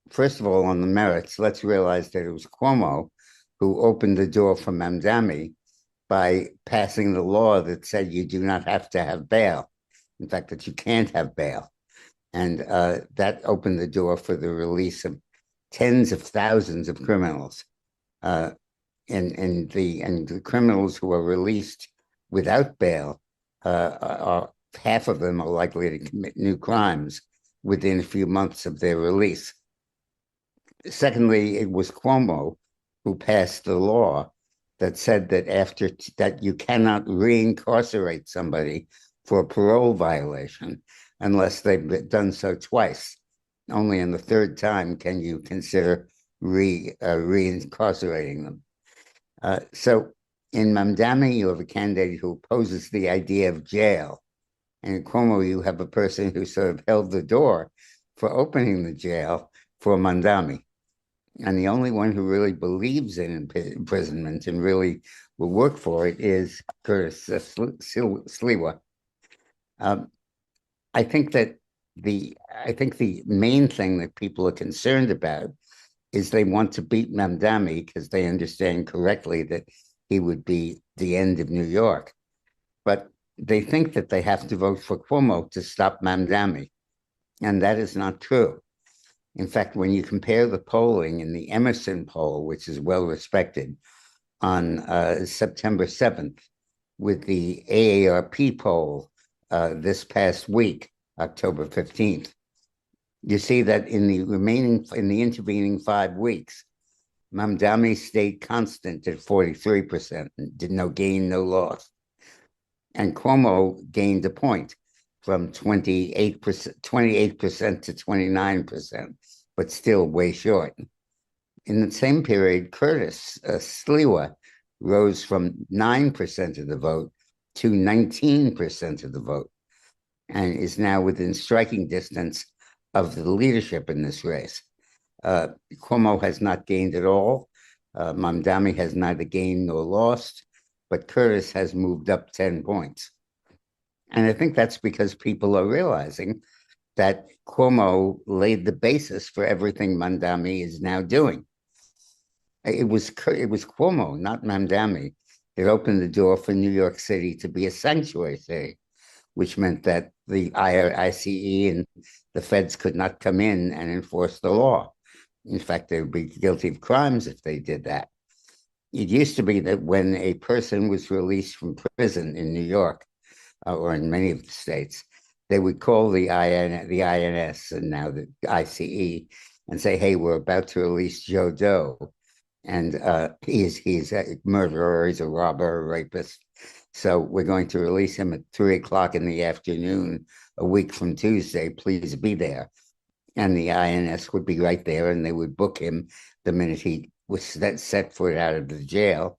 First of all, on the merits, let's realize that it was Cuomo who opened the door for Mamdani by passing the law that said you do not have to have bail. In fact, that you can't have bail. And that opened the door for the release of tens of thousands of criminals. And the criminals who are released without bail, half of them are likely to commit new crimes within a few months of their release. Secondly, it was Cuomo who passed the law that said that that you cannot reincarcerate somebody for a parole violation unless they've done so twice. Only in the third time can you consider reincarcerating them. So in Mamdani, you have a candidate who opposes the idea of jail. And in Cuomo, you have a person who sort of held the door for opening the jail for Mamdani. And the only one who really believes in imprisonment and really will work for it is Curtis Sliwa. I think the main thing that people are concerned about is they want to beat Mamdani because they understand correctly that he would be the end of New York. But they think that they have to vote for Cuomo to stop Mamdani. And that is not true. In fact, when you compare the polling in the Emerson poll, which is well respected, on September 7th with the AARP poll this past week, October 15th, you see that in the intervening 5 weeks, Mamdani stayed constant at 43%, did no gain, no loss. And Cuomo gained a point from 28% to 29%, but still way short. In the same period, Curtis Sliwa rose from 9% of the vote to 19% of the vote, and is now within striking distance of the leadership in this race. Cuomo has not gained at all. Mamdani has neither gained nor lost, but Curtis has moved up 10 points. And I think that's because people are realizing that Cuomo laid the basis for everything Mamdani is now doing. It was Cuomo, not Mamdani, that opened the door for New York City to be a sanctuary city, which meant that the ICE and the feds could not come in and enforce the law. In fact, they would be guilty of crimes if they did that. It used to be that when a person was released from prison in New York, or in many of the states, they would call the INS and now the ICE and say, hey, we're about to release Joe Doe. And he's a murderer, he's a robber, a rapist. So we're going to release him at 3 o'clock in the afternoon, a week from Tuesday. Please be there. And the INS would be right there, and they would book him the minute he was set foot out of the jail,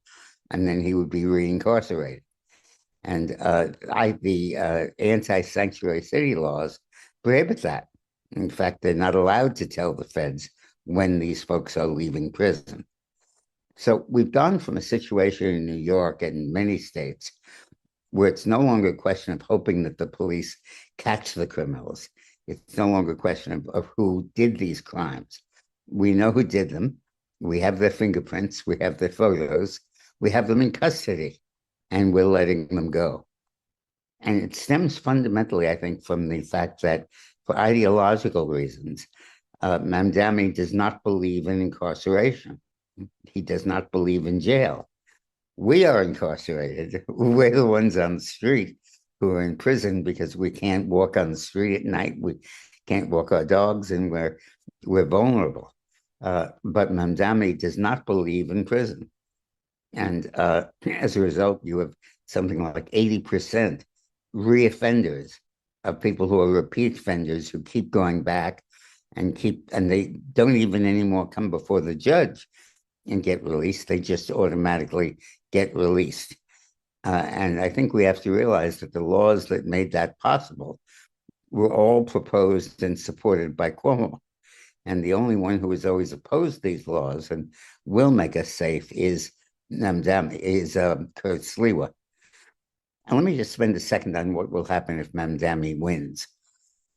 and then he would be reincarcerated. And the anti-sanctuary city laws prohibit that. In fact, they're not allowed to tell the feds when these folks are leaving prison. So we've gone from a situation in New York and many states where it's no longer a question of hoping that the police catch the criminals. It's no longer a question of who did these crimes. We know who did them. We have their fingerprints. We have their photos. We have them in custody, and we're letting them go. And it stems fundamentally, I think, from the fact that for ideological reasons, Mamdani does not believe in incarceration. He does not believe in jail. We are incarcerated. We're the ones on the street who are in prison because we can't walk on the street at night. We can't walk our dogs, and we're vulnerable. But Mamdani does not believe in prison. And as a result, you have something like 80% reoffenders of people who are repeat offenders who keep going back and they don't even anymore come before the judge and get released. They just automatically get released. And I think we have to realize that the laws that made that possible were all proposed and supported by Cuomo. And the only one who has always opposed these laws and will make us safe is Kurt Sliwa. And let me just spend a second on what will happen if Mamdani wins.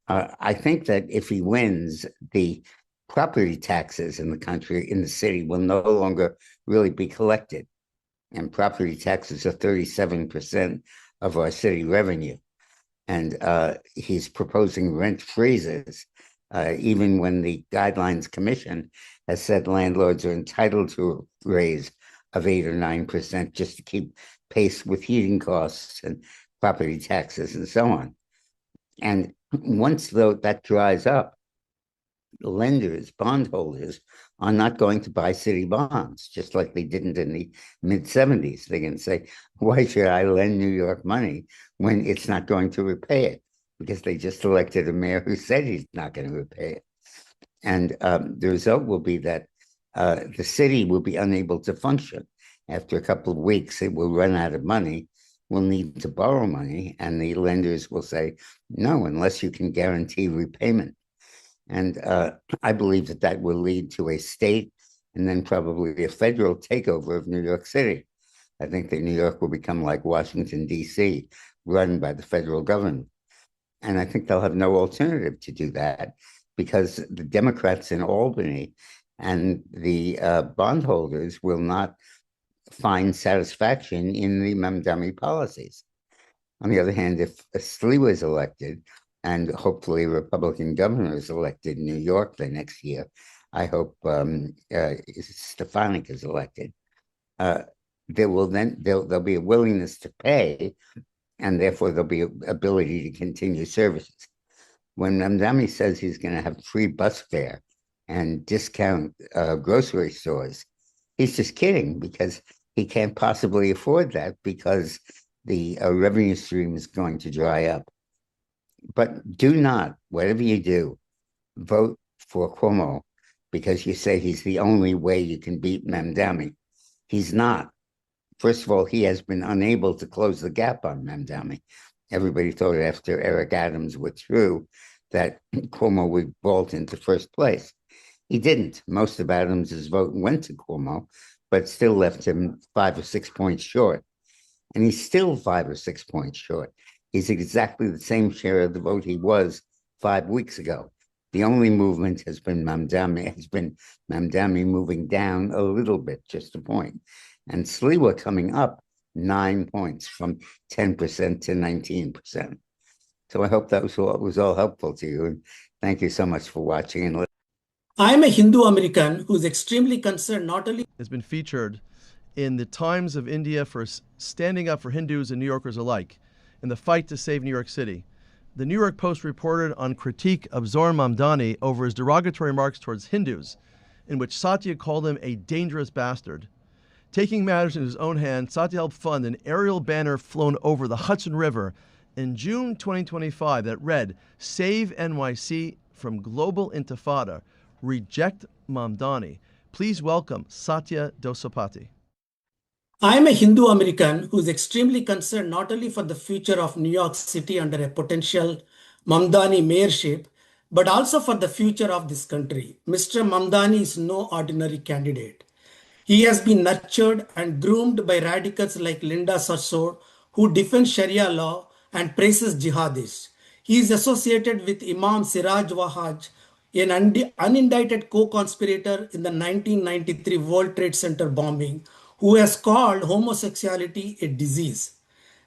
I think that if he wins, the property taxes in the country, in the city, will no longer really be collected. And property taxes are 37% of our city revenue. And he's proposing rent freezes, even when the Guidelines Commission has said landlords are entitled to a raise of 8 or 9% just to keep pace with heating costs and property taxes and so on. And once that dries up, lenders, bondholders are not going to buy city bonds, just like they didn't in the mid-70s. They're going to say, why should I lend New York money when it's not going to repay it? Because they just elected a mayor who said he's not going to repay it. And the result will be that the city will be unable to function. After a couple of weeks, it will run out of money, will need to borrow money, and the lenders will say, no, unless you can guarantee repayment. And I believe that will lead to a state and then probably a federal takeover of New York City. I think that New York will become like Washington, D.C., run by the federal government. And I think they'll have no alternative to do that because the Democrats in Albany and the bondholders will not find satisfaction in the Mamdani policies. On the other hand, if Sliwa is elected, and hopefully a Republican governor is elected in New York the next year, I hope Stefanik is elected, there'll be a willingness to pay, and therefore there'll be an ability to continue services. When Mamdani says he's going to have free bus fare and discount grocery stores, he's just kidding, because he can't possibly afford that because the revenue stream is going to dry up. But do not, whatever you do, vote for Cuomo because you say he's the only way you can beat Mamdani. He's not. First of all, he has been unable to close the gap on Mamdani. Everybody thought after Eric Adams withdrew that Cuomo would vault into first place. He didn't. Most of Adams's vote went to Cuomo, but still left him 5 or 6 points short. And he's still 5 or 6 points short. He's exactly the same share of the vote he was 5 weeks ago. The only movement has been Mamdani moving down a little bit, just a point. And Sliwa coming up 9 points from 10% to 19%. So I hope that was all helpful to you. And thank you so much for watching and listening. I'm a Hindu American who's extremely concerned not only has been featured in the Times of India for standing up for Hindus and New Yorkers alike in the fight to save New York City. The New York Post reported on critique of Zohran Mamdani over his derogatory remarks towards Hindus, in which Satya called him a dangerous bastard. Taking matters in his own hand, Satya helped fund an aerial banner flown over the Hudson River in June 2025 that read, "Save NYC from Global Intifada. Reject Mamdani." Please welcome Satya Dosapati. I'm a Hindu American who's extremely concerned not only for the future of New York City under a potential Mamdani mayorship, but also for the future of this country. Mr. Mamdani is no ordinary candidate. He has been nurtured and groomed by radicals like Linda Sarsour, who defends Sharia law and praises jihadists. He is associated with Imam Siraj Wahaj, an unindicted co-conspirator in the 1993 World Trade Center bombing, who has called homosexuality a disease.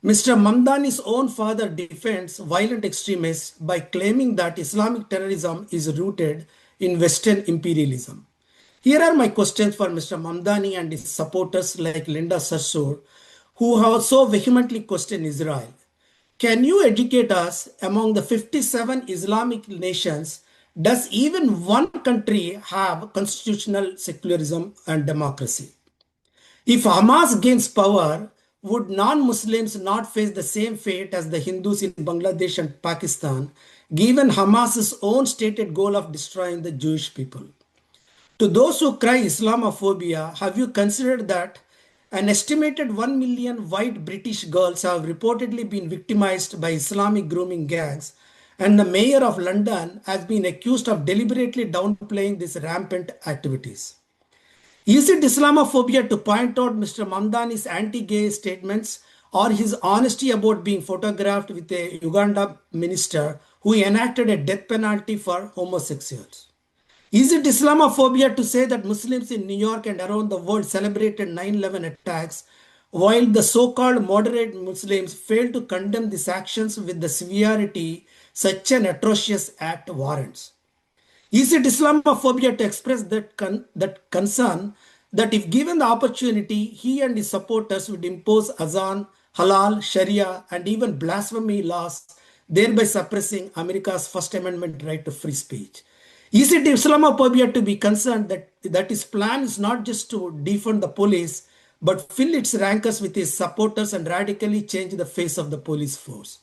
Mr. Mamdani's own father defends violent extremists by claiming that Islamic terrorism is rooted in Western imperialism. Here are my questions for Mr. Mamdani and his supporters like Linda Sarsour, who have so vehemently questioned Israel. Can you educate us, among the 57 Islamic nations, does even one country have constitutional secularism and democracy? If Hamas gains power, would non-Muslims not face the same fate as the Hindus in Bangladesh and Pakistan, given Hamas's own stated goal of destroying the Jewish people? To those who cry Islamophobia, have you considered that an estimated 1 million white British girls have reportedly been victimized by Islamic grooming gangs, and the mayor of London has been accused of deliberately downplaying these rampant activities? Is it Islamophobia to point out Mr. Mamdani's anti-gay statements or his honesty about being photographed with a Uganda minister who enacted a death penalty for homosexuals? Is it Islamophobia to say that Muslims in New York and around the world celebrated 9/11 attacks, while the so-called moderate Muslims failed to condemn these actions with the severity such an atrocious act warrants? Is it Islamophobia to express that concern that if given the opportunity, he and his supporters would impose azan, halal, sharia, and even blasphemy laws, thereby suppressing America's First Amendment right to free speech? Is it Islamophobia to be concerned that his plan is not just to defund the police, but fill its rankers with his supporters and radically change the face of the police force?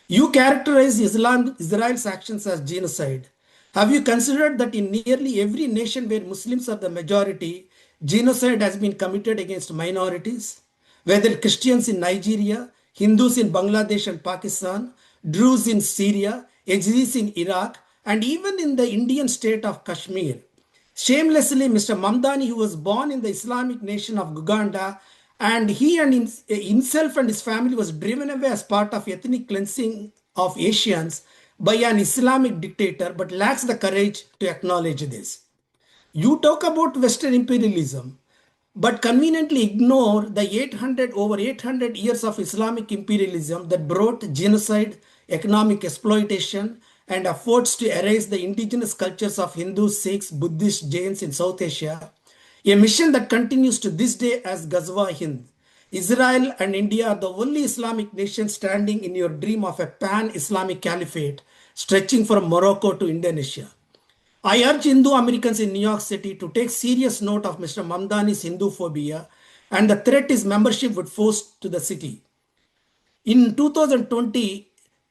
You characterize Israel's actions as genocide. Have you considered that in nearly every nation where Muslims are the majority, genocide has been committed against minorities? Whether Christians in Nigeria, Hindus in Bangladesh and Pakistan, Druze in Syria, Yazidis in Iraq, and even in the Indian state of Kashmir. Shamelessly, Mr. Mamdani, who was born in the Islamic nation of Uganda, and he and himself and his family was driven away as part of ethnic cleansing of Asians by an Islamic dictator, but lacks the courage to acknowledge this. You talk about Western imperialism, but conveniently ignore the over 800 years of Islamic imperialism that brought genocide, economic exploitation, and efforts to erase the indigenous cultures of Hindus, Sikhs, Buddhists, Jains in South Asia, a mission that continues to this day as Ghazwa Hind. Israel and India are the only Islamic nations standing in your dream of a pan-Islamic caliphate stretching from Morocco to Indonesia. I urge Hindu Americans in New York City to take serious note of Mr. Mamdani's Hindu phobia and the threat his membership would pose to the city. In 2020,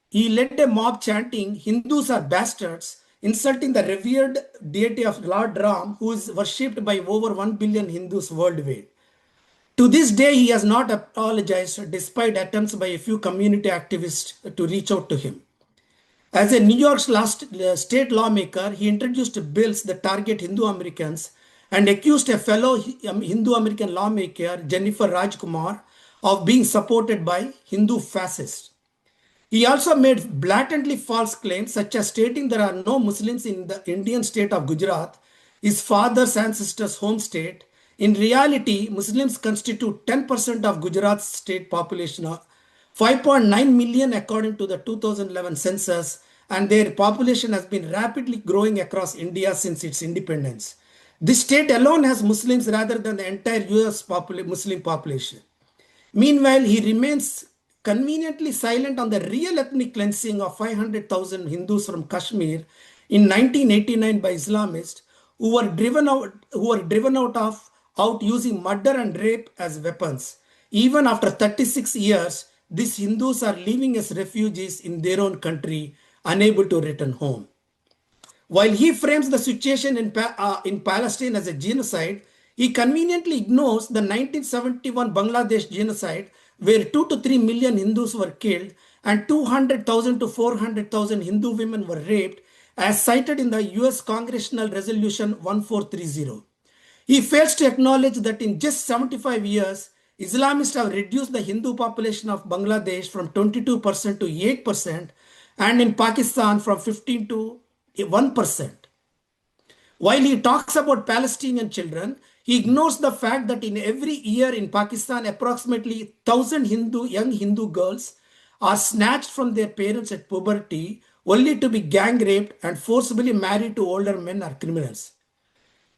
he led a mob chanting, "Hindus are bastards," insulting the revered deity of Lord Ram, who is worshipped by over 1 billion Hindus worldwide. To this day, he has not apologized despite attempts by a few community activists to reach out to him. As a New York's last state lawmaker, he introduced bills that target Hindu Americans and accused a fellow Hindu American lawmaker, Jennifer Rajkumar, of being supported by Hindu fascists. He also made blatantly false claims, such as stating there are no Muslims in the Indian state of Gujarat, his father's ancestors' home state. In reality, Muslims constitute 10% of Gujarat's state population, 5.9 million according to the 2011 census, and their population has been rapidly growing across India since its independence. This state alone has Muslims rather than the entire US Muslim population. Meanwhile, he remains conveniently silent on the real ethnic cleansing of 500,000 Hindus from Kashmir in 1989 by Islamists who were driven out using murder and rape as weapons. Even after 36 years, these Hindus are living as refugees in their own country, unable to return home. While he frames the situation in Palestine as a genocide, he conveniently ignores the 1971 Bangladesh genocide, where 2 to 3 million Hindus were killed and 200,000 to 400,000 Hindu women were raped, as cited in the US Congressional Resolution 1430. He fails to acknowledge that in just 75 years, Islamists have reduced the Hindu population of Bangladesh from 22% to 8%, and in Pakistan from 15 to 1%. While he talks about Palestinian children, he ignores the fact that in every year in Pakistan, approximately 1,000 young Hindu girls are snatched from their parents at puberty only to be gang raped and forcibly married to older men or criminals.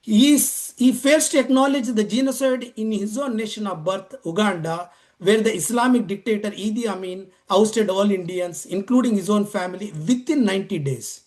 He fails to acknowledge the genocide in his own nation of birth, Uganda, where the Islamic dictator Idi Amin ousted all Indians, including his own family, within 90 days.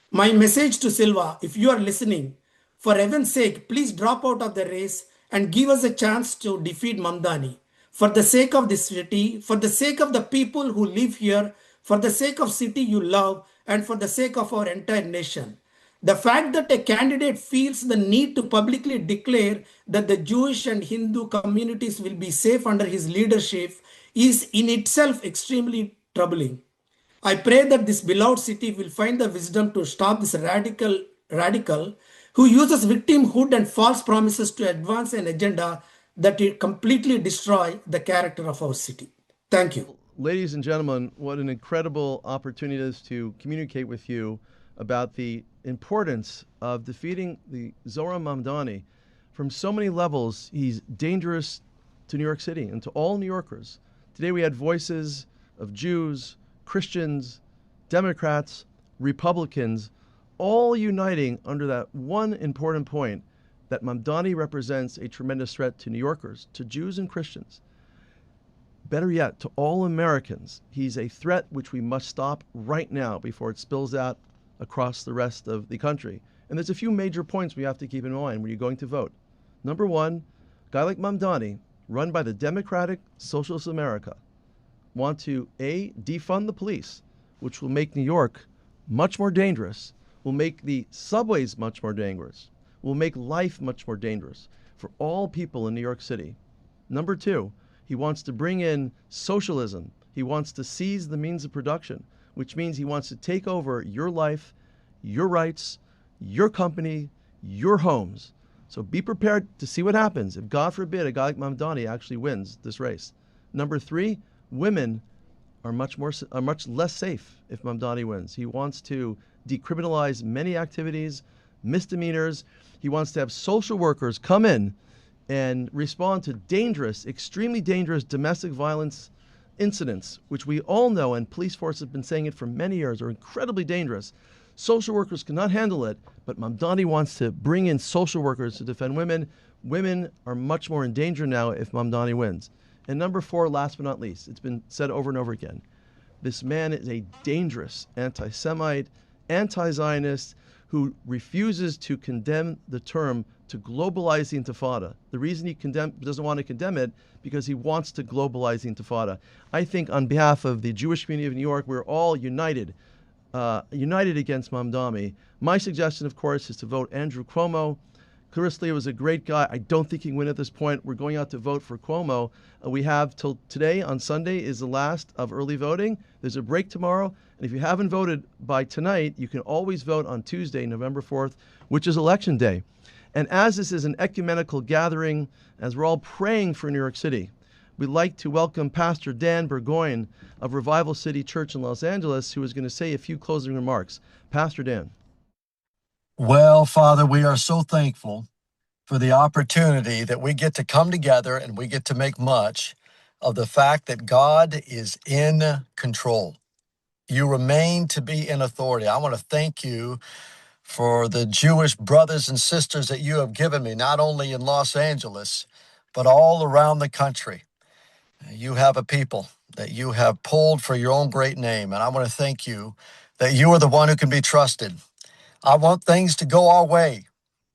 My message to Silva, if you are listening, for heaven's sake, please drop out of the race and give us a chance to defeat Mamdani. For the sake of this city, for the sake of the people who live here, for the sake of city you love, and for the sake of our entire nation. The fact that a candidate feels the need to publicly declare that the Jewish and Hindu communities will be safe under his leadership is in itself extremely troubling. I pray that this beloved city will find the wisdom to stop this radical who uses victimhood and false promises to advance an agenda that will completely destroy the character of our city. Thank you. Ladies and gentlemen, what an incredible opportunity it is to communicate with you about the importance of defeating the Zohran Mamdani. From so many levels, he's dangerous to New York City and to all New Yorkers. Today we had voices of Jews, Christians, Democrats, Republicans, all uniting under that one important point that Mamdani represents a tremendous threat to New Yorkers, to Jews and Christians. Better yet, to all Americans. He's a threat which we must stop right now before it spills out across the rest of the country. And there's a few major points we have to keep in mind when you're going to vote. Number one, a guy like Mamdani, run by the Democratic Socialist America, want to, A, defund the police, which will make New York much more dangerous, will make the subways much more dangerous, will make life much more dangerous for all people in New York City. Number two, he wants to bring in socialism. He wants to seize the means of production, which means he wants to take over your life, your rights, your company, your homes. So be prepared to see what happens if, God forbid, a guy like Mamdani actually wins this race. Number three, women are much less safe if Mamdani wins. He wants to decriminalize many activities, misdemeanors. He wants to have social workers come in and respond to dangerous, extremely dangerous domestic violence incidents, which we all know, and police force have been saying it for many years, are incredibly dangerous. Social workers cannot handle it, but Mamdani wants to bring in social workers to defend women. Women are much more in danger now if Mamdani wins. And number four, last but not least, it's been said over and over again, this man is a dangerous anti-Semite, anti-Zionist who refuses to condemn the term to globalize the Intifada. The reason he doesn't want to condemn it because he wants to globalize the Intifada. I think on behalf of the Jewish community of New York, we're all united against Mamdani. My suggestion, of course, is to vote Andrew Cuomo. Chris Lee was a great guy. I don't think he can win at this point. We're going out to vote for Cuomo. We have till today on Sunday is the last of early voting. There's a break tomorrow. And if you haven't voted by tonight, you can always vote on Tuesday, November 4th, which is Election Day. And as this is an ecumenical gathering, as we're all praying for New York City, we'd like to welcome Pastor Dan Burgoyne of Revival City Church in Los Angeles, who is going to say a few closing remarks. Pastor Dan. Well, Father, we are so thankful for the opportunity that we get to come together and we get to make much of the fact that God is in control. You remain to be in authority. I want to thank you for the Jewish brothers and sisters that you have given me, not only in Los Angeles, but all around the country. You have a people that you have pulled for your own great name, and I want to thank you that you are the one who can be trusted. I want things to go our way.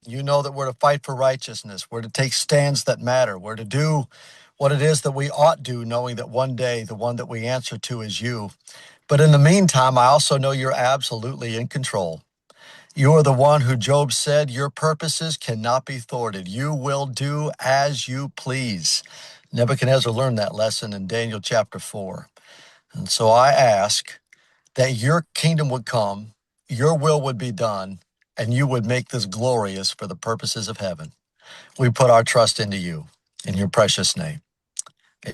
You know that we're to fight for righteousness. We're to take stands that matter. We're to do what it is that we ought do, knowing that one day the one that we answer to is you. But in the meantime, I also know you're absolutely in control. You are the one who Job said, your purposes cannot be thwarted. You will do as you please. Nebuchadnezzar learned that lesson in Daniel chapter 4. And so I ask that your kingdom would come, your will would be done, and you would make this glorious for the purposes of heaven. We put our trust into you. In your precious name.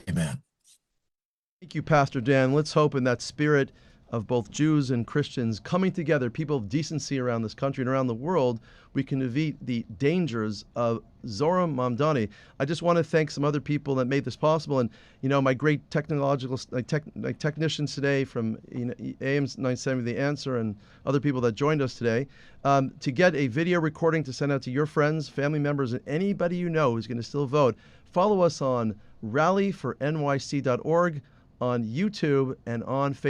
Amen. Thank you, Pastor Dan. Let's hope in that spirit of both Jews and Christians coming together, people of decency around this country and around the world, we can defeat the dangers of Zohran Mamdani. I just want to thank some other people that made this possible, and my great technological technicians today from AM970 The Answer and other people that joined us today. To get a video recording to send out to your friends, family members, and anybody you know who's going to still vote, follow us on rallyfornyc.org, on YouTube, and on Facebook.